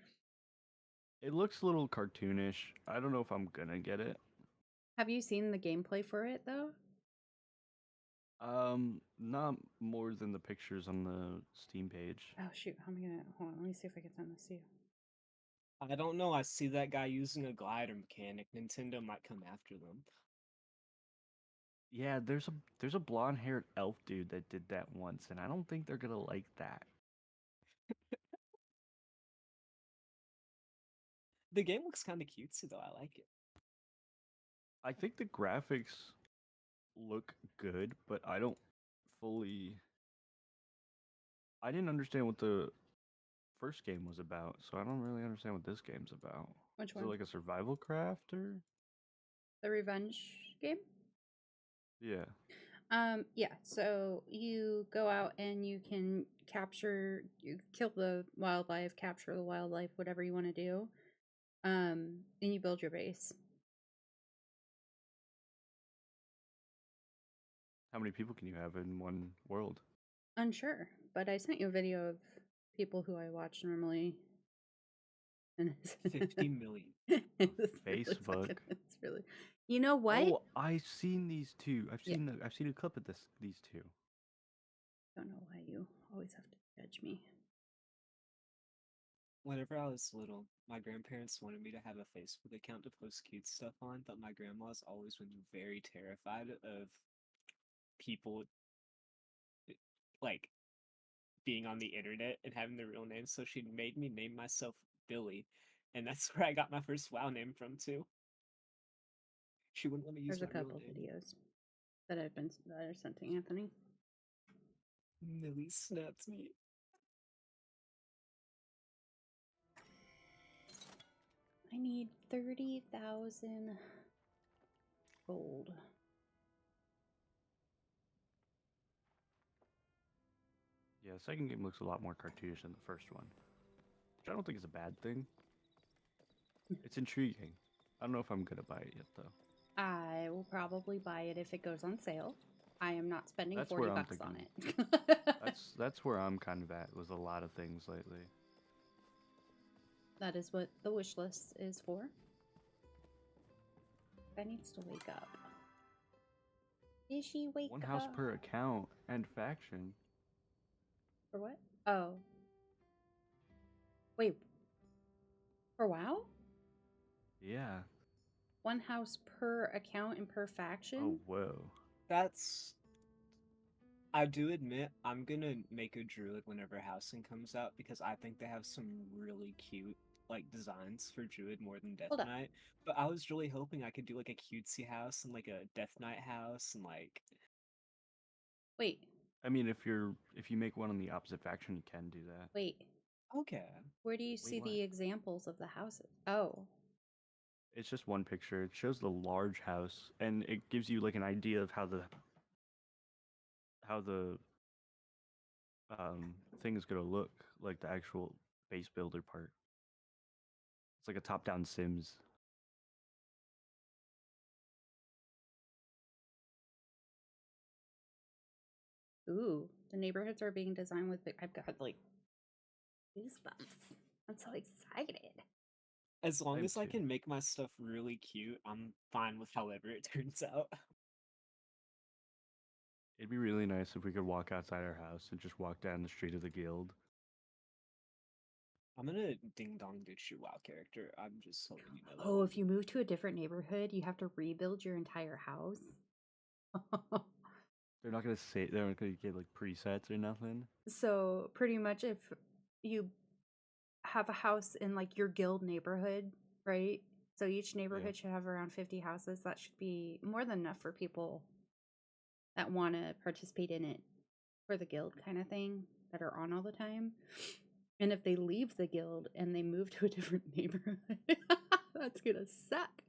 It looks a little cartoonish. I don't know if I'm gonna get it. Have you seen the gameplay for it though? Not more than the pictures on the Steam page. Oh shoot, how am I gonna hold on, let me see if I can send this to you. I don't know. I see that guy using a glider mechanic. Nintendo might come after them. Yeah, there's a blonde-haired elf dude that did that once, and I don't think they're gonna like that. The game looks kind of cutesy though. I like it. I think the graphics look good, but I don't fully. I didn't understand what the first game was about, so I don't really understand what this game's about. Which Is one? it like a survival craft or? The revenge game? Yeah. Yeah, so you go out and you can you kill the wildlife, capture the wildlife, whatever you want to do. And you build your base. How many people can you have in one world? Unsure, but I sent you a video of people who I watch normally. And 50 million. Facebook. It's really. You know what? Oh, I've seen these two. I've Yeah. seen a clip of these two. Don't know why you always have to judge me. Whenever I was little, my grandparents wanted me to have a Facebook account to post cute stuff on, but my grandma's always been very terrified of people like being on the internet and having their real name, so she made me name myself Billy, and that's where I got my first WoW name from too. She wouldn't let me use There's a my real couple name. videos that I sent to Anthony. Millie snapped me. I need 30,000 gold. Yeah, the second game looks a lot more cartoonish than the first one, which I don't think is a bad thing. It's intriguing. I don't know if I'm gonna buy it yet though. I will probably buy it if it goes on sale. I am not spending That's 40 where I'm bucks on thinking. it. That's where I'm kind of at with a lot of things lately. That is what the wish list is for. Guy needs to wake up. Did she wake One up? house per account and faction. For what? Oh. Wait. For WoW? Yeah. One house per account and per faction? Oh, whoa. That's... I do admit, I'm gonna make a druid whenever Housing comes out, because I think they have some really cute, like, designs for druid more than Death Knight. But I was really hoping I could do, like, a cutesy house and, like, a Death Knight house and, like... Wait. I mean, if you make one on the opposite faction, you can do that. Wait. Okay. Where do you see what? the examples of the houses? Oh. It's just one picture. It shows the large house, and it gives you like an idea of how the thing is gonna look, like the actual base builder part. It's like a top-down Sims. Ooh, the neighborhoods are being designed with. I've got like goosebumps. I'm so excited. As long I'm as I too. can make my stuff really cute, I'm fine with however it turns out. It'd be really nice if we could walk outside our house and just walk down the street of the guild. I'm gonna ding dong ditch your WoW character. I'm just hoping you know that. Oh, if you move to a different neighborhood, you have to rebuild your entire house. They're not gonna get like presets or nothing. So pretty much if you have a house in like your guild neighborhood, right? So each neighborhood should have around 50 houses. That should be more than enough for people that want to participate in it for the guild kind of thing, that are on all the time. And if they leave the guild and they move to a different neighborhood, that's gonna suck.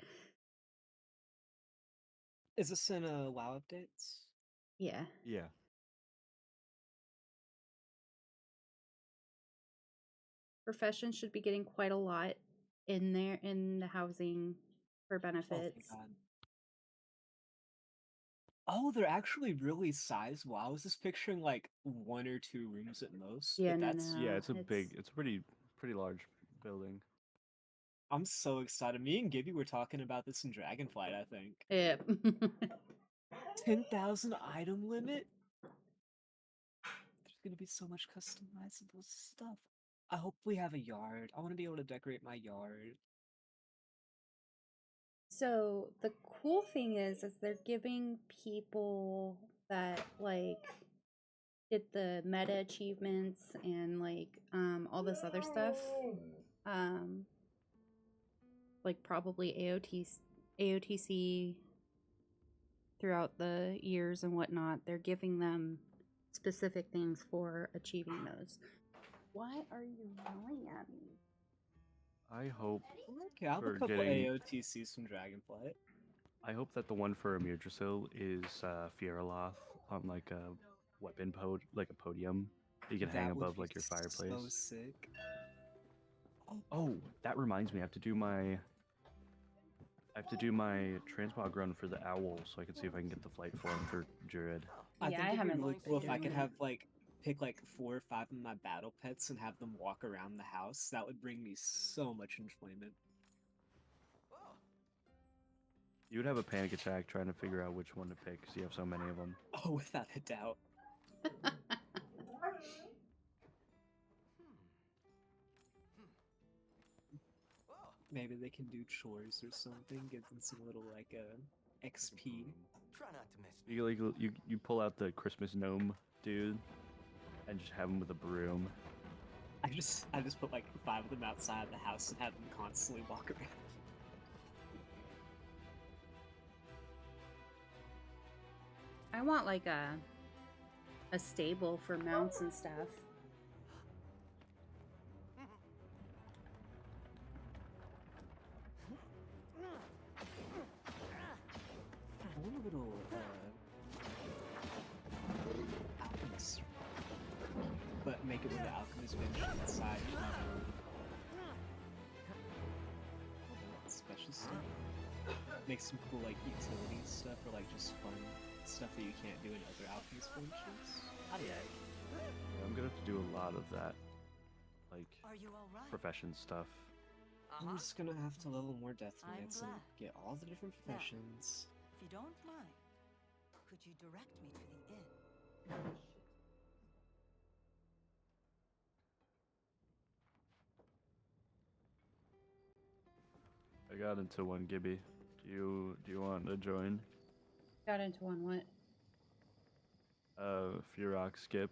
Is this in WoW updates? Yeah. Yeah. Professions should be getting quite a lot in there in the housing for benefits. Oh, thank God. Oh, they're actually really sized. Wow, I was just picturing like 1 or 2 rooms at most. Yeah, but no, that's... no. Yeah, it's a pretty large building. I'm so excited. Me and Gibby were talking about this in Dragonflight, I think. Yep. 10,000 item limit? There's gonna be so much customizable stuff. I hope we have a yard. I want to be able to decorate my yard. So the cool thing is they're giving people that like did the meta achievements and like all this other stuff, like probably AOTC throughout the years and whatnot. They're giving them specific things for achieving those. Why are you yelling at me? I hope Okay, I'll have a for couple getting. AOTCs from Dragonflight. I hope that the one for Amirdrasil is Fieraloth on like a weapon like a podium you can hang That would above be like your fireplace. so sick. Oh, that reminds me, I have to do my transmog run for the owl so I can see if I can get the flight form for Druid. I Yeah, think I it'd be haven't really looked cool at if I could it. have pick like 4 or 5 of my battle pets and have them walk around the house. That would bring me so much enjoyment. You would have a panic attack trying to figure out which one to pick because you have so many of them. Oh, without a doubt. Maybe they can do chores or something, give them some little like XP. Try not to miss me. You pull out the Christmas gnome dude and just have him with a broom. I just put like 5 of them outside the house and have them constantly walk around. I want like a stable for mounts and stuff. I want a little alchemist, but make it with the alchemist bench inside. Special stuff. Make some cool like utility stuff or like just fun stuff that you can't do in other alchemist benches. Yeah, I'm gonna have to do a lot of that, like Are you all right? profession stuff. I'm just gonna have to level more death I'm knights and glad. get all the different Now, professions. If you don't mind, could you direct me to the inn? I got into one, Gibby. Do you want to join? Got into one what? Furok skip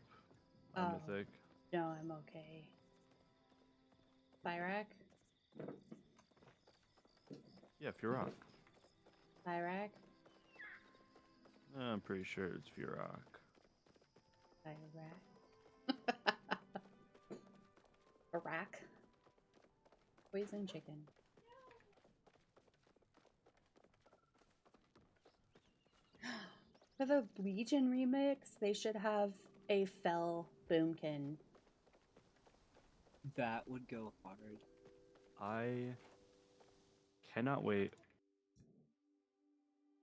on Oh. Mythic. No, I'm okay. Byrak? Yeah, Furok. Byrak? I'm pretty sure it's Furok. Byrak. Barack? Poison chicken. For the Legion remix, they should have a fell boomkin. That would go hard. I cannot wait.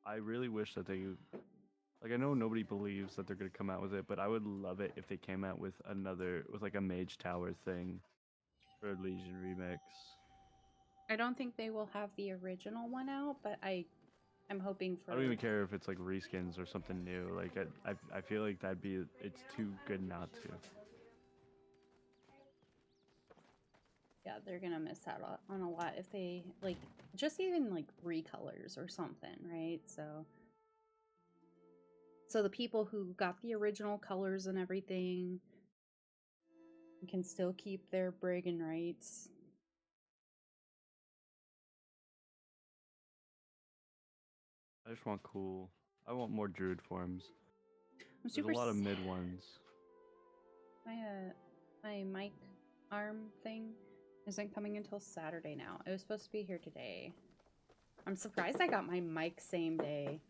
I really wish that they, like, I know nobody believes that they're gonna come out with it, but I would love it if they came out with like a Mage Tower thing for Legion remix. I don't think they will have the original one out, but I'm hoping for. I don't even care if it's like reskins or something new. Like I feel like it's too good not to. Yeah, they're gonna miss out on a lot if they like just even like recolors or something, right? So the people who got the original colors and everything can still keep their bragging rights. I just want cool. I want more Druid forms. I'm There's a lot of mid ones. My mic arm thing isn't coming until Saturday now. It was supposed to be here today. I'm surprised I got my mic same day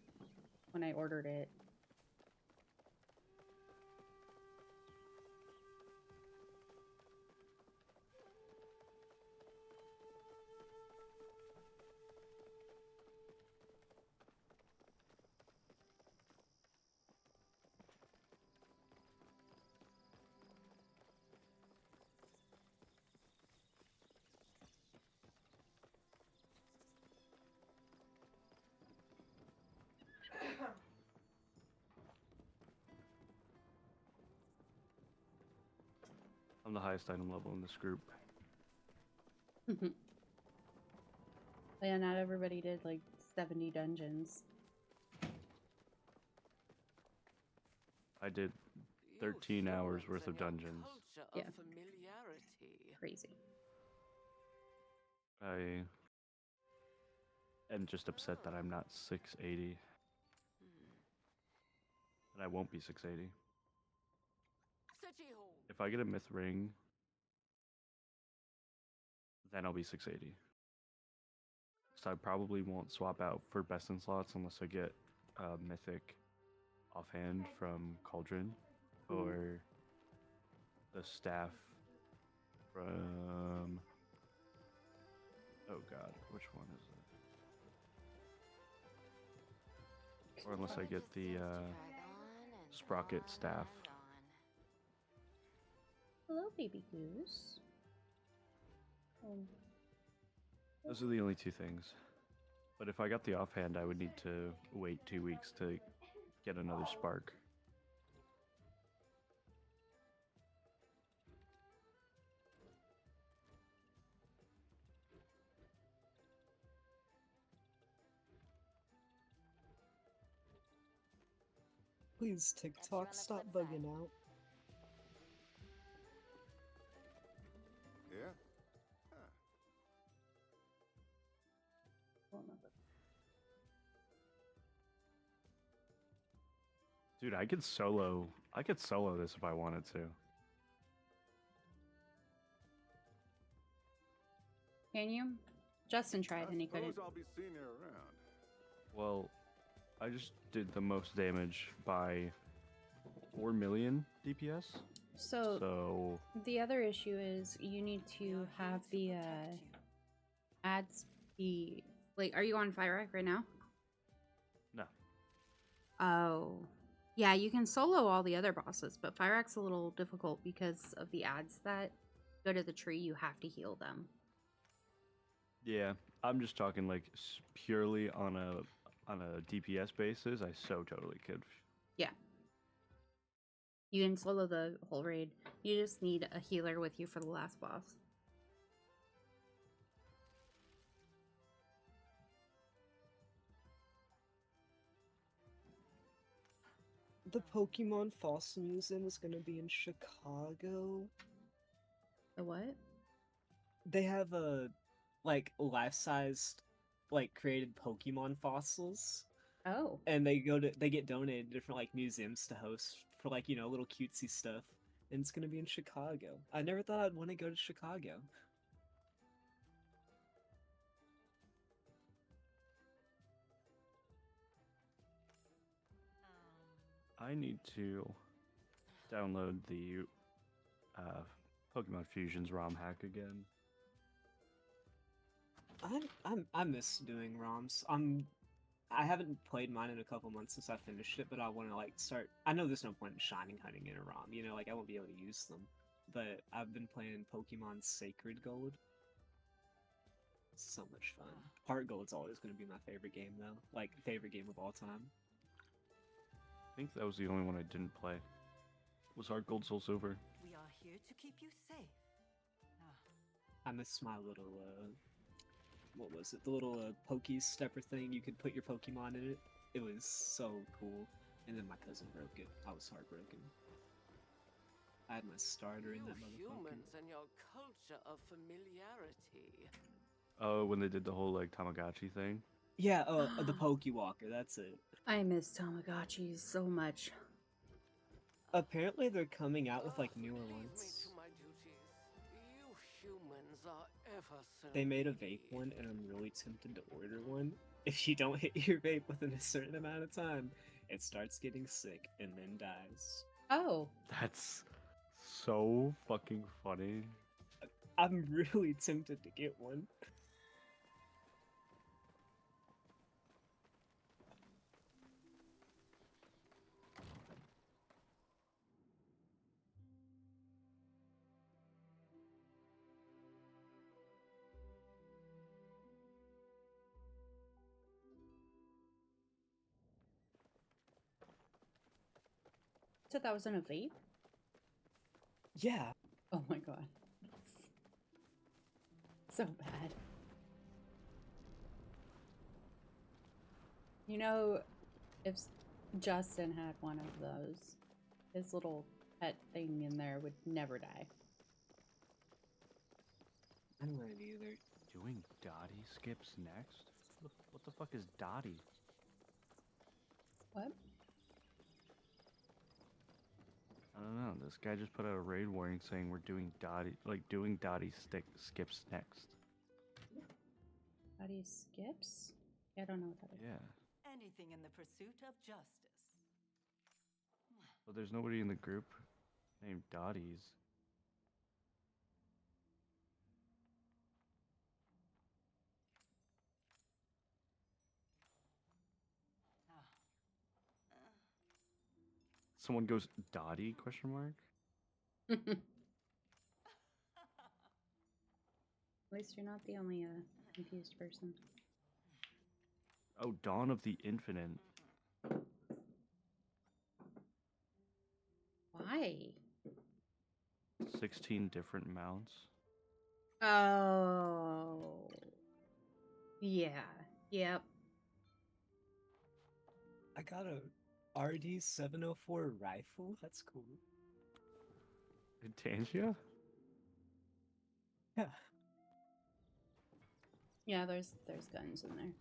when I ordered it. I'm the highest item level in this group. Yeah, not everybody did like 70 dungeons. I did 13 hours worth of dungeons. Yeah. Crazy. I am just upset that I'm not 680. And I won't be 680. If I get a myth ring, then I'll be 680. So I probably won't swap out for best in slots unless I get a mythic offhand from Cauldron or the staff from... Oh god, which one is it? Or unless I get the Sprocket staff. Hello, baby goose. Those are the only two things. But if I got the offhand, I would need to wait 2 weeks to get another spark. Please, TikTok, stop bugging out. Yeah? Dude, I could solo this if I wanted to. Can you? Justin tried and he couldn't. I'll be seeing you around. Well, I just did the most damage by 4 million DPS. So the other issue is you need to have the ads be like, are you on Fire right now? No. Oh. Yeah, you can solo all the other bosses, but Fireax's a little difficult because of the ads that go to the tree. You have to heal them. Yeah, I'm just talking like purely on a DPS basis. I so totally could. Yeah. You can solo the whole raid. You just need a healer with you for the last boss. The Pokemon Fossil Museum is gonna be in Chicago. The what? They have a like life-sized, like created Pokemon fossils. Oh. And they get donated to different like museums to host for like, you know, little cutesy stuff. And it's gonna be in Chicago. I never thought I'd want to go to Chicago. I need to download the Pokemon Fusion's ROM hack again. I miss doing ROMs. I haven't played mine in a couple months since I finished it, but I want to like start. I know there's no point in shining hunting in a ROM, you know, like I won't be able to use them. But I've been playing Pokemon Sacred Gold. So much fun. Heart Gold's always going to be my favorite game though, like favorite game of all time. I think that was the only one I didn't play. Was Heart Gold Soul Silver? We are here to keep you safe. I miss my little what was it? The little Poke Stepper thing. You could put your Pokemon in it. It was so cool. And then my cousin broke it. I was heartbroken. I had my starter in that motherfucker. Humans and your culture of familiarity. Oh, when they did the whole like Tamagotchi thing. Yeah, the Pokewalker. That's it. I miss Tamagotchis so much. Apparently, they're coming out with like newer ones. They made a vape one, and I'm really tempted to order one. If you don't hit your vape within a certain amount of time, it starts getting sick and then dies. Oh. That's so fucking funny. I'm really tempted to get one. So that was in a vape? Yeah. Oh my so bad. You know, if Justin had one of those, his little pet thing in there would never die. I don't want it either. Doing Dottie skips next? What the fuck is Dottie? What? I don't know. This guy just put out a raid warning saying we're doing Dottie, like doing Dottie skips next. How do you skips? Yeah, I don't know what that is. Yeah. Anything in the pursuit of justice. But there's nobody in the group named Dottie's. Someone goes Dottie question mark? At least you're not the only confused person. Oh, Dawn of the Infinite. Why? 16 different mounts. Oh. Yeah. Yep. I got a RD-704 rifle. That's cool. Tangia? Yeah. Yeah, there's guns in there.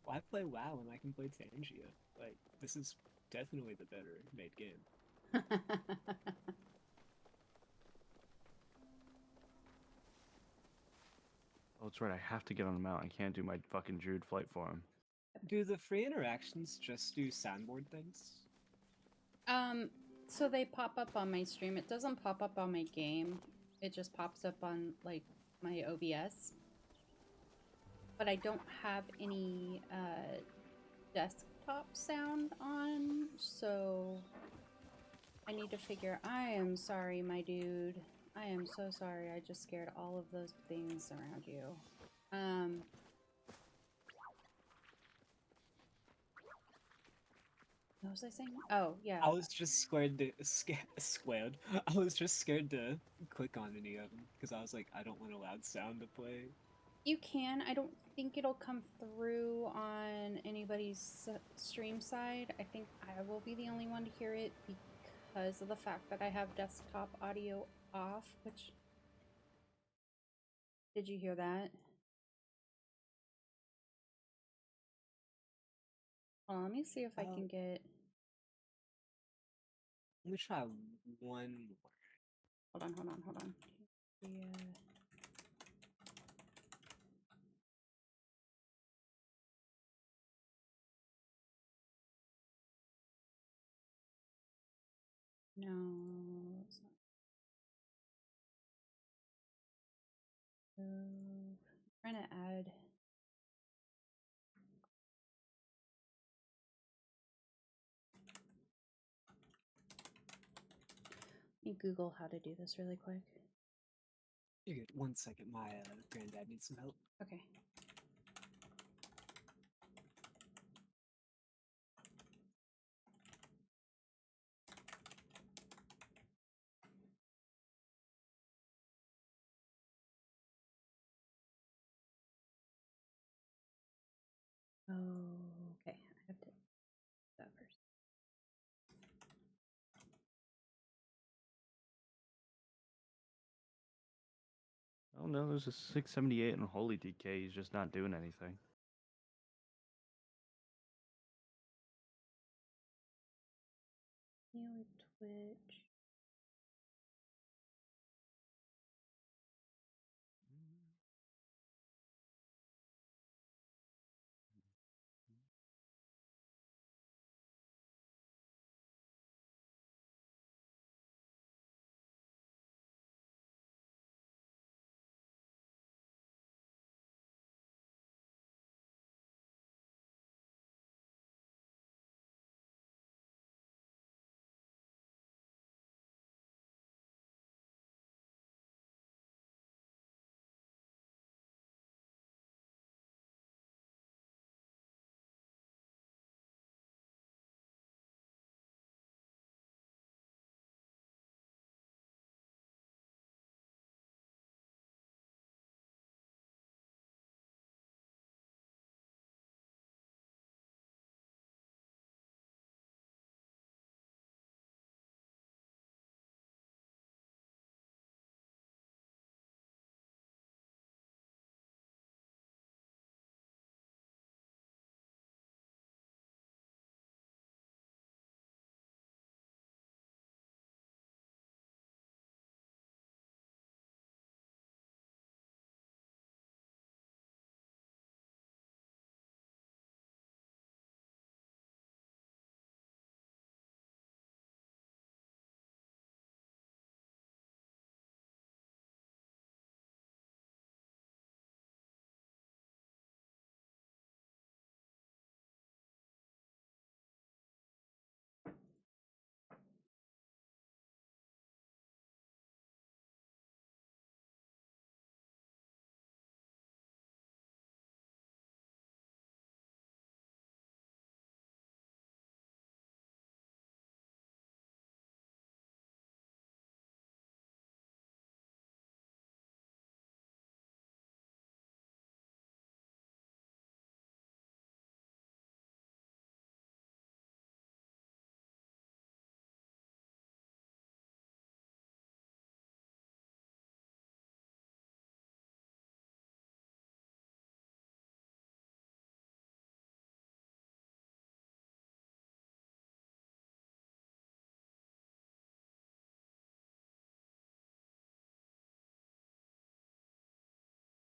Why play WoW when I can play Tangia? Like, this is definitely the better made game. Oh, that's right. I have to get on the mount. I can't do my fucking Druid flight for him. Do the free interactions just do soundboard things? So they pop up on my stream. It doesn't pop up on my game. It just pops up on, like, my OBS. But I don't have any, desktop sound on, so I need to figure. I am sorry, my dude. I am so sorry. I just scared all of those things around you. What was I saying? Oh, yeah. I was just scared. I was just scared to click on any of them because I was like, I don't want a loud sound to play. You can. I don't think it'll come through on anybody's stream side. I think I will be the only one to hear it because of the fact that I have desktop audio off, which... Did you hear that? Hold on, let me see if I can get... Let me try one more. Hold on. Yeah. No, it's not. I'm trying to add. Let me Google how to do this really quick. You're good. 1 second. My granddad needs some help. Okay. Oh, okay. I have to do that first. Oh no, there's a 678 in Holy DK. He's just not doing anything. New Twitch.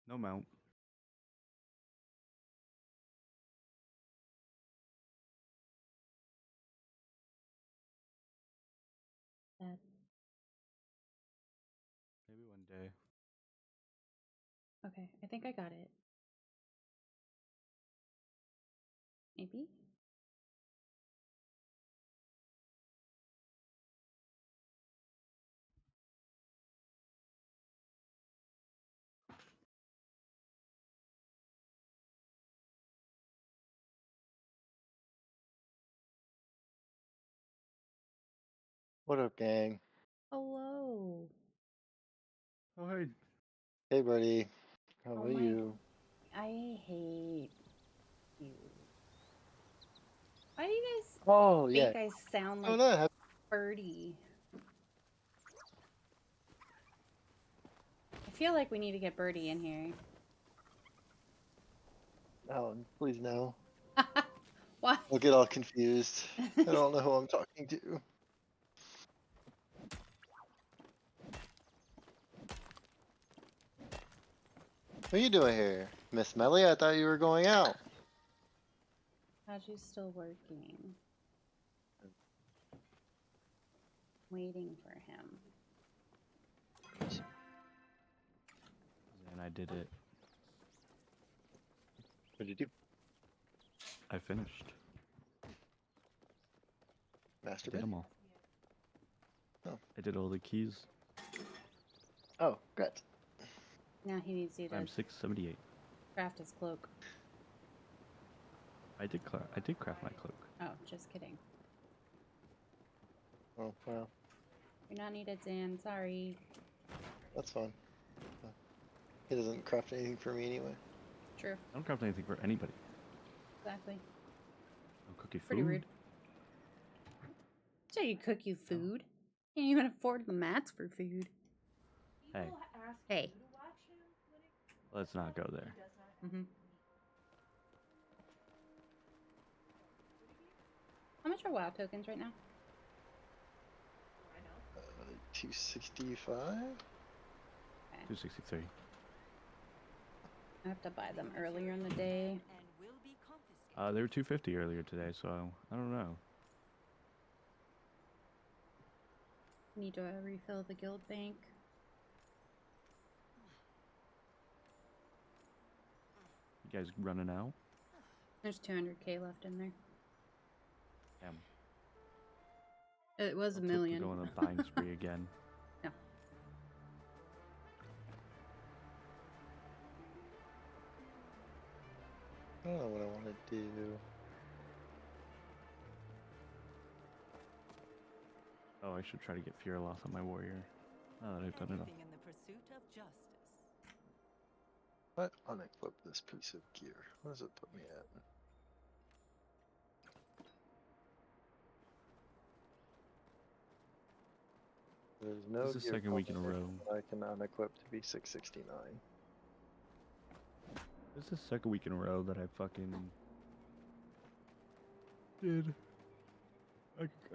No mount. That. Maybe one day. Okay, I think I got it. Maybe? What up, gang? Hello. Oh hey. Hey, buddy. How Oh are my. you? I hate you. Why do you guys Oh, yeah. think I sound Oh, like no. Birdie? I feel like we need to get Birdie in here. Alan, please no. What? I'll get all confused. I don't know who I'm talking to. What are you doing here? Miss Melly, I thought you were going out. How's you still working? Waiting for him. And I did it. What did you do? I finished. I did Masturbate? them all. Oh. I did all the keys. Oh, great. Now he needs you to I'm 678. craft his cloak. I did craft my cloak. Oh, just kidding. Oh, well, You're not needed, Dan. Sorry. that's fine. He doesn't craft anything for me anyway. True. I don't craft anything for anybody. Exactly. I'll cook you food. Pretty rude. So you cook you food? Can't even afford the mats for food. Hey. Hey. Let's not go there. Mm-hmm. How much are WoW tokens right now? 265? 263. I have to buy them earlier in the day. They were 250 earlier today, so I don't know. Need to refill the guild bank. You guys running out? There's 200k left in there. Damn. It was a We're million. going on a buying spree again. No. I don't know what I want to do. Oh, I should try to get Fear Loss on my warrior. Now that I've done enough. In the pursuit of justice. What? Unequip this piece of gear. What does it put me at? There's no This is the gear second week in a row. combination that I can unequip to be 669. This is the second week in a row that I fucking did.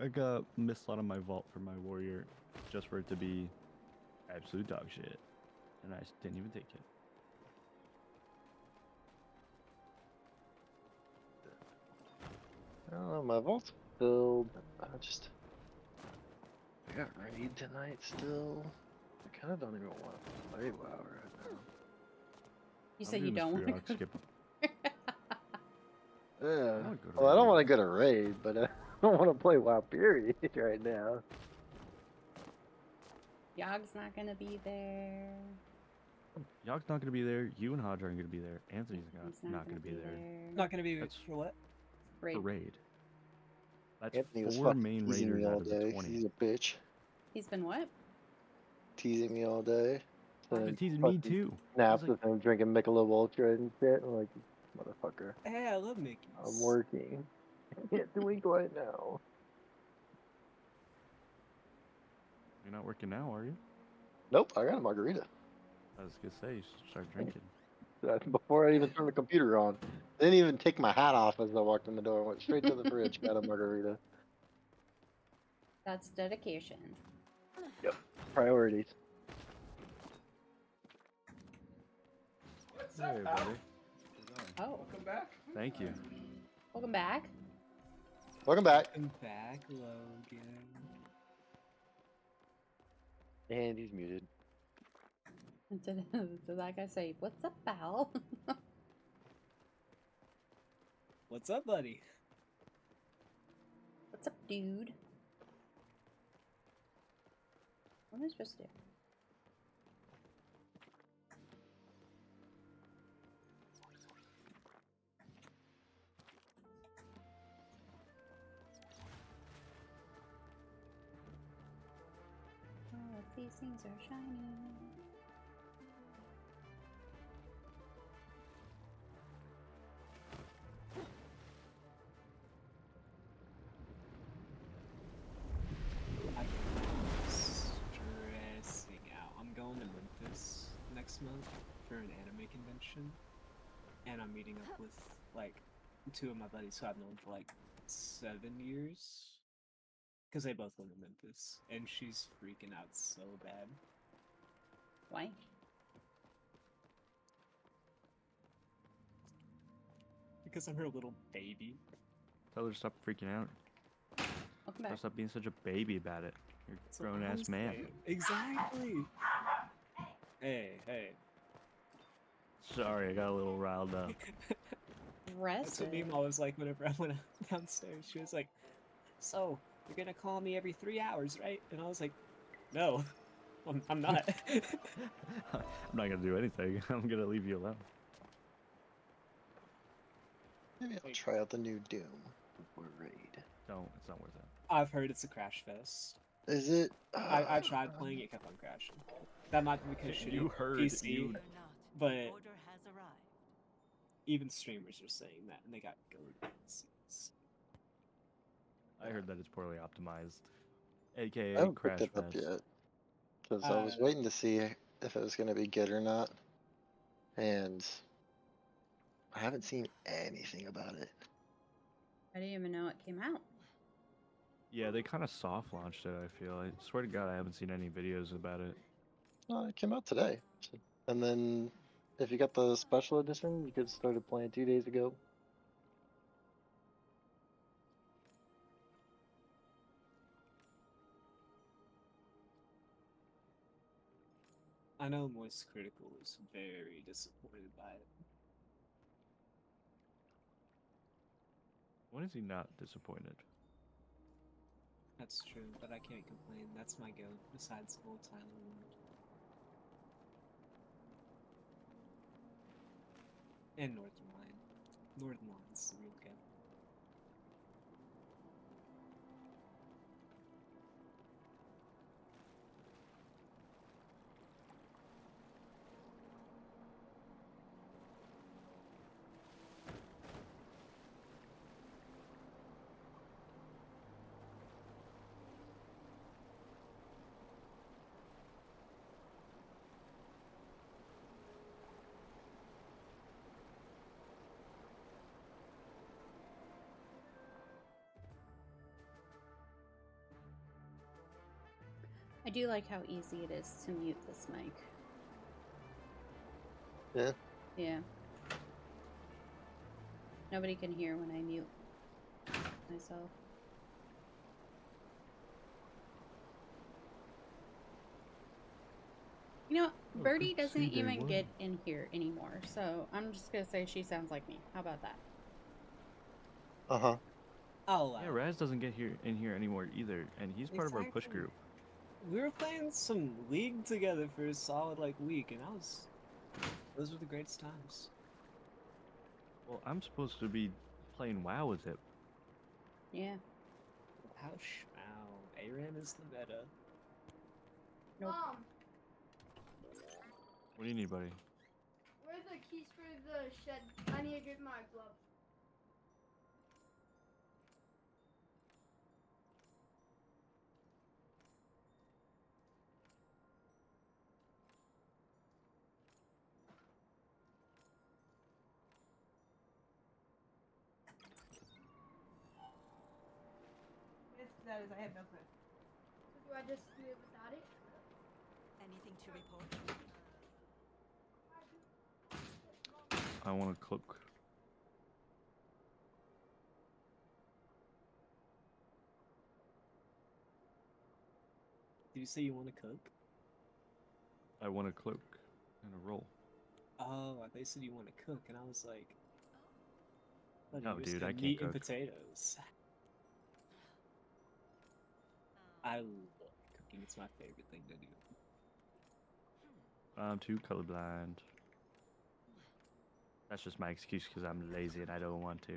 I got mislot on my vault for my warrior just for it to be absolute dog shit. And I just didn't even take it. I don't know, my vault's filled. I got raid tonight still. I kind of don't even want to play WoW right now. You said you don't want to go. Skip. Yeah. I Well, I don't want to go to raid, but I don't want to play WoW period right now. Yog's not gonna be there. Yog's not gonna be there. You and Hodge aren't gonna be there. Anthony's not gonna be there. Not gonna be That's for what? Raid. For raid. That's Anthony was 4 fucking main teasing raiders me all out of the day. 20. He's a bitch. He's been what? Teasing me all day. He's been teasing me too. Snaps with him drinking Michelob Ultra and shit. I'm like, motherfucker. Hey, I love Mickey. I'm working. I can't do it right now. You're not working now, are you? Nope, I got a margarita. I was gonna say, you should start drinking. Before I even turned the computer on. Didn't even take my hat off as I walked in the door. Went straight to the fridge, got a margarita. That's dedication. Yep. Priorities. What's Hey, up, everybody. pal? Oh, Welcome back. Thank you. welcome back. Welcome back. Welcome back, Logan. And he's muted. And to that guy say, "What's up, pal?" What's up, buddy? What's up, dude? What am I supposed to do? All of these things are shiny. I'm stressing out. I'm going to Memphis next month for an anime convention, and I'm meeting up with like two of my buddies who I've known for like 7 years, because they both live in Memphis, and she's freaking out so bad. Why? Because I'm her little baby. Tell her to stop freaking out. Welcome Tell her back. stop being such a baby about it. You're That's a what grown I'm ass man. saying. Exactly. Hey. Sorry, I got a little riled up. That's what Aggressive. Mima was like whenever I went downstairs. She was like, "So, you're gonna call me every 3 hours, right?" And I was like, "No, I'm not." I'm not gonna do anything. I'm gonna leave you alone. Maybe I'll try out the new Doom before raid. Don't. It's not worth it. I've heard it's a crash fest. Is it? I tried playing it, kept on crashing. That might be because You shitty heard, PC, you- Fear not. but Order has arrived. even streamers are saying that, and they got goated PCs. I heard that it's poorly optimized, I aka haven't Crash picked it up Fest. yet. Because I was waiting to see if it was going to be good or not. And I haven't seen anything about it. I didn't even know it came out. Yeah, they kind of soft launched it. I feel. I swear to God, I haven't seen any videos about it. Oh, it came out today. And then if you got the special edition, you could started playing 2 days ago. I know Moist Critical is very disappointed by it. When is he not disappointed? That's true, but I can't complain. That's my goat, besides Old Tyler one. And Northern Line. Northern Line's the real goat. I do like how easy it is to mute this mic. Yeah. Yeah. Nobody can hear when I mute myself. You know, Oh, Birdie good to see doesn't day even one. get in here anymore, so I'm just gonna say she sounds like me. How about that? Uh-huh. Oh, Yeah, Raz doesn't get in here anymore either, and he's part of our push Exactly. group. We were playing some League together for a solid like week, and those were the greatest times. Well, I'm supposed to be playing WoW with it. Yeah. How schmow. ARAM is the meta. Nope. Mom, What do you need, buddy? where are the keys for the shed? I need to get my gloves. That is, I have no clue. So do I just do it without it? Anything to report? I want to cook. Did you say you want to cook? I want to cook and a roll. Oh, they said you want to cook, and I was like, buddy, No, you're just dude, I gonna can't meat and cook. potatoes. I love cooking. It's my favorite thing to do. I'm too colorblind. That's just my excuse because I'm lazy and I don't want to.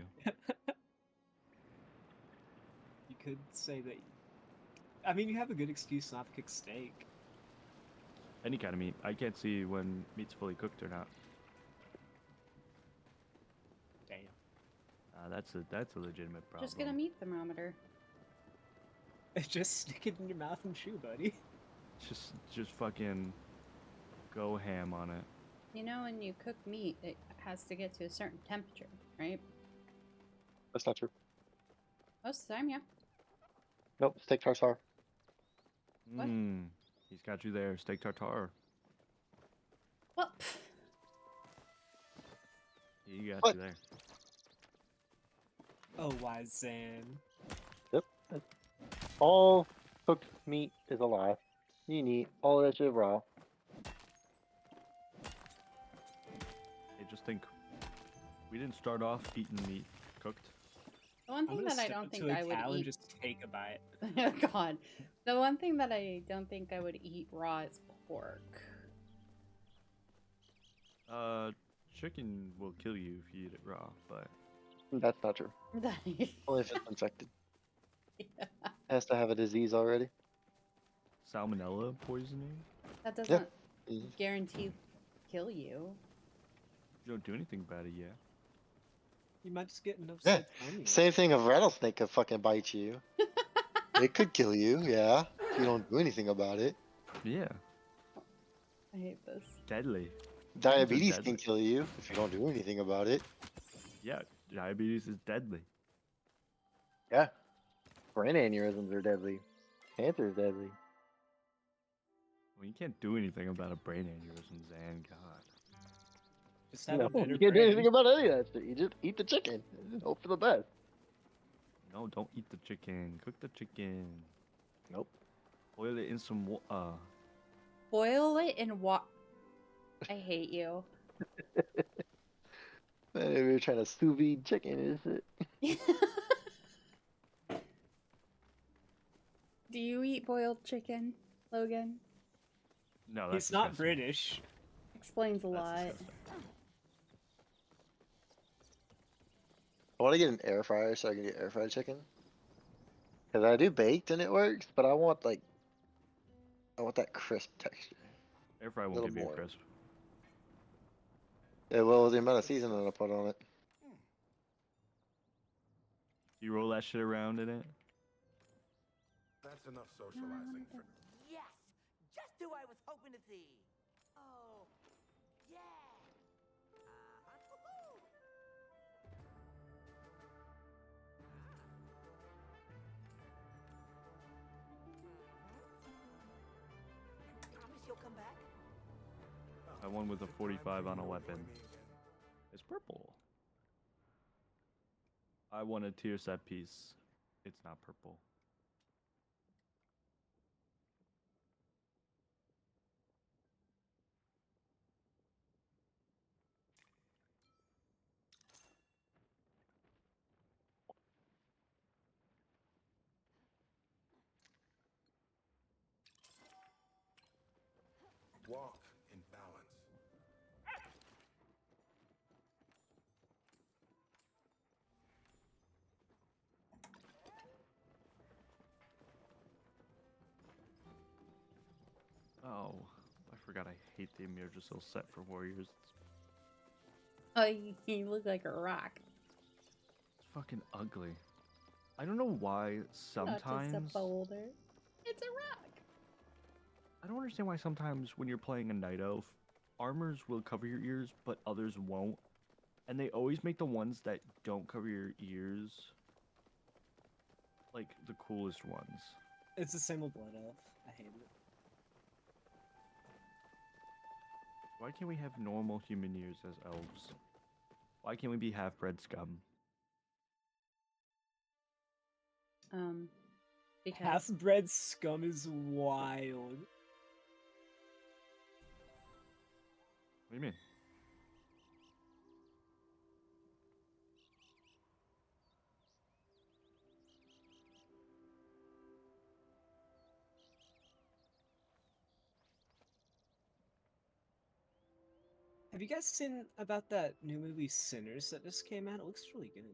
You could say that. I mean, you have a good excuse not to cook steak. Any kind of meat. I can't see when meat's fully cooked or not. Damn. That's a legitimate problem. Just get a meat thermometer. Just stick it in your mouth and chew, buddy. Just fucking go ham on it. You know, when you cook meat, it has to get to a certain temperature, right? That's not true. Most of the time, yeah. Nope, steak tartare. What? He's got you there. Steak tartare. Well, He got What? you there. Oh, wise Zan. Yep. All cooked meat is alive. You can eat all that shit raw. Hey, just think. We didn't start off eating meat cooked. the one I'm thing gonna that I step don't up think to a I would cow and eat. just take a bite. Oh, God. The one thing that I don't think I would eat raw is pork. Chicken will kill you if you eat it raw, but That's not true. Only if it's infected. Yeah. Has to have a disease already. salmonella poisoning? That doesn't Mhm. guarantee kill you. You don't do anything about it yet. You might just get enough Yeah. sick from you. Same thing. A rattlesnake could fucking bite you. It could kill you, yeah. If you don't do anything about it. Yeah, I hate this. deadly. Diabetes deadly. can kill you if you don't do anything about it. Yeah, diabetes is deadly. Yeah. Brain aneurysms are deadly. Cancer is deadly. Well, you can't do anything about a brain aneurysm, Zan. God. Just have No, a better you can't do anything brain. about any of that shit. You just eat the chicken and hope for the best. No, don't eat the chicken. Cook the chicken. Nope. Boil it in some water. Boil it in what? I hate you. Man, we were trying to sous vide chicken and shit. Do you eat boiled chicken, Logan? No, that's He's not disgusting. British. Explains a That's lot. disgusting. I want to get an air fryer so I can get air fried chicken. Cause I do baked and it works, but I want that crisp texture. Air fry A won't little give you a more. crisp. Yeah, well, the amount of seasoning I put on it. You roll that shit around in it. That's enough socializing for Yes! Just who I was hoping to see! Oh, yeah! Woohoo! Promise you'll come back? I won with a 45 on a weapon. It's purple. I want a tier set piece. It's not purple. walk in balance. Oh, I forgot I hate the Emergicil set for warriors. Oh, you look like a rock. It's fucking ugly. I don't know why Not sometimes... just a boulder. It's a rock. I don't understand why sometimes when you're playing a Night Elf, armors will cover your ears, but others won't. And they always make the ones that don't cover your ears like the coolest ones. It's the same with Blood Elf. I hate it. Why can't we have normal human ears as elves? Why can't we be half-bred scum? Because Half-bred scum is wild. What do you mean? Have you guys seen about that new movie Sinners that just came out? It looks really good.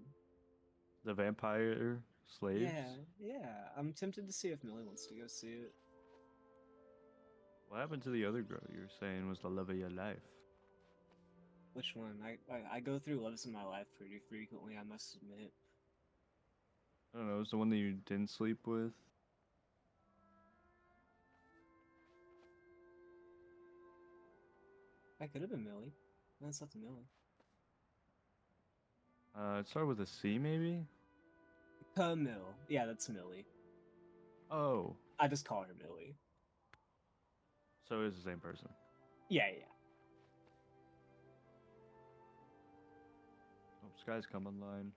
The vampire slaves? Yeah. I'm tempted to see if Millie wants to go see it. What happened to the other girl you were saying was the love of your life? Which one? I go through loves in my life pretty frequently, I must admit. I don't know, it was the one that you didn't sleep with? That could have been Millie. That's not Millie. It started with a C, maybe? Camille. Yeah, that's Millie. Oh. I just call her Millie. So it is the same person. Yeah. Oh, Sky's come online.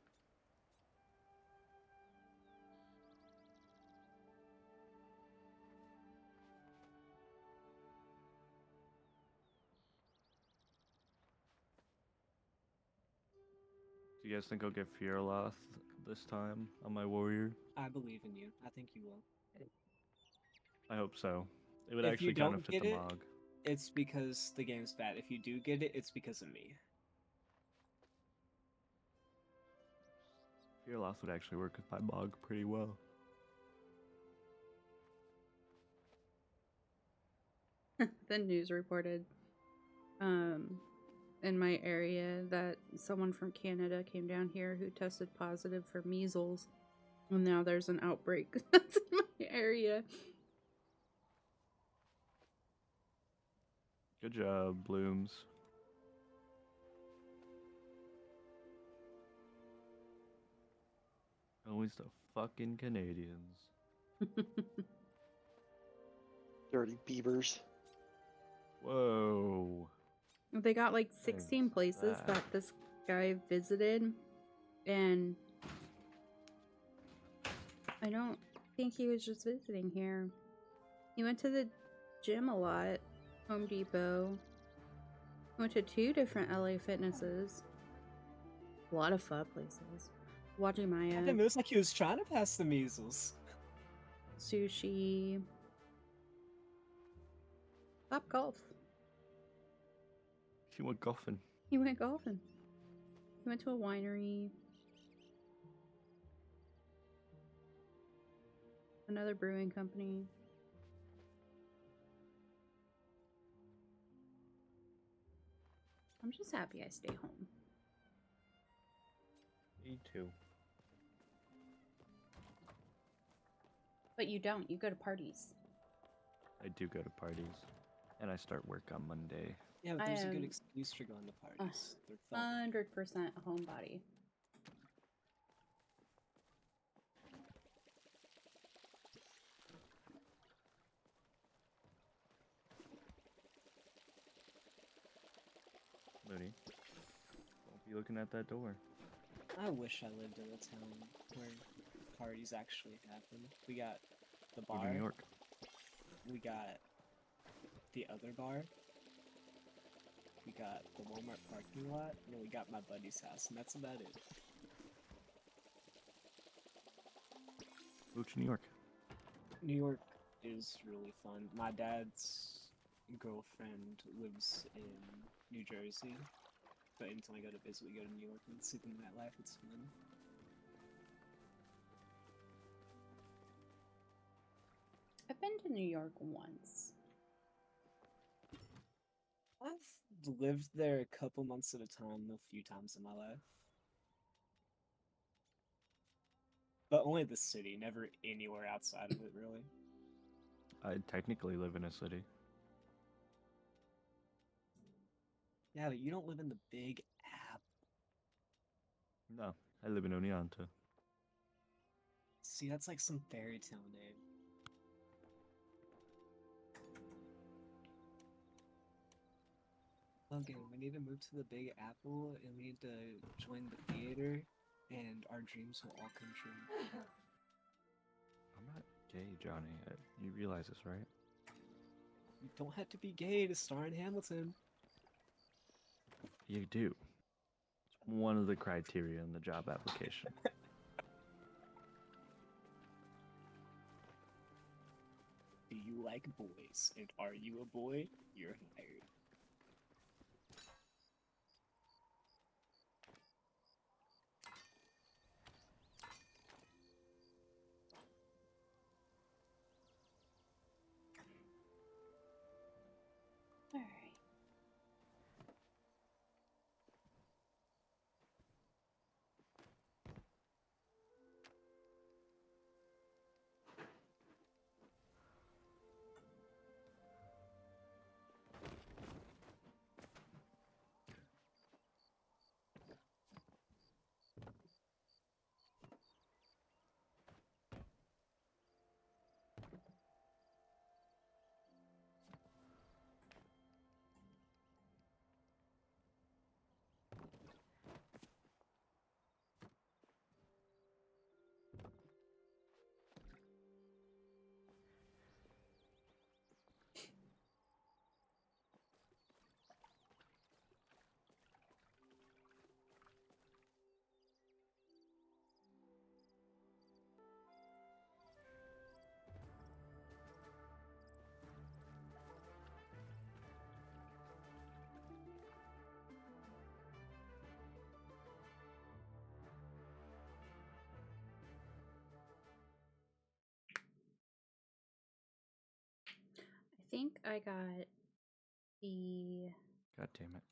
Do you guys think I'll get Fearloth this time on my warrior? I believe in you. I think you will. I hope so. It would If actually you kind don't of fit get the it, mog. it's because the game's bad. If you do get it, it's because of me. Fearloth would actually work with my mog pretty well. The news reported in my area that someone from Canada came down here who tested positive for measles, and now there's an outbreak that's in my area. Good job, Blooms. Always the fucking Canadians. Dirty beavers. Whoa. They got like 16 places that this guy visited, and I don't think he was just visiting here. He went to the gym a lot, Home Depot. Went to 2 different LA fitnesses. A lot of pho places. Watching Maya. It looks like he was trying to pass the measles. Sushi. Top golf. She went golfing. He went golfing. He went to a winery. Another brewing company. I'm just happy I stay home. Me too. But you don't. You go to parties. I do go to parties. And I start work on Monday. Yeah, but there's a good excuse for going to parties. They're fun. 100% homebody. Moody. Don't be looking at that door. I wish I lived in a town where parties actually happen. We got the Go bar. to New York. We got the other bar. We got the Walmart parking lot, and then we got my buddy's house, and that's about it. Move to New York. New York is really fun. My dad's girlfriend lives in New Jersey, but anytime I go to visit, we go to New York and see the nightlife. It's fun. I've been to New York once. I've lived there a couple months at a time, a few times in my life. But only the city, never anywhere outside of it, really. I technically live in a city. Yeah, but you don't live in the Big Apple. No, I live in Oneonta. See, that's like some fairy tale name. Logan, we need to move to the Big Apple, and we need to join the theater, and our dreams will all come true. I'm not gay, Johnny. You realize this, right? You don't have to be gay to star in Hamilton. You do. It's one of the criteria in the job application. Do you like boys? And are you a boy? You're hired. All right. I think I got the God damn it.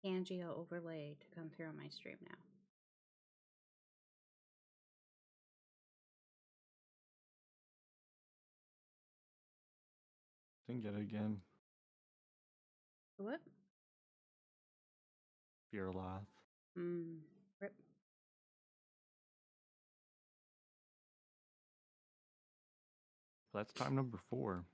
Angio overlay to come through on my stream now. Didn't get it again. What? Fear Loth. Rip. That's time number 4.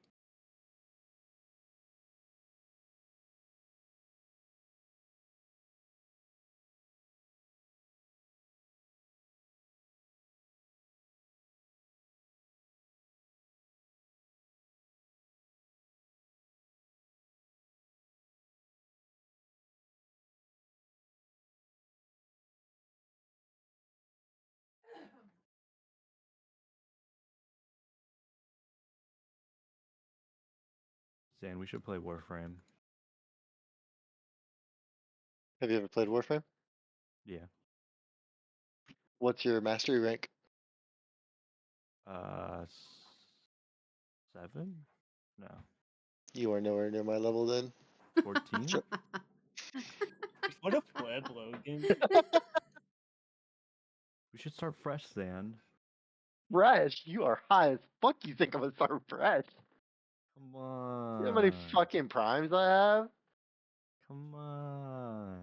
Zan, we should play Warframe. Have you ever played Warframe? Yeah. What's your mastery rank? 7? No. You are nowhere near my level then. 14? Sure. What a pleb, Logan. We should start fresh, Zan. Fresh? You are high as fuck. You think I'm gonna start fresh? Come You know how many on. fucking primes I have? Come on.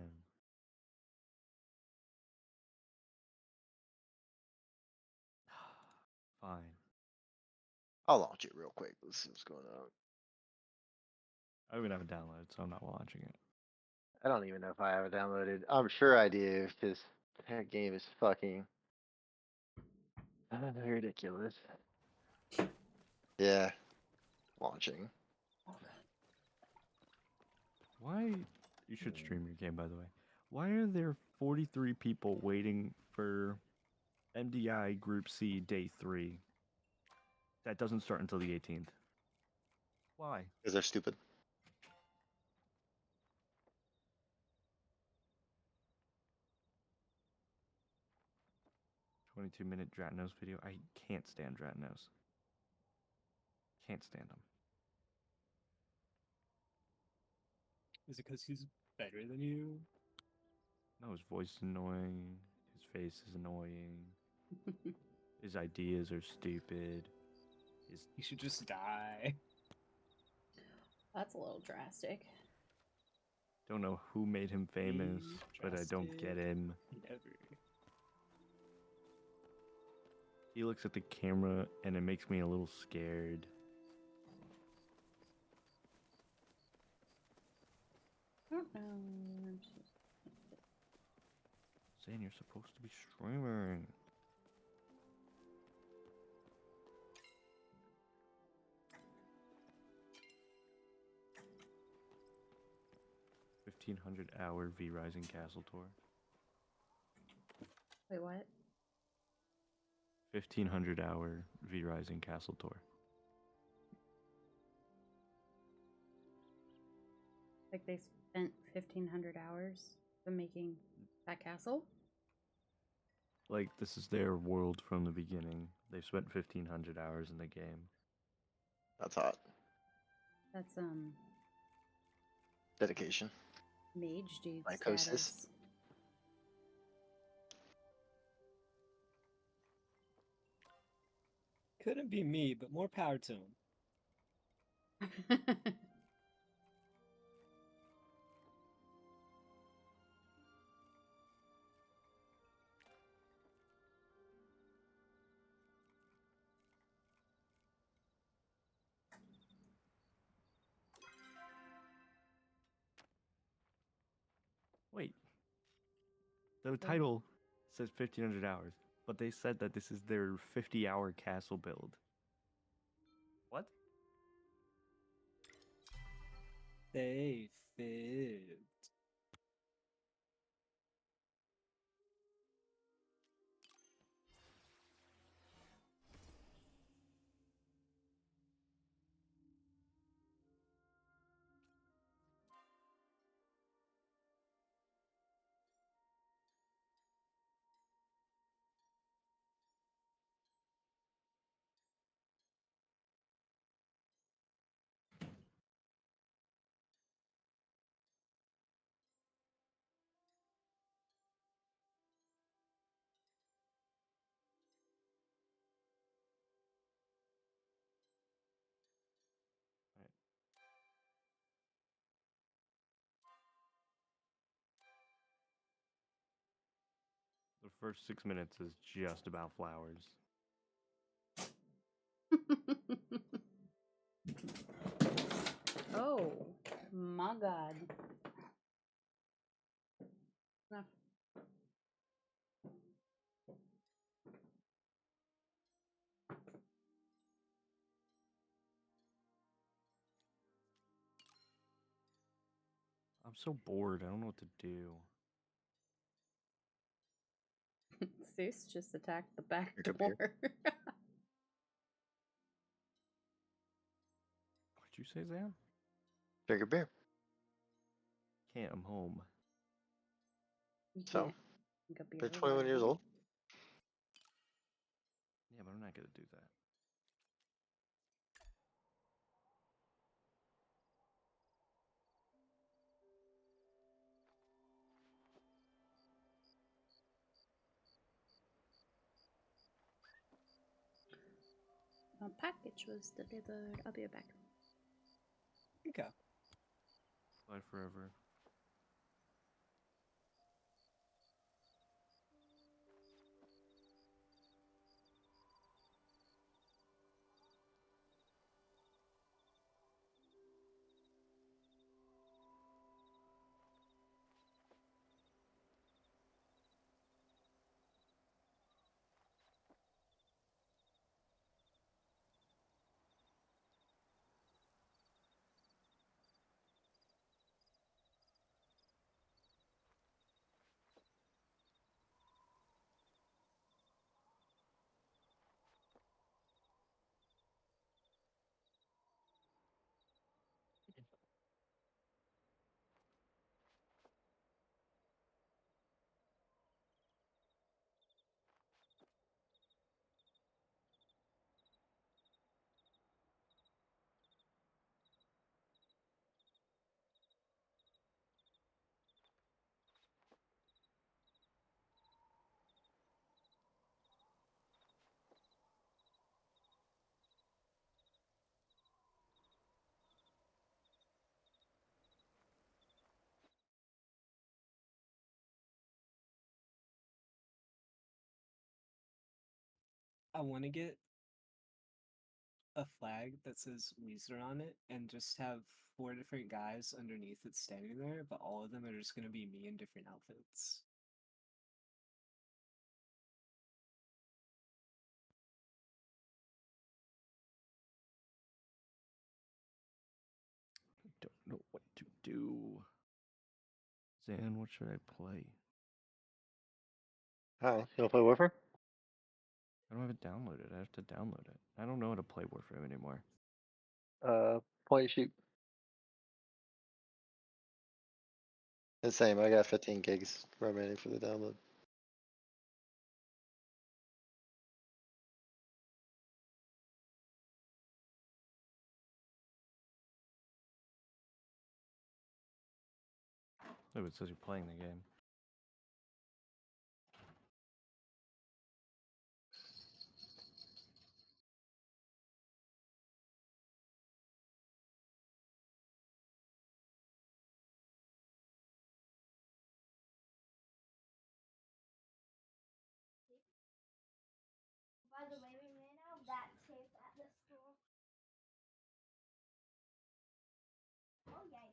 Fine. I'll launch it real quick. Let's see what's going on. I don't even have it downloaded, so I'm not watching it. I don't even know if I have it downloaded. I'm sure I do, because that game is fucking ridiculous. Yeah. Launching. Why? You should stream your game, by the way. Why are there 43 people waiting for MDI Group C Day 3? That doesn't start until the 18th. Why? Because they're stupid. "22-minute Dratnos video." I can't stand Dratnos. Can't stand him. Is it because he's better than you? No, his voice is annoying. His face is annoying. His ideas are stupid. He should just die. That's a little drastic. Don't know who made him famous, but I don't get him. Never. He looks at the camera and it makes me a little scared. Um, Saying you're supposed to be streaming. $1,500-hour V Rising Castle tour. wait, what? 1,500-hour V Rising Castle tour. Like they spent 1,500 hours from making that castle? Like, this is their world from the beginning. They've spent 1,500 hours in the game. That's hot. That's Dedication. mage dude Psychosis. status. Couldn't be me, but more power to him. Wait. The title says 1,500 hours, but they said that this is their 50-hour castle build. What? They fibbed. The first 6 minutes is just about flowers. Oh my god. No. I'm so bored. I don't know what to do. Zeus just attacked the back Drink a beer. door. What'd you say, Zan? Drink a beer. Can't. I'm home. You So, can't drink a beer you're without 21 years home. old. Yeah, but I'm not gonna do that. A package was delivered. I'll be right back. Okay. Fly forever. I want to get a flag that says Weezer on it and just have 4 different guys underneath it standing there, but all of them are just gonna be me in different outfits. I don't know what to do. Zan, what should I play? Oh, you wanna play Warframe? I don't have it downloaded. I have to download it. I don't know how to play Warframe anymore. Point and shoot. The same. I got 15 gigs remaining for the download. Oh, it says you're playing the game. By the way, we ran out of that tape at the store. Oh, yay.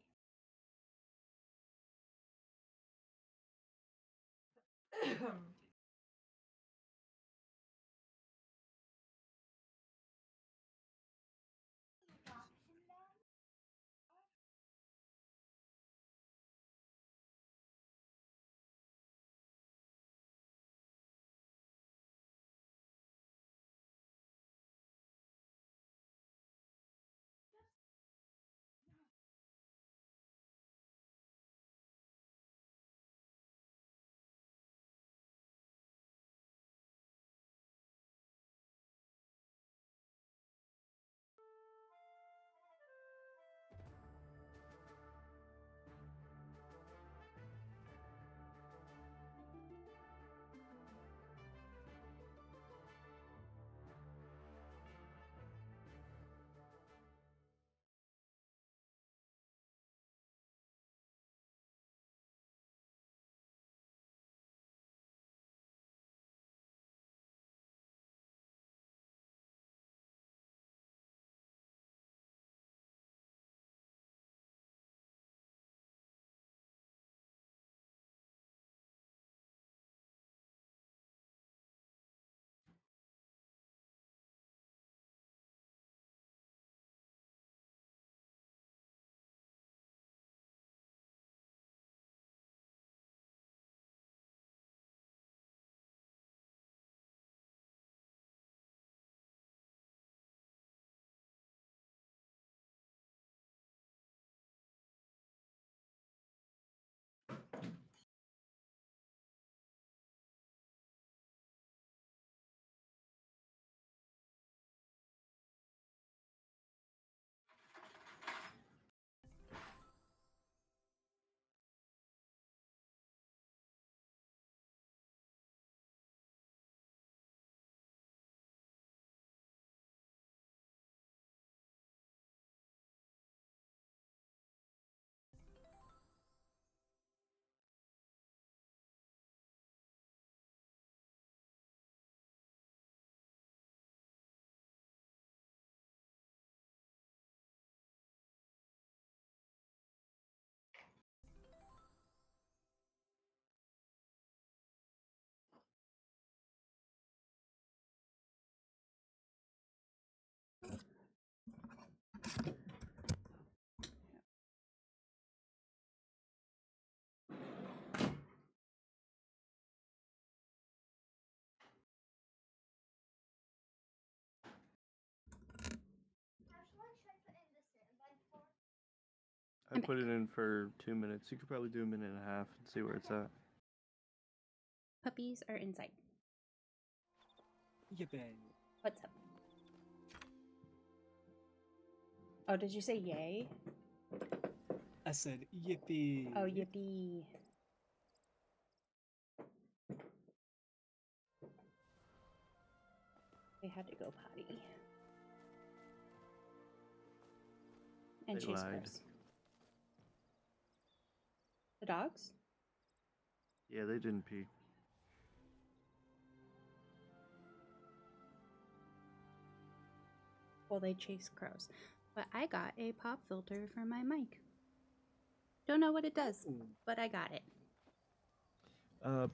I put it in for 2 minutes. You could probably do a minute and a half and see where it's at. Puppies are inside. Yippee. What's up? Oh, did you say yay? I said yippee. Oh, yippee. They had to go potty. And They chase lied. crows. The dogs? Yeah, they didn't pee. Well, they chase crows. But I got a pop filter for my mic. Don't know what it does, but I got it.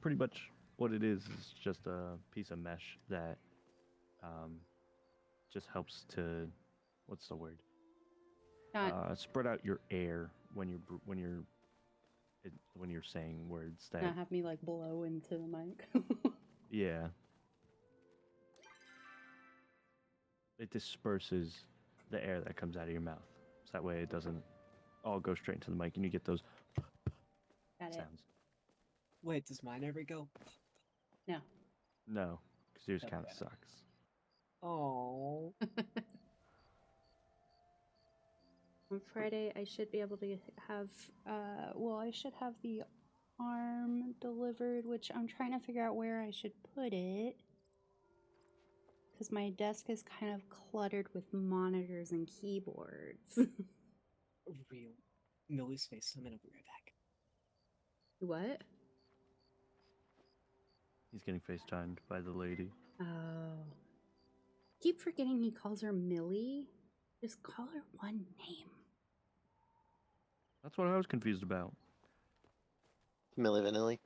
Pretty much what it is just a piece of mesh that just helps to, what's the word? Spread out your air when you're saying words that. Not have me like blow into the mic. Yeah. It disperses the air that comes out of your mouth, so that way it doesn't all go straight into the mic, and you get those Got it. sounds. Wait, does mine ever go? No. No, because yours Okay. kind of sucks. Oh. On Friday, I should be able to have, I should have the arm delivered, which I'm trying to figure out where I should put it. Because my desk is kind of cluttered with monitors and keyboards. Real. Millie's face. I'm gonna be right back. What? He's getting FaceTimed by the lady. Oh. Keep forgetting he calls her Millie. Just call her one name. That's what I was confused about. Milli Vanilli.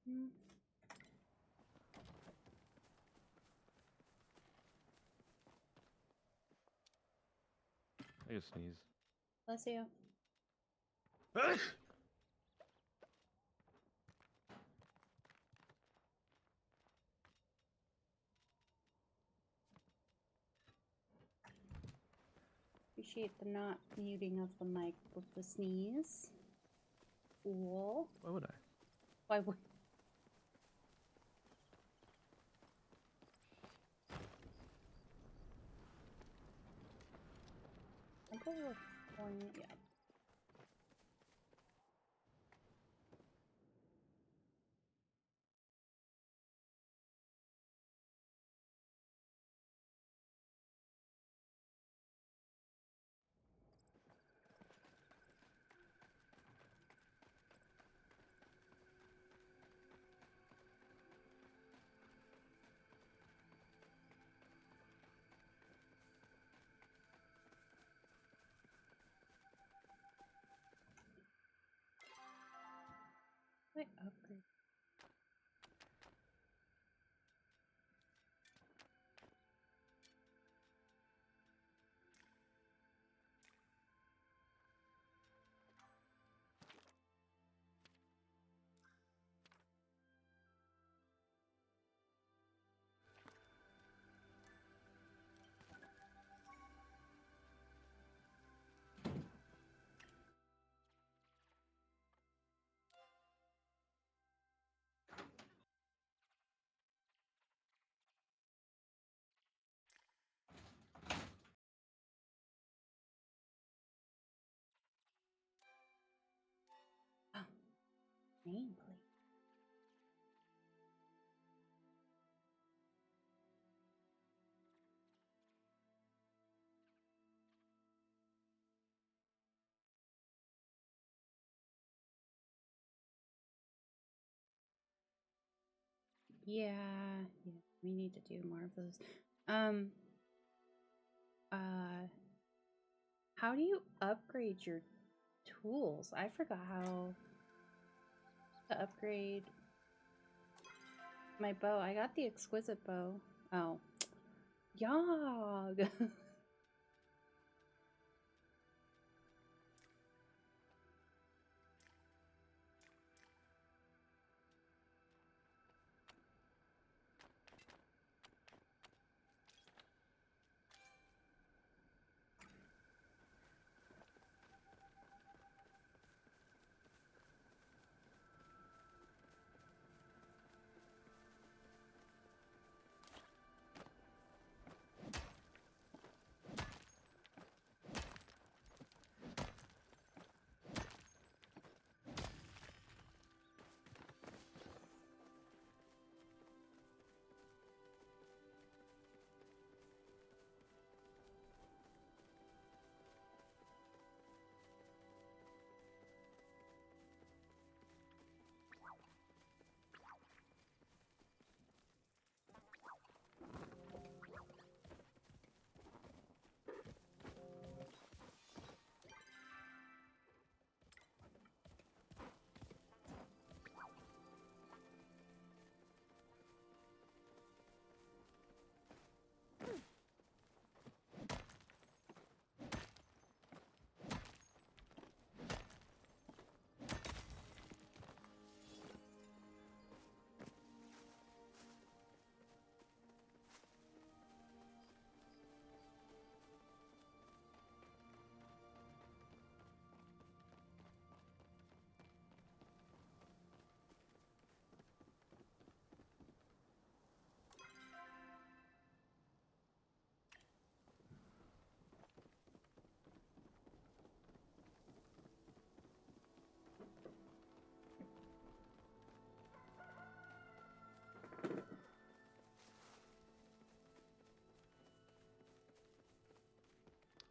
Hmm. I gotta sneeze. Bless you. Appreciate the not muting of the mic with the sneeze. Cool. Why would I? Why would? I'll go with one, yeah. Wait, upgrade. Nameplate. Yeah, we need to do more of those. How do you upgrade your tools? I forgot how to upgrade my bow. I got the exquisite bow. Oh. Yog!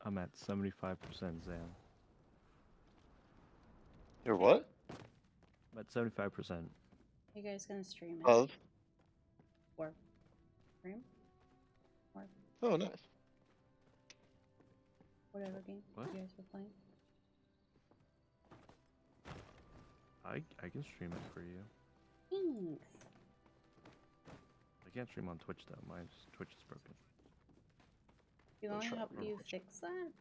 I'm at 75%, Zam. You're what? I'm at 75%. You guys gonna stream it? Of? Or stream? Or Oh, nice. whatever game What? you guys were playing? I can stream it for you. Thanks. I can't stream on Twitch though. My Twitch is broken. You want me to help Or you Twitch. fix that?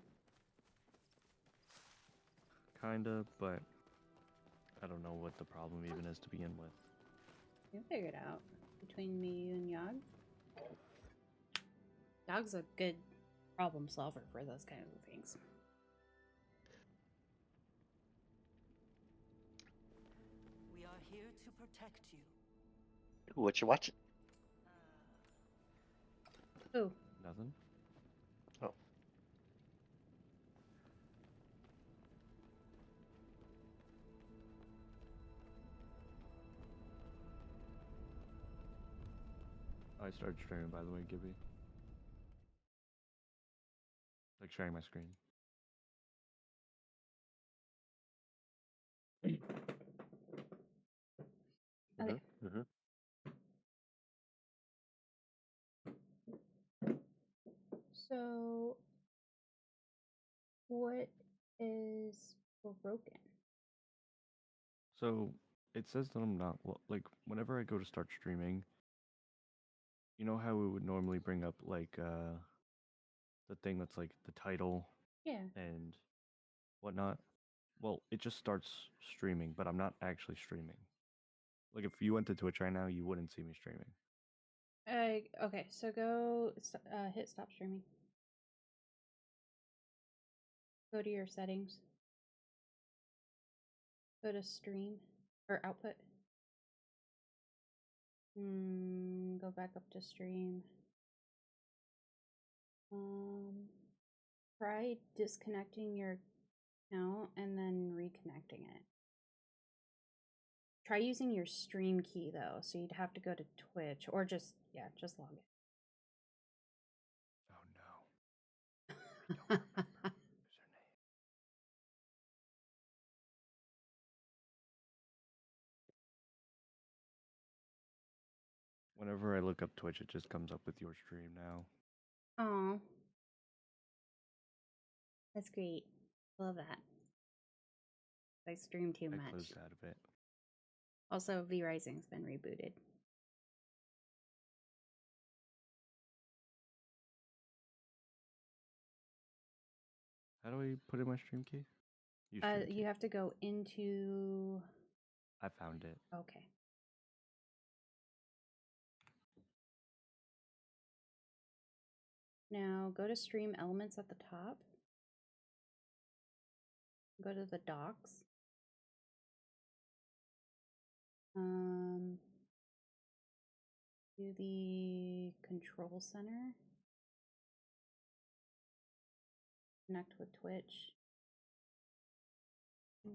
Kinda, but I don't know what the problem even is to begin with. You'll figure it out between me, you, and Yog. Yog's a good problem solver for those kinds of things. We are here to protect you. What you watching? Who? Nothing? Oh. I started streaming, by the way, Gibby. Like sharing my screen. Okay. So, what is broken? So it says that I'm not like whenever I go to start streaming. You know how it would normally bring up like the thing that's like the title Yeah. and whatnot. Well, it just starts streaming, but I'm not actually streaming. Like if you went to Twitch right now, you wouldn't see me streaming. Okay, so go hit stop streaming. Go to your settings. Go to stream or output. Go back up to stream. Try disconnecting your account and then reconnecting it. Try using your stream key though, so you'd have to go to Twitch or just log in. Oh no. I don't remember username. Whenever I look up Twitch, it just comes up with your stream now. Oh, that's great. Love that. I stream too I much. closed out of it. Also, V Rising's been rebooted. How do I put in my stream key? Use stream key. You have to go into. I found it. Okay. Now go to stream elements at the top. Go to the docs. Do the control center. Connect with Twitch. I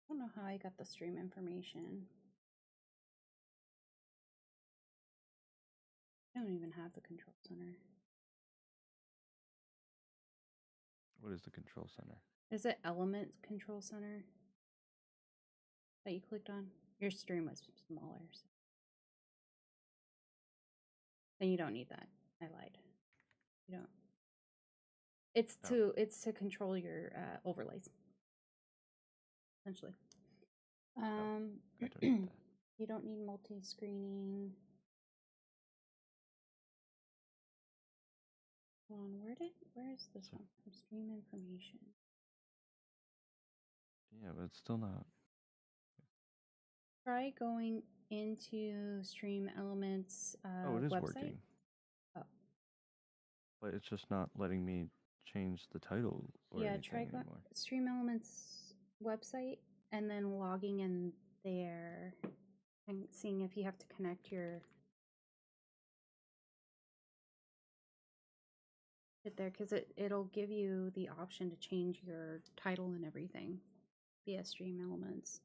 don't know how I got the stream information. I don't even have the control center. What is the control center? Is it element control center that you clicked on? Your stream was smaller. So. Then you don't need that. I lied. You don't. It's to control your overlays. Essentially. I don't need that. You don't need multi-screening. Hold on, where is this one? From stream information. Yeah, but it's still not. Try going into Stream Elements Oh, it is website. working. Oh. But it's just not letting me change the title or anything Try anymore. Stream Elements website and then logging in there and seeing if you have to connect your it there because it'll give you the option to change your title and everything via Stream Elements.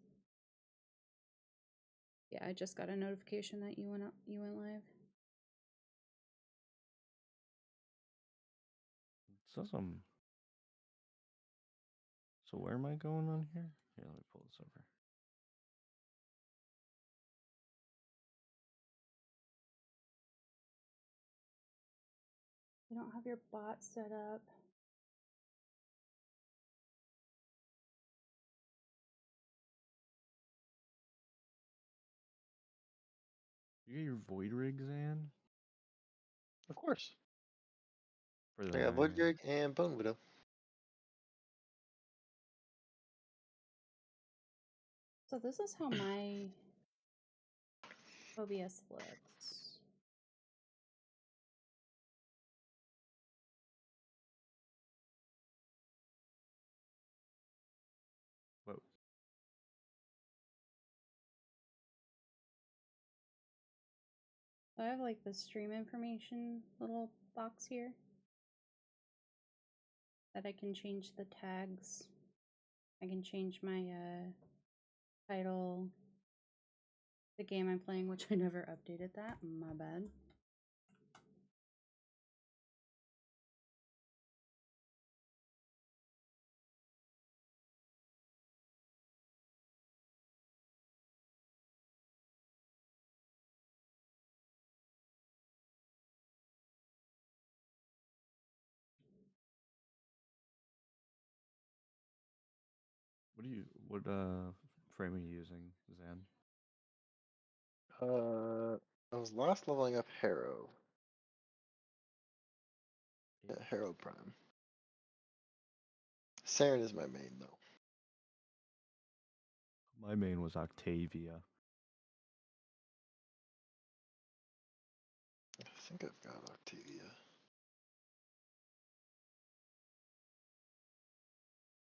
Yeah, I just got a notification that you went live. says So where am I going on here? Here, let me pull this over. You don't have your bot set up. You get your Void Rig, Zan? Of course. For I got Void Rig and Bone Widow. So this is how my OBS looks. Whoa. I have like the stream information little box here that I can change the tags. I can change my title, the game I'm playing, which I never updated that. My bad. What frame are you using, Zan? I was last leveling up Harrow. Yeah, Harrow Prime. Saren is my main though. My main was Octavia. I think I've got Octavia.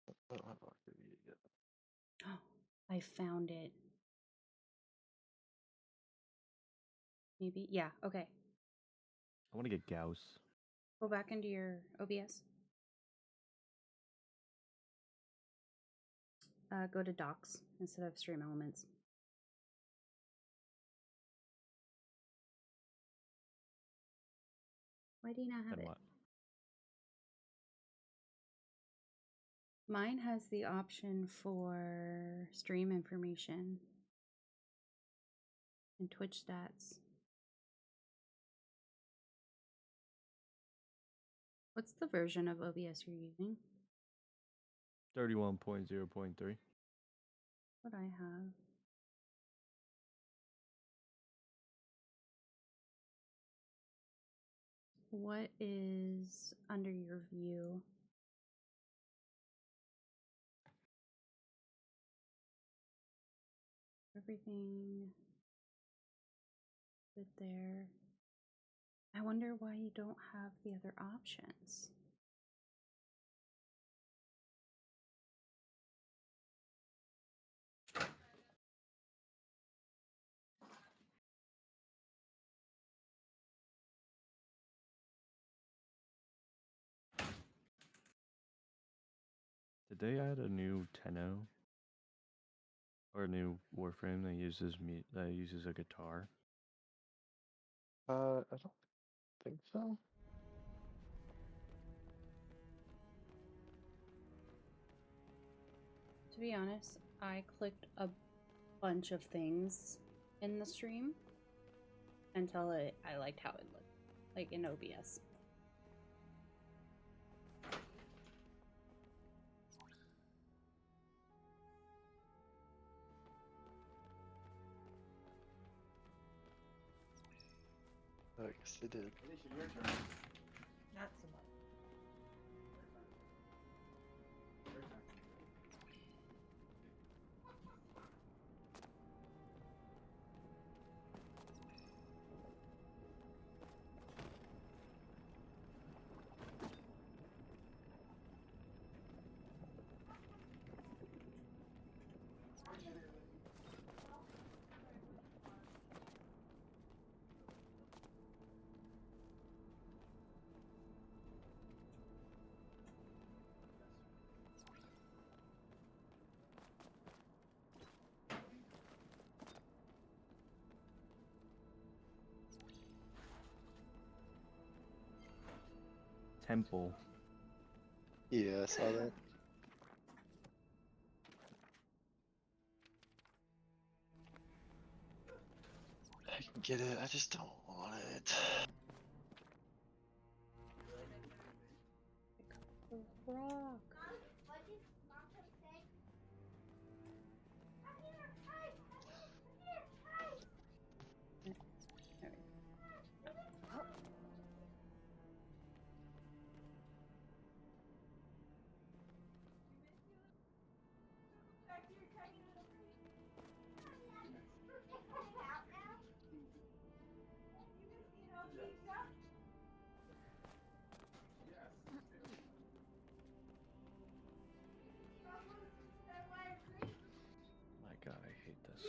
I don't have Octavia yet. Oh, I found it. Maybe, yeah, okay. I want to get Gauss. Go back into your OBS. Go to docs instead of stream elements. Why do you not have Then it? what? Mine has the option for stream information and Twitch stats. What's the version of OBS you're using? 31.0.3. What I have. What is under your view? Everything is there. I wonder why you don't have the other options. Did they add a new Tenno? Or a new Warframe that uses a guitar? I don't think so. To be honest, I clicked a bunch of things in the stream until I liked how it looked, like in OBS. I guess they did. Not so much. Temple. Yeah, I saw that. I can get it, I just don't want it. Rock. My God, I hate this.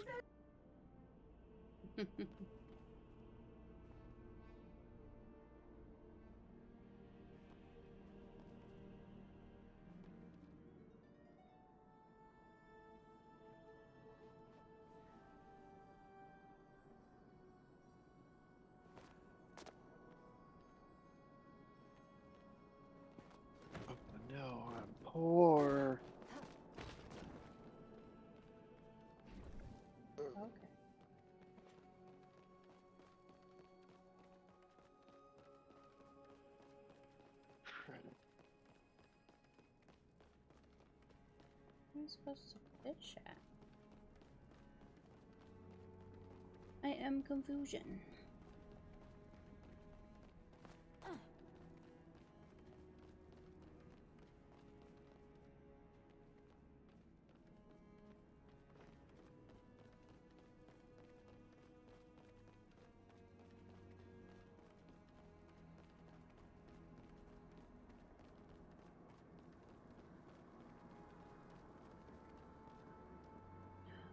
Oh no, I'm poor. Okay. Where am I supposed to fish at? I am confusion.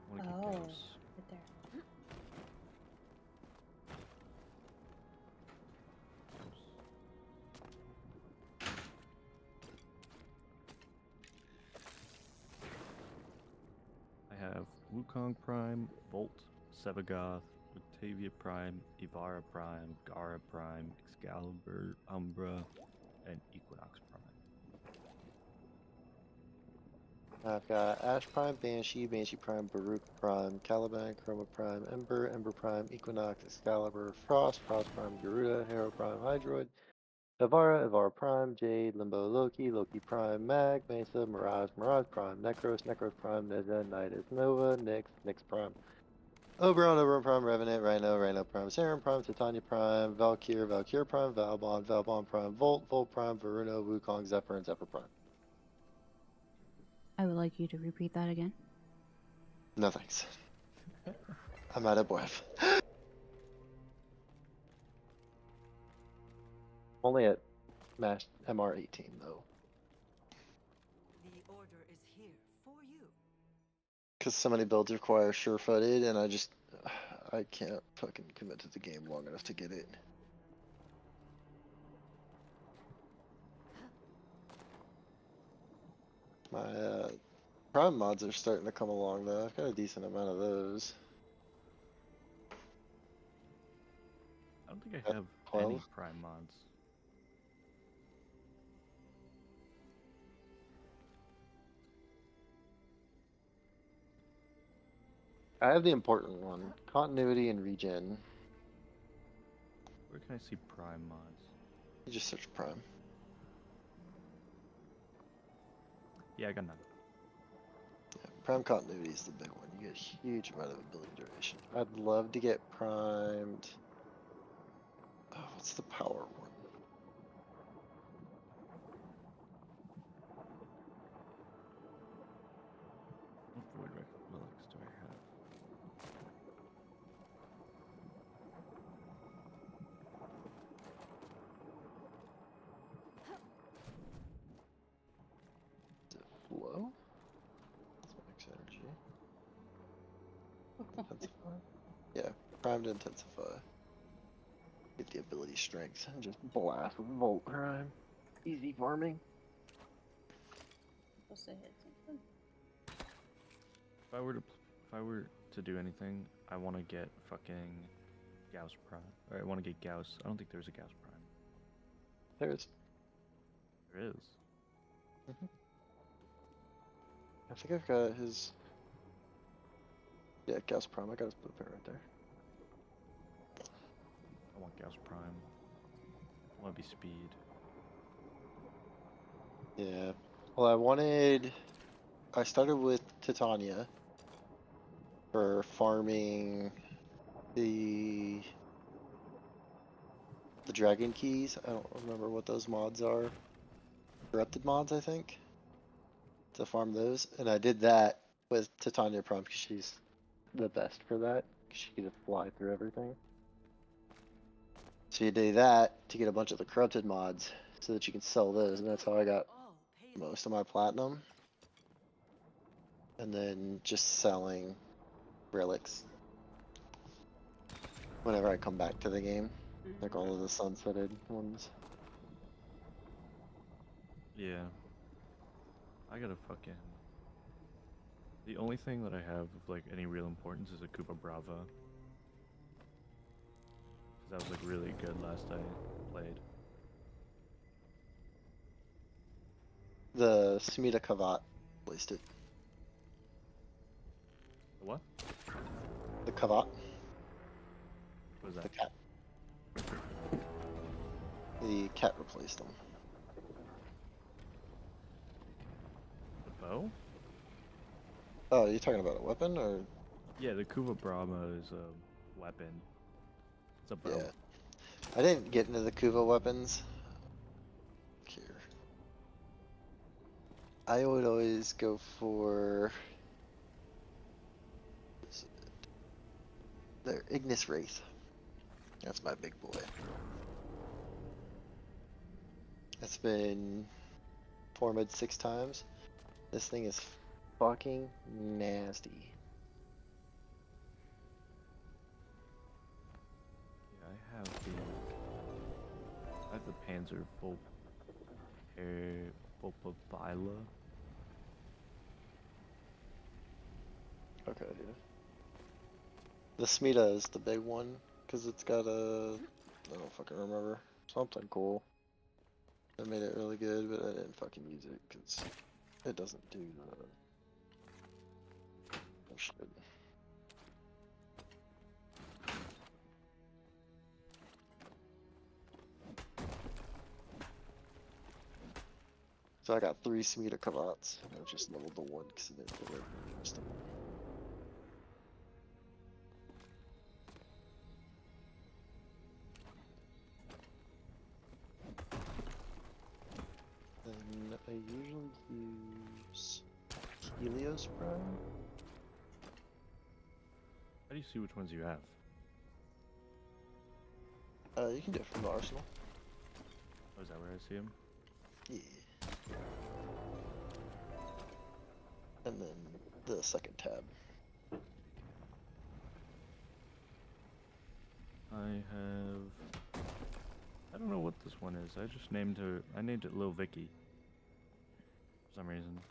I want to get Oh, Gauss. right there. I have Wukong Prime, Volt, Sevagoth, Octavia Prime, Ivara Prime, Gara Prime, Excalibur, Umbra, and Equinox Prime. I've got Ash Prime, Banshee, Banshee Prime, Baruch Prime, Caliban, Chroma Prime, Ember, Ember Prime, Equinox, Excalibur, Frost, Frost Prime, Garuda, Hero Prime, Hydroid, Ivara, Ivara Prime, Jade, Limbo, Loki, Loki Prime, Mag, Mesa, Mirage, Mirage Prime, Necros, Necros Prime, Neza, Nidus, Nova, Nyx, Nyx Prime, Oberon, Oberon Prime, Revenant, Rhino, Rhino Prime, Serum Prime, Titania Prime, Valkyr, Valkyr Prime, Valbon, Valbon Prime, Volt, Volt Prime, Varuno, Wukong, Zephyr, and Zephyr Prime. I would like you to repeat that again. No thanks. I'm out of breath. Only at Mash MR18 though. The order is here for you. Because so many builds require sure-footed, and I can't fucking commit to the game long enough to get it. My Prime mods are starting to come along though. I've got a decent amount of those. I don't think I have 12? any Prime mods. I have the important one, continuity and regen. Where can I see Prime mods? You just search Prime. Yeah, I got none. Yeah, Prime continuity is the big one. You get a huge amount of ability duration. I'd love to get primed. Oh, what's the power one? What void relics do I have? Is it flow? That's max energy. Intensify? Yeah, primed intensify. Get the ability strength and just blast with Volt Prime. Easy farming. Supposed to hit something. If I were to do anything, I want to get fucking Gauss Prime. Or I want to get Gauss. I don't think there's a Gauss Prime. There is. There is. I think I've got his. Yeah, Gas Prime. I got his blueprint right there. I want Gauss Prime. I want to be speed. Yeah. Well, I started with Titania for farming the Dragon Keys. I don't remember what those mods are. Corrupted mods, I think. To farm those, and I did that with Titania Prime because she's the best for that. She can just fly through everything. So you do that to get a bunch of the corrupted mods so that you can sell those, and that's how I got most of my platinum. And then just selling relics whenever I come back to the game, like all of the sunsetted ones. Yeah. I gotta fucking. The only thing that I have of like any real importance is a Koopa Brava. Cause that was like really good last I played. The Smita Kavat placed it. The what? The Kavat. What is that? The cat. The cat replaced them. The bow? Oh, are you talking about a weapon or? Yeah, the Koopa Brahma is a weapon. It's a bow. Yeah. I didn't get into the Kuva weapons. Here. I would always go for their Ignis Wraith. That's my big boy. It's been formed 6 times. This thing is fucking nasty. Yeah, I have the Panzer Volpavila. Okay, yeah. The Smita is the big one, because it's got a, I don't fucking remember, something cool. That made it really good, but I didn't fucking use it, because it doesn't do the, oh shit. So I got 3 Smita Kavats, and I just leveled the 1 because I didn't feel like most of them. Then I usually use Helios Prime. How do you see which ones you have? You can do it from the arsenal. Oh, is that where I see them? Yeah. And then the second tab. I don't know what this one is. I just named it Lil Vicky. For some reason.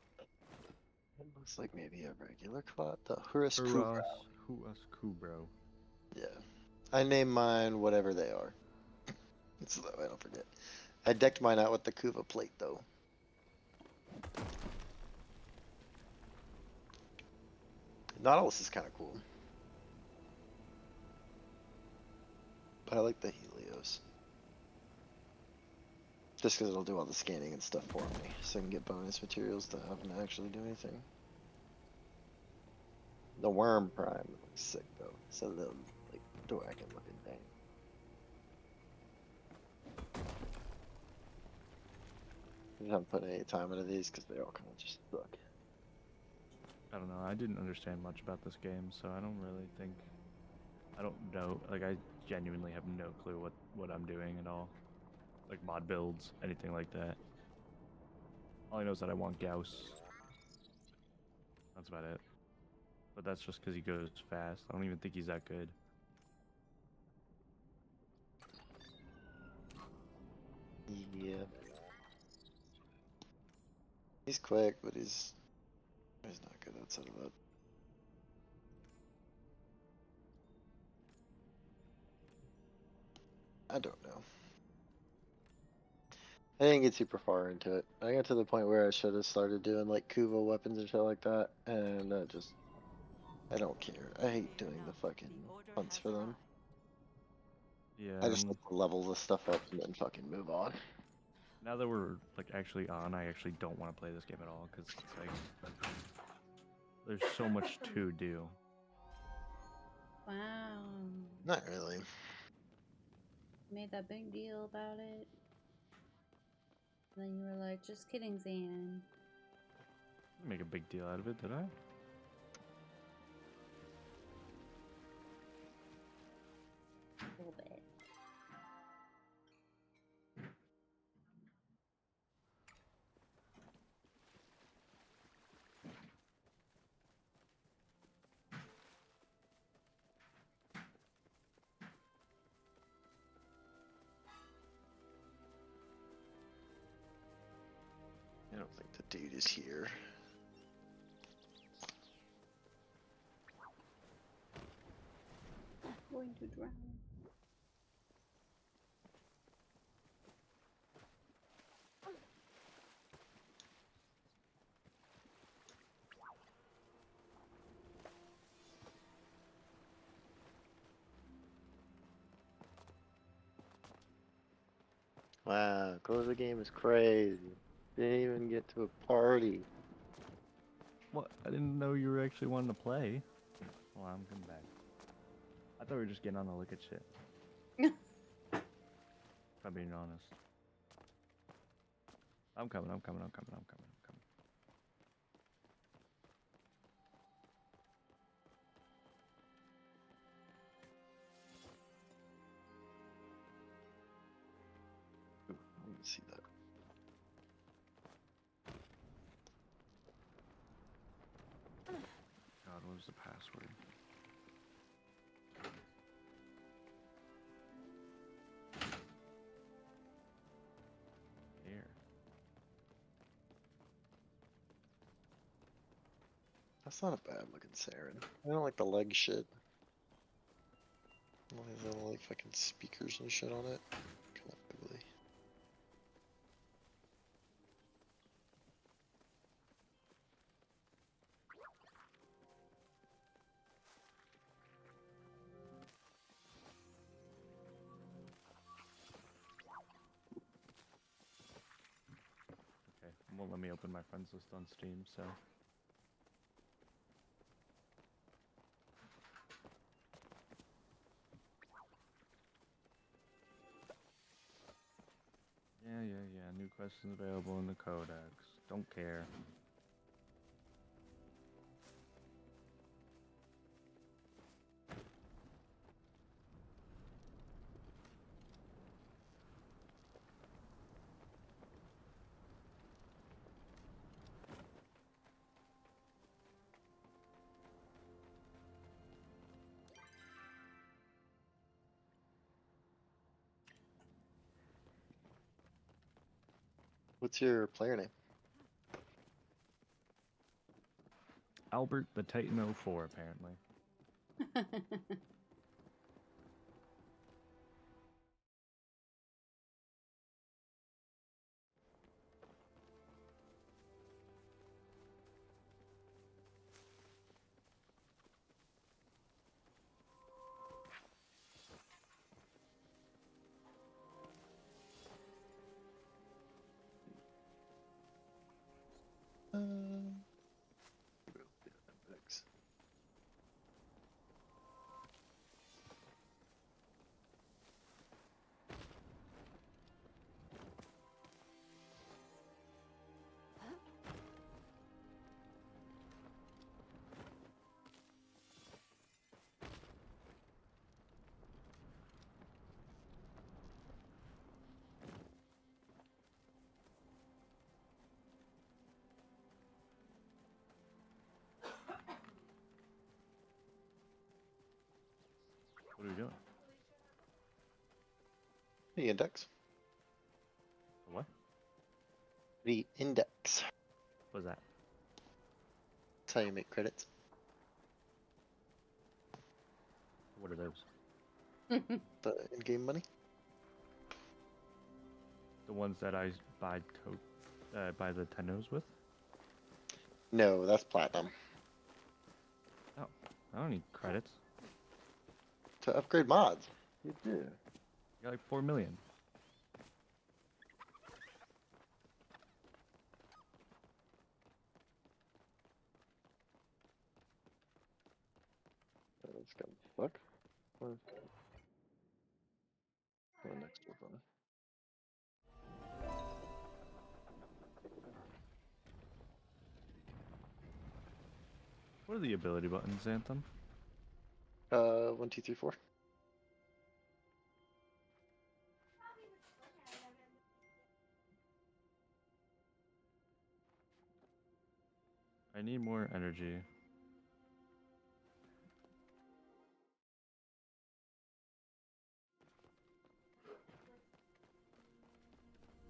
It looks like maybe a regular clot. The Hurus Huras Kubro. Kubro. Yeah. I name mine whatever they are. So that way I don't forget. I decked mine out with the Kuva plate though. Nautilus is kind of cool. But I like the Helios. Just because it'll do all the scanning and stuff for me. So I can get bonus materials to having to actually do anything. The Worm Prime looks sick though. So the like Dorakin looking thing. I haven't put any time into these because they all kind of just suck. I don't know. I didn't understand much about this game, so I don't really think. I don't know. Like, I genuinely have no clue what I'm doing at all. Like mod builds, anything like that. All I know is that I want Gauss. That's about it. But that's just because he goes fast. I don't even think he's that good. Yeah. He's quick, but he's not good outside of that. I don't know. I didn't get super far into it. I got to the point where I should have started doing like Kuva weapons and shit like that, and I don't care. I hate doing the fucking hunts for them. Yeah. I just And like to level the stuff up and then fucking move on. now that we're like actually on, I actually don't want to play this game at all because it's like there's so much to do. Wow. Not really. Made that big deal about it. And then you were like, just kidding, Zan. Didn't make a big deal out of it, did I? A little bit. I don't think the dude is here. I'm going to drown. Wow, close the game is crazy. Didn't even get to a party. What? I didn't know you were actually wanting to play. Well, I'm coming back. I thought we were just getting on to look at shit. If I'm being honest. I'm coming. Ooh, I didn't see that. God, what was the password? Here. That's not a bad looking Saren. I don't like the leg shit. Why is there like fucking speakers and shit on it? Kind of ugly. Okay, it won't let me open my friends list on Steam, so. Yeah. New questions available in the codex. Don't care. What's your player name? Albert the Titan 04, apparently. Thanks. What are we doing? The index. What? The index. What's that? That's how you make credits. What are those? The in-game money. The ones that I buy buy the Tennos with? No, that's platinum. Oh, I don't need credits. To upgrade mods. You do. You got like 4 million. Let's go. Look. Go next to it. What are the ability buttons, Anthem? 1, 2, 3, 4. I need more energy.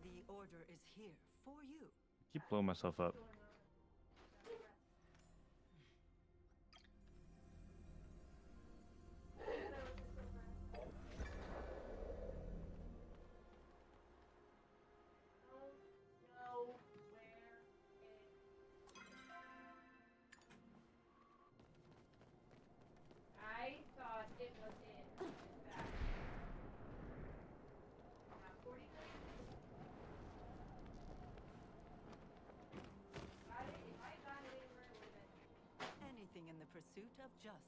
The order is here for you. I keep blowing myself up. I thought it was in back. 40 million? If I got it anywhere, it would have been. Anything in the pursuit of justice.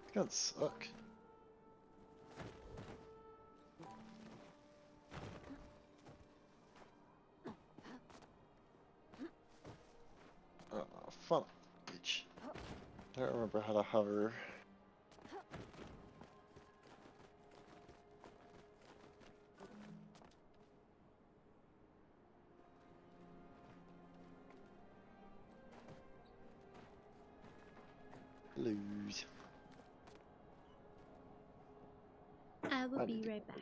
It's gonna suck. Oh, fuck, bitch. I don't remember how to hover. Lose. I will I be need to right back.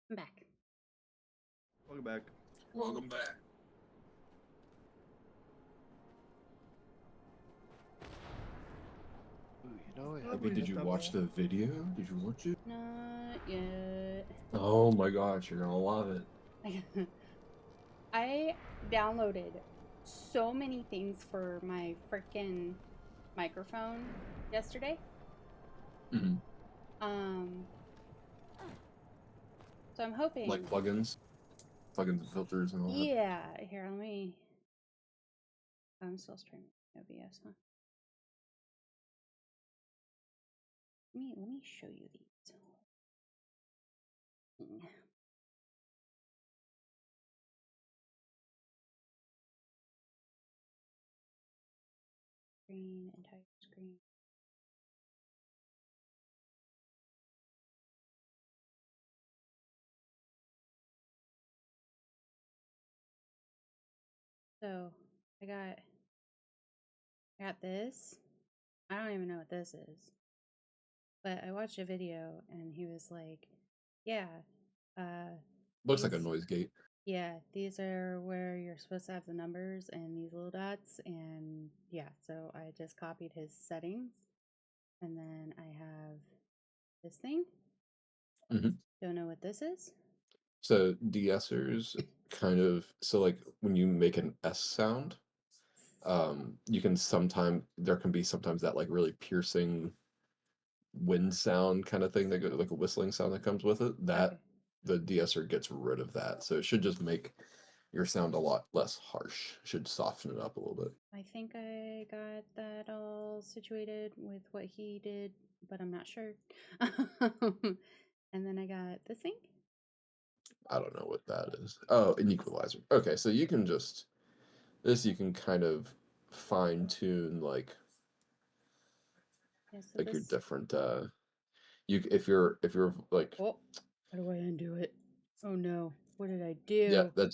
I'm back. Welcome back. Welcome back. Ooh, you know, I Abby, did you watch the video? Did you watch it? Not yet. Oh my gosh, you're gonna love it. I downloaded so many things for my freaking microphone yesterday. Mm-hmm. So I'm hoping. Like plugins and filters and all that. Yeah. Here, let me. I'm still streaming OBS, huh? Let me show you these. Screen, entire screen. So I got this. I don't even know what this is. But I watched a video and he was like, yeah, Looks like a these- noise gate. yeah, these are where you're supposed to have the numbers and these little dots. And yeah, so I just copied his settings. And then I have this thing. Mm-hmm. Don't know what this is. So de-essers kind of, so like when you make an S sound, you can there can be sometimes that like really piercing wind sound kind of thing that goes like a whistling sound that comes with it. That Okay. the de-esser gets rid of that. So it should just make your sound a lot less harsh. Should soften it up a little bit. I think I got that all situated with what he did, but I'm not sure. And then I got this thing. I don't know what that is. Oh, an equalizer. Okay, so you can just you can kind of fine tune like Yeah, so like your this. different if you're like Oh, how do I undo it? Oh no, what did I yeah, do? that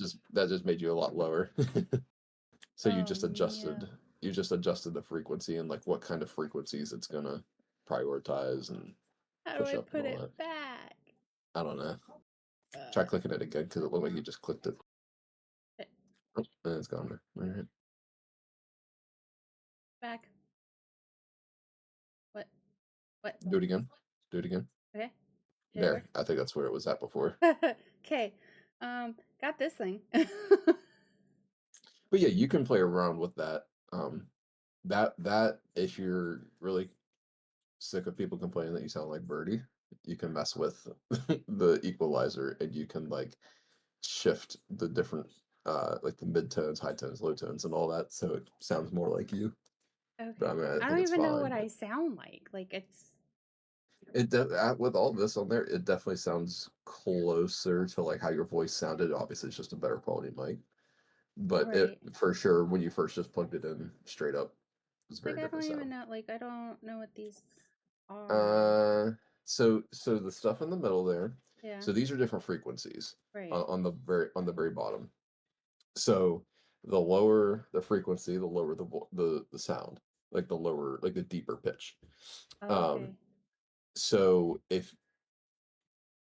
just made you a lot lower. So Oh yeah. you just adjusted the frequency and like what kind of frequencies it's gonna prioritize and How do push I up and put all it that. back? I don't know. Try clicking it again because it looked like you just clicked it. Oh, and it's gone there. All right. Back. What? What? Do it again. Do it again. Okay. Did it There. work? I think that's where it was at before. Okay. Got this thing. But yeah, you can play around with that. That if you're really sick of people complaining that you sound like Birdie, you can mess with the equalizer and you can like shift the different like the mid tones, high tones, low tones, and all that, so it sounds more like you. But I Okay. mean, I I think don't it's even know what fine. I sound like. Like it's. With all this on there, it definitely sounds closer to like how your voice sounded. Obviously, it's just a better quality mic, but it Right. for sure when you first just plugged it in straight up, it's a very Like I don't different even sound. know. Like I don't know what these are. So the stuff in the middle there. Yeah. So these are different frequencies Right. on the very bottom. So the lower the frequency, the lower the sound, like the lower, like the deeper pitch. Oh, Um, okay. so if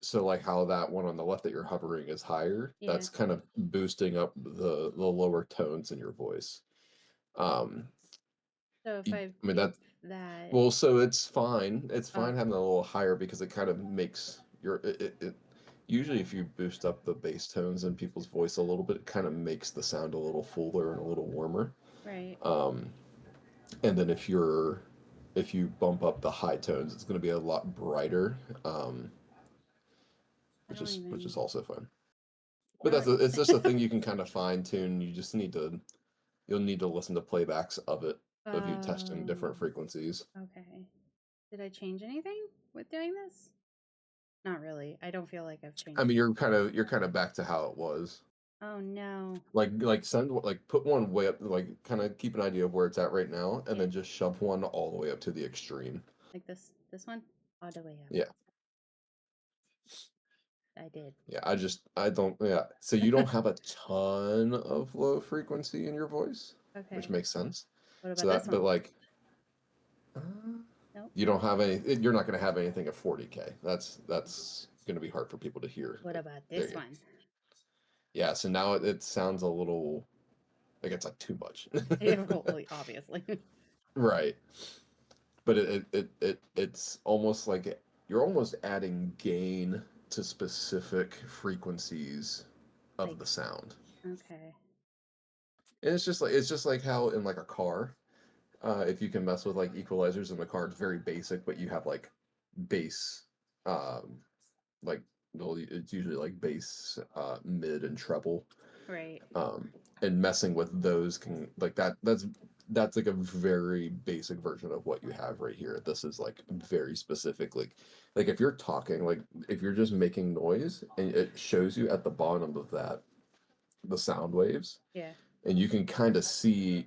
so like how that one on the left that you're hovering is higher, Yeah. that's kind of boosting up the lower tones in your voice. Um, So if I I mean do that that. well, so it's fine. It's Oh. fine having it a little higher because it kind of makes it usually if you boost up the bass tones in people's voice a little bit, it kind of makes the sound a little fuller and a little warmer. Right. And then if you bump up the high tones, it's going to be a lot brighter, I don't which even. is also fun. But Where? it's just a thing you can kind of fine tune. You just need to you'll need to listen to playbacks of you testing different frequencies. Okay. Did I change anything with doing this? Not really. I don't feel like I've changed. I mean, you're kind of back to how it was. Oh no. Like put one way up, like kind of keep an idea of where it's at right now, and Yeah. then just shove one all the way up to the extreme. Like this one? All the way up. Yeah. I did. Yeah, I don't, yeah. So you don't have a ton of low frequency in your voice, which Okay. makes sense. What So about this but one? like, Nope. you don't have you're not going to have anything at 40K. That's going to be hard for people to hear. What about There this you go. one? Yeah, so now it sounds a little like it's like too much. Yeah, well, obviously. Right. But it's almost like you're almost adding gain to specific frequencies of Like, the sound. okay. And it's just like how in like a car, if you can mess with like equalizers in the car, it's very basic, but you have like bass, um, like well, it's usually like bass, mid, and treble. Right. And messing with those can like that's like a very basic version of what you have right here. This is like very specific, like if you're talking, like if you're just making noise and it shows you at the bottom of that the sound waves, Yeah. and you can kind of see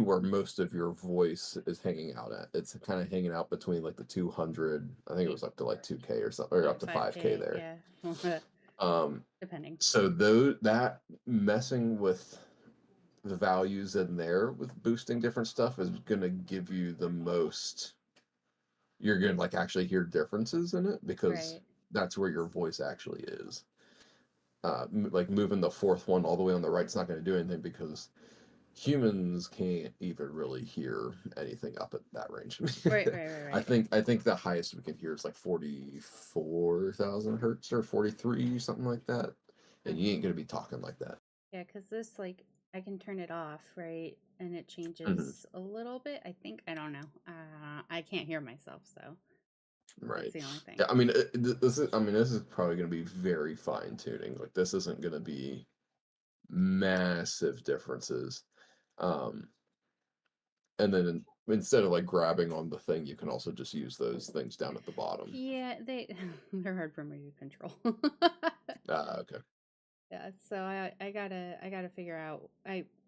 where most of your voice is hanging out at. It's kind of hanging out between like the 200, I think it was up to like 2K or something, or up to 5K there. Yeah. um Depending. so though that messing with the values in there with boosting different stuff is gonna give you the most. You're gonna like actually hear differences in it because Right. that's where your voice actually is. Like moving the fourth one all the way on the right is not going to do anything because humans can't even really hear anything up at that range. Right. I think the highest we can hear is like 44,000 hertz or 43, something like that, and you ain't gonna be talking like that. Yeah, because this, like, I can turn it off, right? And it Mhm. changes a little bit. I think, I don't know. I can't hear myself, so that's Right. the only thing. Yeah, I mean, this is probably going to be very fine tuning. Like this isn't going to be massive differences. Um, and then instead of like grabbing on the thing, you can also just use those things down at the bottom. Yeah, they're hard for me to control. Okay. Yeah, so I gotta figure out.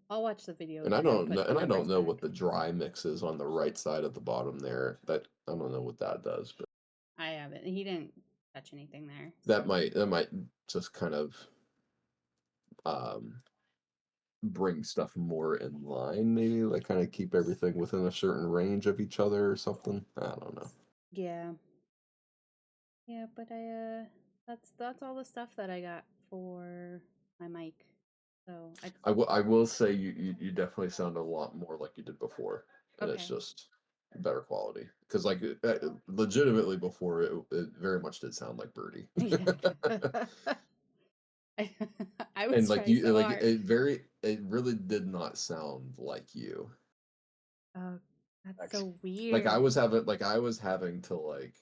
I'll watch the video And I again and don't put know, the numbers what back. the dry mix is on the right side at the bottom there. That I don't know what that does, but I haven't. He didn't touch anything there. that might just kind of um bring stuff more in line, maybe like kind of keep everything within a certain range of each other or something. I don't know. Yeah. Yeah, but that's all the stuff that I got for my mic. So I will say you definitely sound a lot more like you did before, and it's okay. just better quality. Because like legitimately before it very much did sound like Birdie. Yeah. I And was like trying you so like hard. it really did not sound like you. Oh, that's Actually, so weird. I was having to like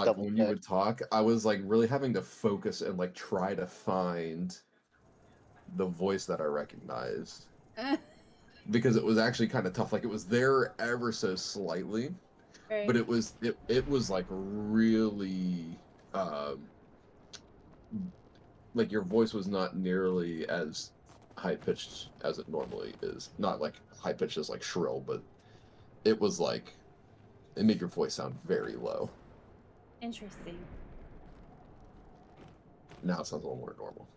Double when you check. would talk, I was like really having to focus and like try to find the voice that I recognized because it was actually kind of tough. Like it was there ever so slightly, but Right. it was like really um like your voice was not nearly as high pitched as it normally is. Not like high pitched as like shrill, but it was like it made your voice sound very low. Interesting. Now it sounds a little more normal.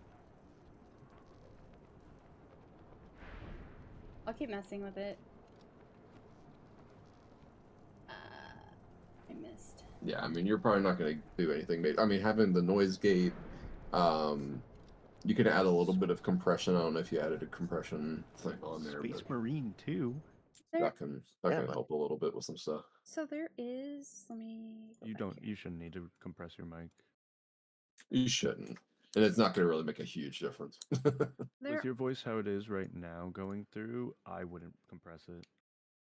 I'll keep messing with it. I missed. Yeah, I mean, you're probably not going to do anything. I mean, having the noise gate, you can add a little bit of compression. I don't know if you added a compression thing on there, Space but Marine too. that can help a little bit with some stuff. So there is. Let me go You back don't. here. You shouldn't need to compress your mic. You shouldn't, and it's not going to really make a huge difference. There. With your voice how it is right now going through, I wouldn't compress it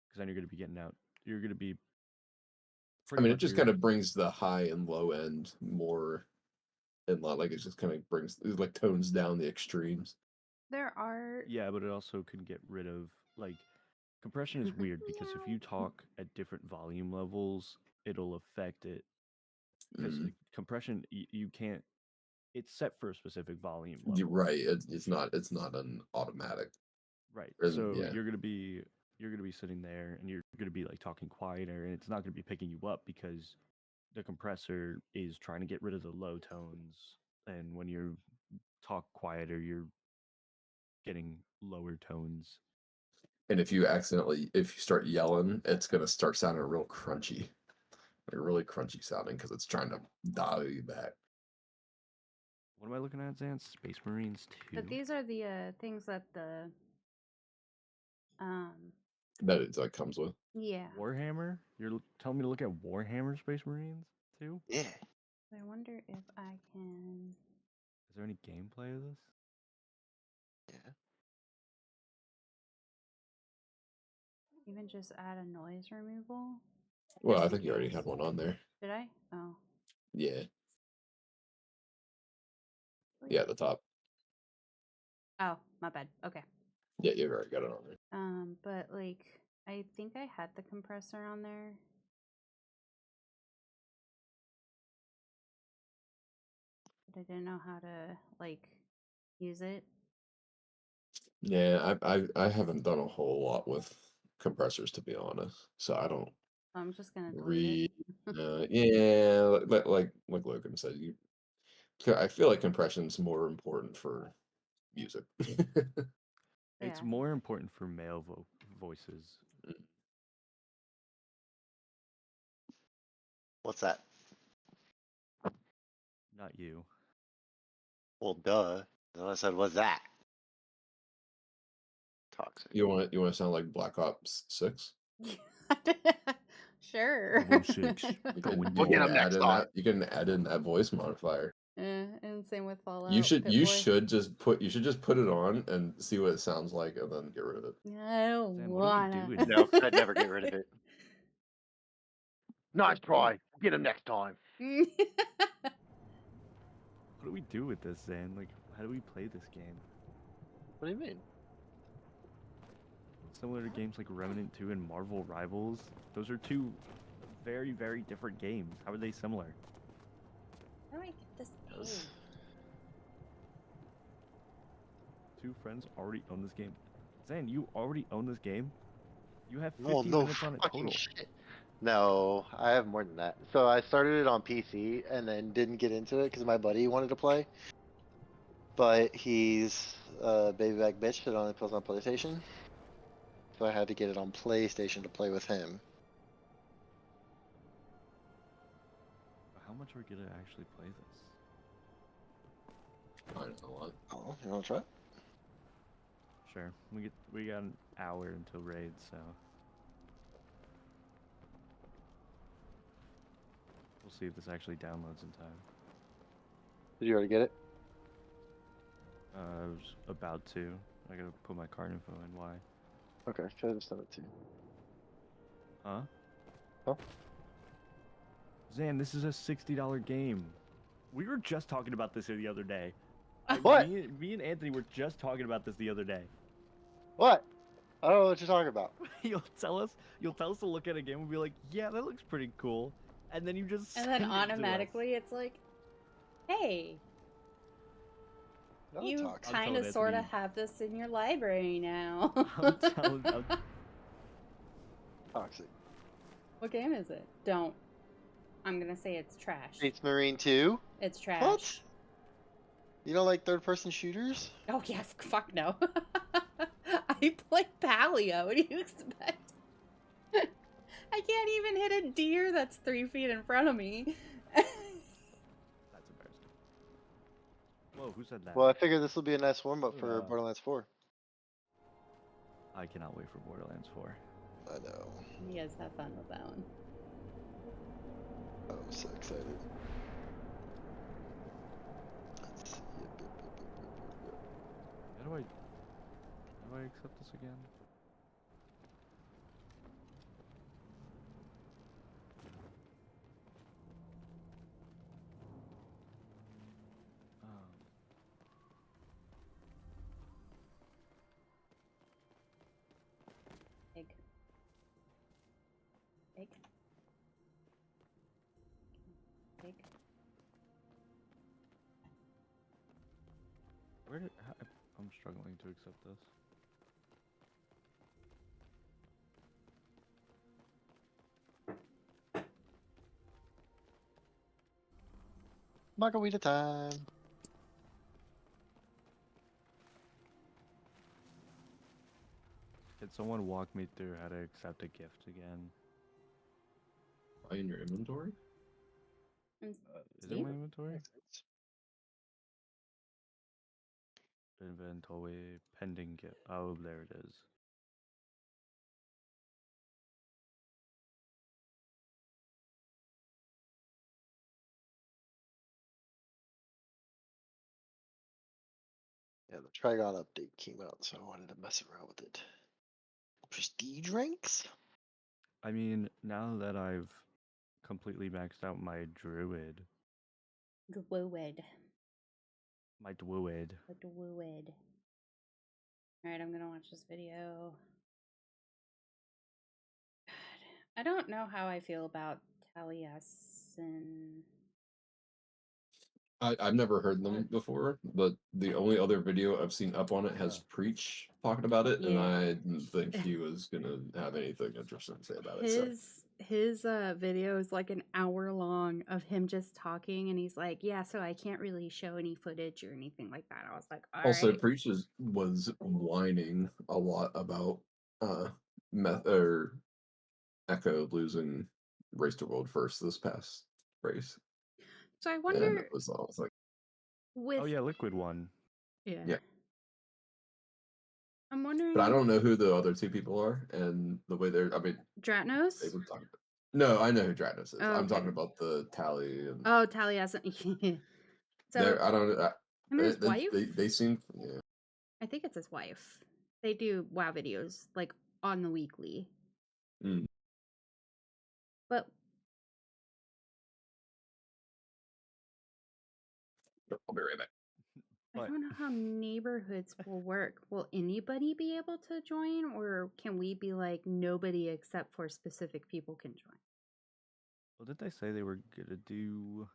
because then you're going to be getting out. You're going to be I pretty mean, it much just kind of brings the high and low end more in line. Like it just kind of brings it like tones down the extremes. There are. Yeah, but it also can get rid of like compression is weird because if you talk at different volume levels, it'll affect it because Mm. compression you can't. It's set for a specific volume You're level. right. It's not an automatic. Right. And So yeah, you're gonna be sitting there and you're gonna be like talking quieter and it's not gonna be picking you up because the compressor is trying to get rid of the low tones and when you talk quieter you're getting lower tones. and if you start yelling, it's gonna start sounding real crunchy, like really crunchy sounding because it's trying to dial you back. What am I looking at, Zan? Space Marines 2? But these are the things that the That it like comes with. yeah. Warhammer? You're telling me to look at Warhammer Space Marines 2? Yeah. I wonder if I can. Is there any gameplay of this? Yeah. Even just add a noise removal? Well, Just I in think you already case. had one on there. Did I? Oh. Yeah. Yeah, at the top. Oh, my bad. Okay. Yeah, you've already got it on there. But like, I think I had the compressor on there. But I didn't know how to like use it. Yeah, I haven't done a whole lot with compressors, to be honest. So I don't I'm just gonna read. delete it. Yeah, like Logan said, I feel like compression's more important for music. It's Yeah. more important for male voices. What's that? Not you. Well, duh. Then I said, what's that? Toxic. You want to sound like Black Ops 6? Sure. Level 6. You Going can, We'll you get can him add next in time. that. You can add in that voice modifier. And same with Fallout. You should Pip-Boy. just put it on and see what it sounds like, and then get rid of it. I don't Zan, what are we wanna. doing? No, I'd never get rid of it. Nice try. Get him next time. What do we do with this, Zan? Like, how do we play this game? What do you mean? Similar to games like Remnant 2 and Marvel Rivals. Those are two very, very different games. How are they similar? How do I get this page? Two friends already own this game. Zan, you already own this game? You have 15 Well, no minutes on it fucking total. shit. No, I have more than that. So I started it on PC and then didn't get into it because my buddy wanted to play. But he's a baby back bitch that only plays on PlayStation. So I had to get it on PlayStation to play with him. How much are we gonna actually play this? I don't know what. Oh, you want to try it? Sure. We got an hour until raid, so we'll see if this actually downloads in time. Did you already get it? I was about to. I gotta put my card info in. Why? Okay, should I just send it to you? Huh? Huh? Zan, this is a $60 game. We were just talking about this the other day. What? Me and Anthony were just talking about this the other day. What? I don't know what you're talking about. You'll tell us to look at a game and be like, yeah, that looks pretty cool. And then you just And then send it to us. automatically it's like, hey, No, you toxic. kind of telling sort of Anthony. have this in your library now. I'm telling. Toxic. What game is it? Don't. I'm gonna say it's trash. Space Marine 2? It's trash. What? You don't like third-person shooters? Oh yeah, fuck no. I play Palia. What do you expect? I can't even hit a deer that's 3 feet in front of me. That's embarrassing. Whoa, who said that? Well, I figured this will be a nice warm-up for Borderlands 4. I cannot wait for Borderlands 4. I know. You guys have fun with that one. I'm so excited. Let's see. How do I accept this again? Egg. Egg. Egg. I'm struggling to accept this. Margarita time. Can someone walk me through how to accept a gift again? In your inventory? Is it my inventory? Inventory pending. Oh, there it is. Yeah, the Trigon update came out, so I wanted to mess around with it. Prestige ranks? I mean, now that I've completely maxed out my druid, Druid. my druid, A druid. Alright, I'm gonna watch this video. God, I don't know how I feel about Taliesin. I've never heard them before, but the only other video I've seen up on it has Preach talking about it, and Yeah. I didn't think he was gonna have anything interesting to say about it. So His video is like an hour long of him just talking, and he's like, "Yeah, so I can't really show any footage or anything like that." I was like, "All also right." Preach was whining a lot about meth or Echo losing race to world first this past race. So I And wonder it was like, with oh yeah, Liquid won. yeah. yeah. I'm wondering But I if don't know who the other two people are, and the way I mean, Dratnos? they were talking. No, I know who Dratnos is. Oh, I'm okay. talking about the Tally and. Oh, Taliesin. So I don't. him and his wife? They seem. Yeah. I think it's his wife. They do WoW videos like on the weekly. Mm. But I'll be right back. I don't know how neighborhoods will work. Will anybody be able to join, or can we be like nobody except for specific people can join? Well, did they say they were gonna do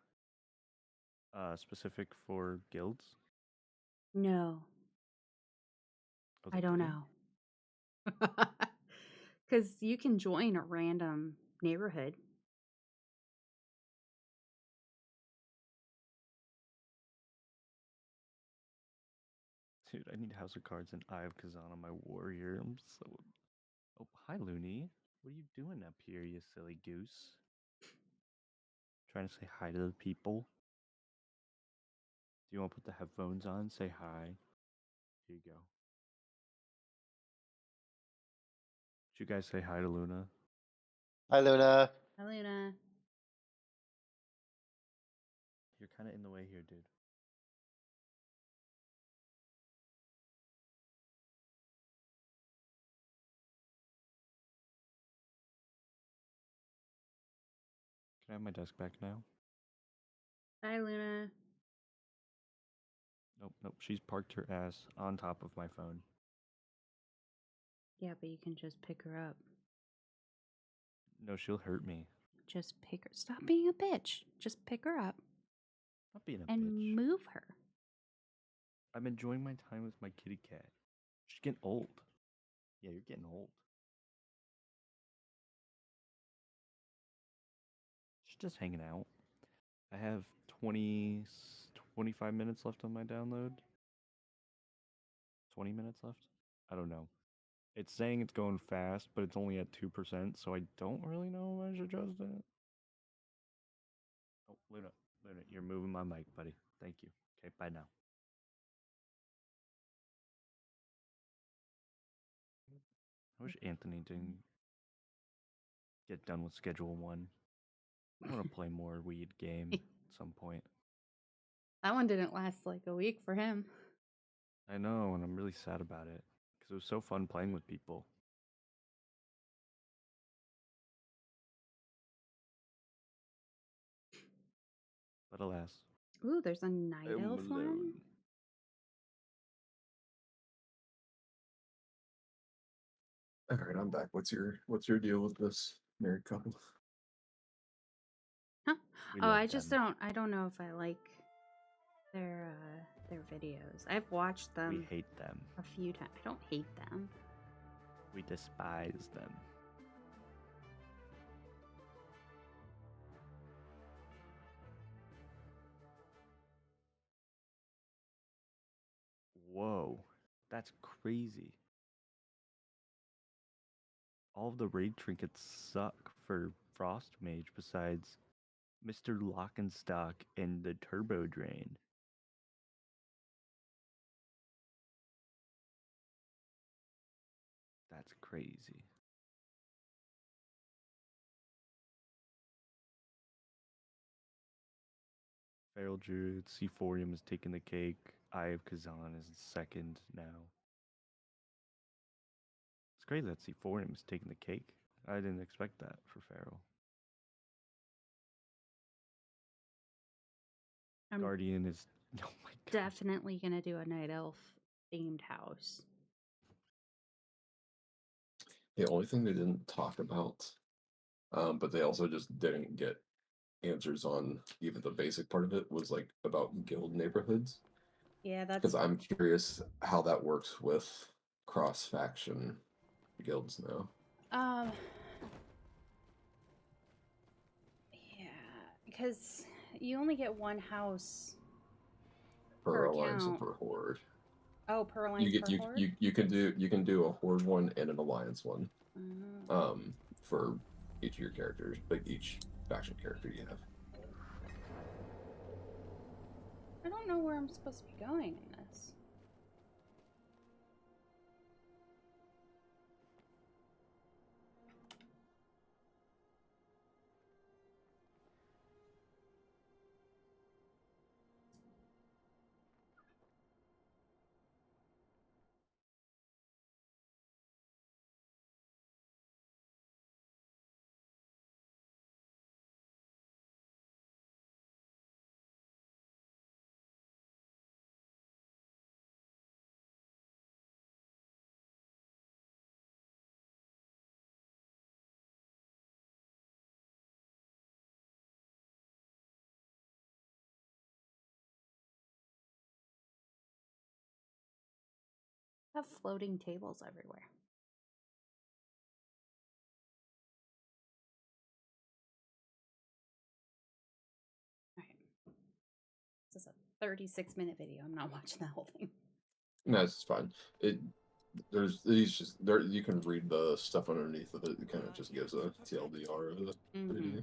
specific for guilds? No. Oh, I they don't didn't? know. Because you can join a random neighborhood. Dude, I need House of Cards and Eye of Kazan on my warrior. I'm so. Oh, hi, Looney. What are you doing up here, you silly goose? Trying to say hi to the people? Do you want to put the headphones on? Say hi. Here you go. Should you guys say hi to Luna? Hi, Luna. Hi, Luna. You're kind of in the way here, dude. Can I have my desk back now? Hi, Luna. Nope, nope. She's parked her ass on top of my phone. Yeah, but you can just pick her up. No, she'll hurt me. Just pick her. Stop being a bitch. Just pick her up Not being a and bitch. move her. I'm enjoying my time with my kitty cat. She's getting old. Yeah, you're getting old. She's just hanging out. I have 25 minutes left on my download. 20 minutes left? I don't know. It's saying it's going fast, but it's only at 2%, so I don't really know if I should trust it. Oh, Luna, you're moving my mic, buddy. Thank you. Okay, bye now. I wish Anthony didn't get done with Schedule 1. I want to play more weed game at some point. That one didn't last like a week for him. I know, and I'm really sad about it, because it was so fun playing with people. But alas. Ooh, there's a night elf one. All right, I'm back. What's your deal with this married couple? Huh? We Oh, love I just them. I don't know if I like their videos. I've watched them. We hate them. A few times. I don't hate them. We despise them. Whoa, that's crazy. All of the raid trinkets suck for Frost Mage besides Mr. Lockenstock and the Turbo Drain. crazy. Feral Druid, Seaphorium is taking the cake. Eye of Kazan is second now. It's great that Seaphorium is taking the cake. I didn't expect that for Feral. I'm Guardian is oh my god. definitely gonna do a night elf themed house. The only thing they didn't talk about, but they also just didn't get answers on even the basic part of it, was like about guild neighborhoods. Yeah, Because that's I'm curious how that works with cross faction guilds now. yeah, because you only get one house Per per alliance and account. per horde. Oh, per You alliance get per horde. you can do a horde one and an alliance one. Oh. For each of your characters, like each faction character you have. I don't know where I'm supposed to be going in this. I have floating tables everywhere. Alright. This is a 36-minute video. I'm not watching the whole thing. No, it's fine. There's these just there you can read the stuff underneath of it. It kind of just gives a TLDR of the video.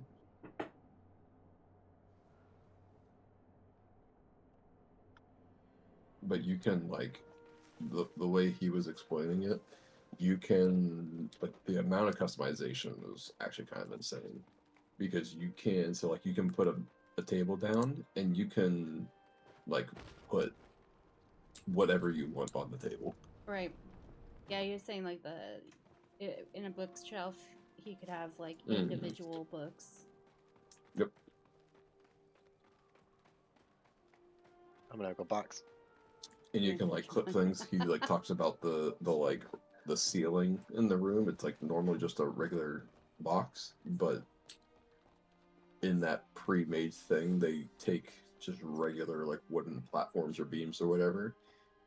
But you can like the way he was explaining it, you can like the amount of customization is actually kind of insane because you can you can put a table down and you can like put whatever you want on the table. Right. Yeah, you're saying like in a bookshelf, he could have like individual books. Yep. I'm gonna go box. And you can like clip things. He like talks about the ceiling in the room. It's like normally just a regular box, but in that pre-made thing, they take just regular like wooden platforms or beams or whatever,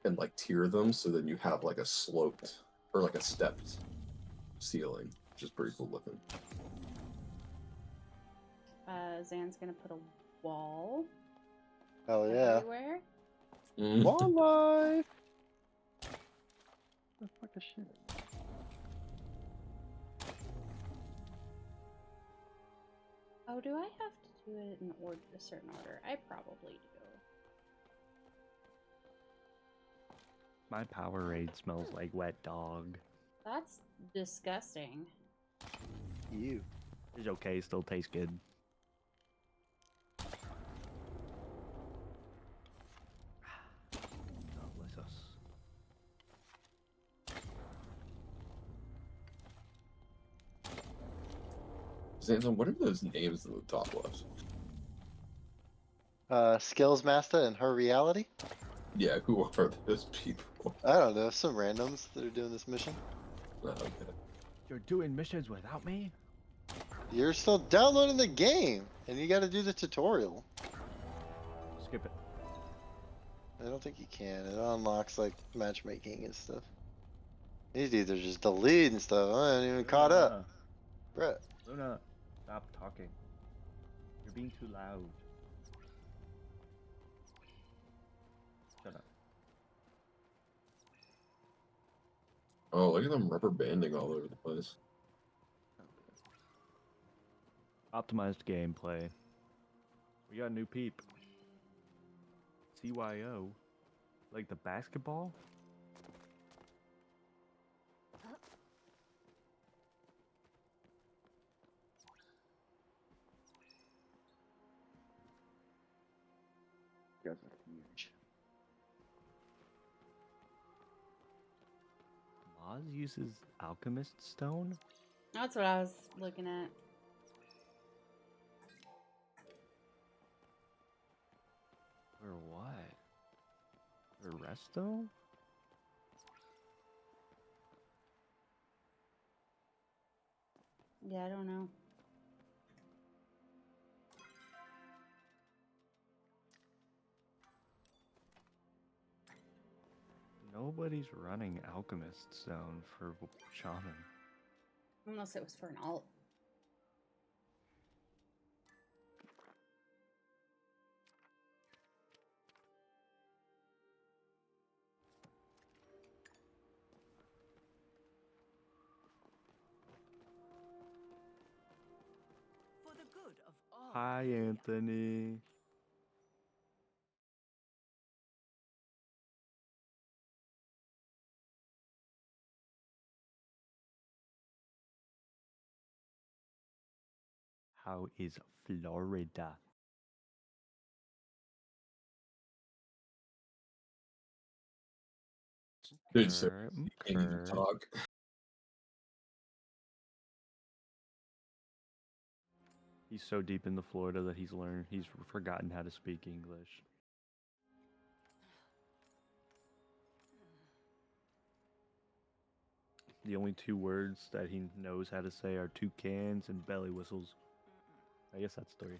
and like tier them so then you have like a sloped or like a stepped ceiling, which is pretty cool looking. Zan's gonna put a wall. Hell yeah. Everywhere. Wall life. What the fuck is shit? Oh, do I have to do it in a certain order? I probably do. My Powerade smells like wet dog. That's disgusting. You. It's okay, still tastes good. God bless us. Zanzan, what are those names in the top left? Skills Master and her reality? Yeah, who are those people? I don't know, some randoms that are doing this mission. Oh, okay. You're doing missions without me? You're still downloading the game, and you gotta do the tutorial. Skip it. I don't think you can. It unlocks like matchmaking and stuff. These dudes are just deleting stuff. I ain't even caught up. Brett. Luna, stop talking. You're being too loud. Shut up. Oh, look at them rubber banding all over the place. Optimized gameplay. We got a new peep. CYO. Like the basketball? guys are huge. Maz uses alchemist stone. That's what I was looking at. Or what? Or resto? Yeah, I don't know. Nobody's running alchemist stone for shaman. Unless it was for an alt. For the good of all. Hi, Anthony. How is Florida? Dude, so Kerm, you can't even Kerm. talk. He's so deep into Florida that he's forgotten how to speak English. The only two words that he knows how to say are toucans and belly whistles. I guess that's three.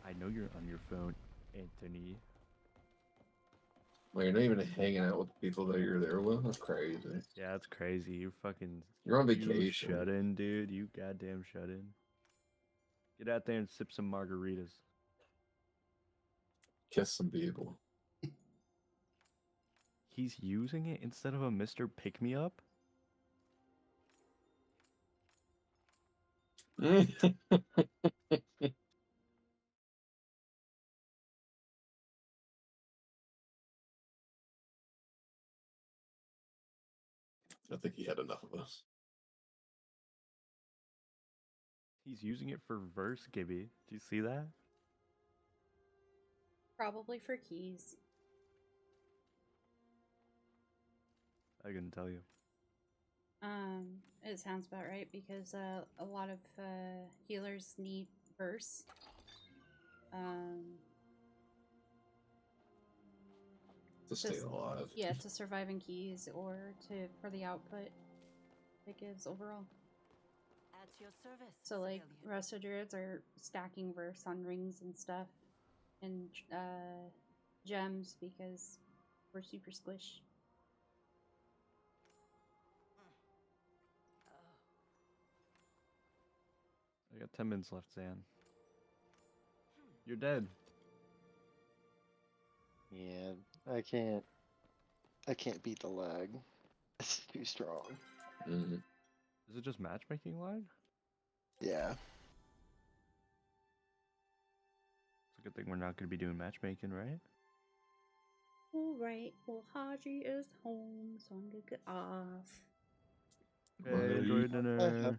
I know you're on your phone, Anthony. Well, you're not even hanging out with the people that you're there with. That's crazy. Yeah, that's crazy. You're on You vacation. shut in, dude. You goddamn shut in. Get out there and sip some margaritas. Kiss some people. He's using it instead of a Mr. Pick Me Up? I think he had enough of us. He's using it for verse, Gibby. Do you see that? Probably for keys. I couldn't tell you. It sounds about right because a lot of healers need bursts. To stay alive. Yeah, to survive in keys or for the output it gives overall. At your service. So like civilian. Resto Druids are stacking verse on rings and stuff and gems because we're super squish. I got 10 minutes left, Zan. You're dead. Yeah, I can't beat the lag. It's too strong. Mm-hmm. Is it just matchmaking lag? Yeah. It's a good thing we're not going to be doing matchmaking, right? Alright, well Haji is home, so I'm gonna get off. Hey, enjoy your dinner.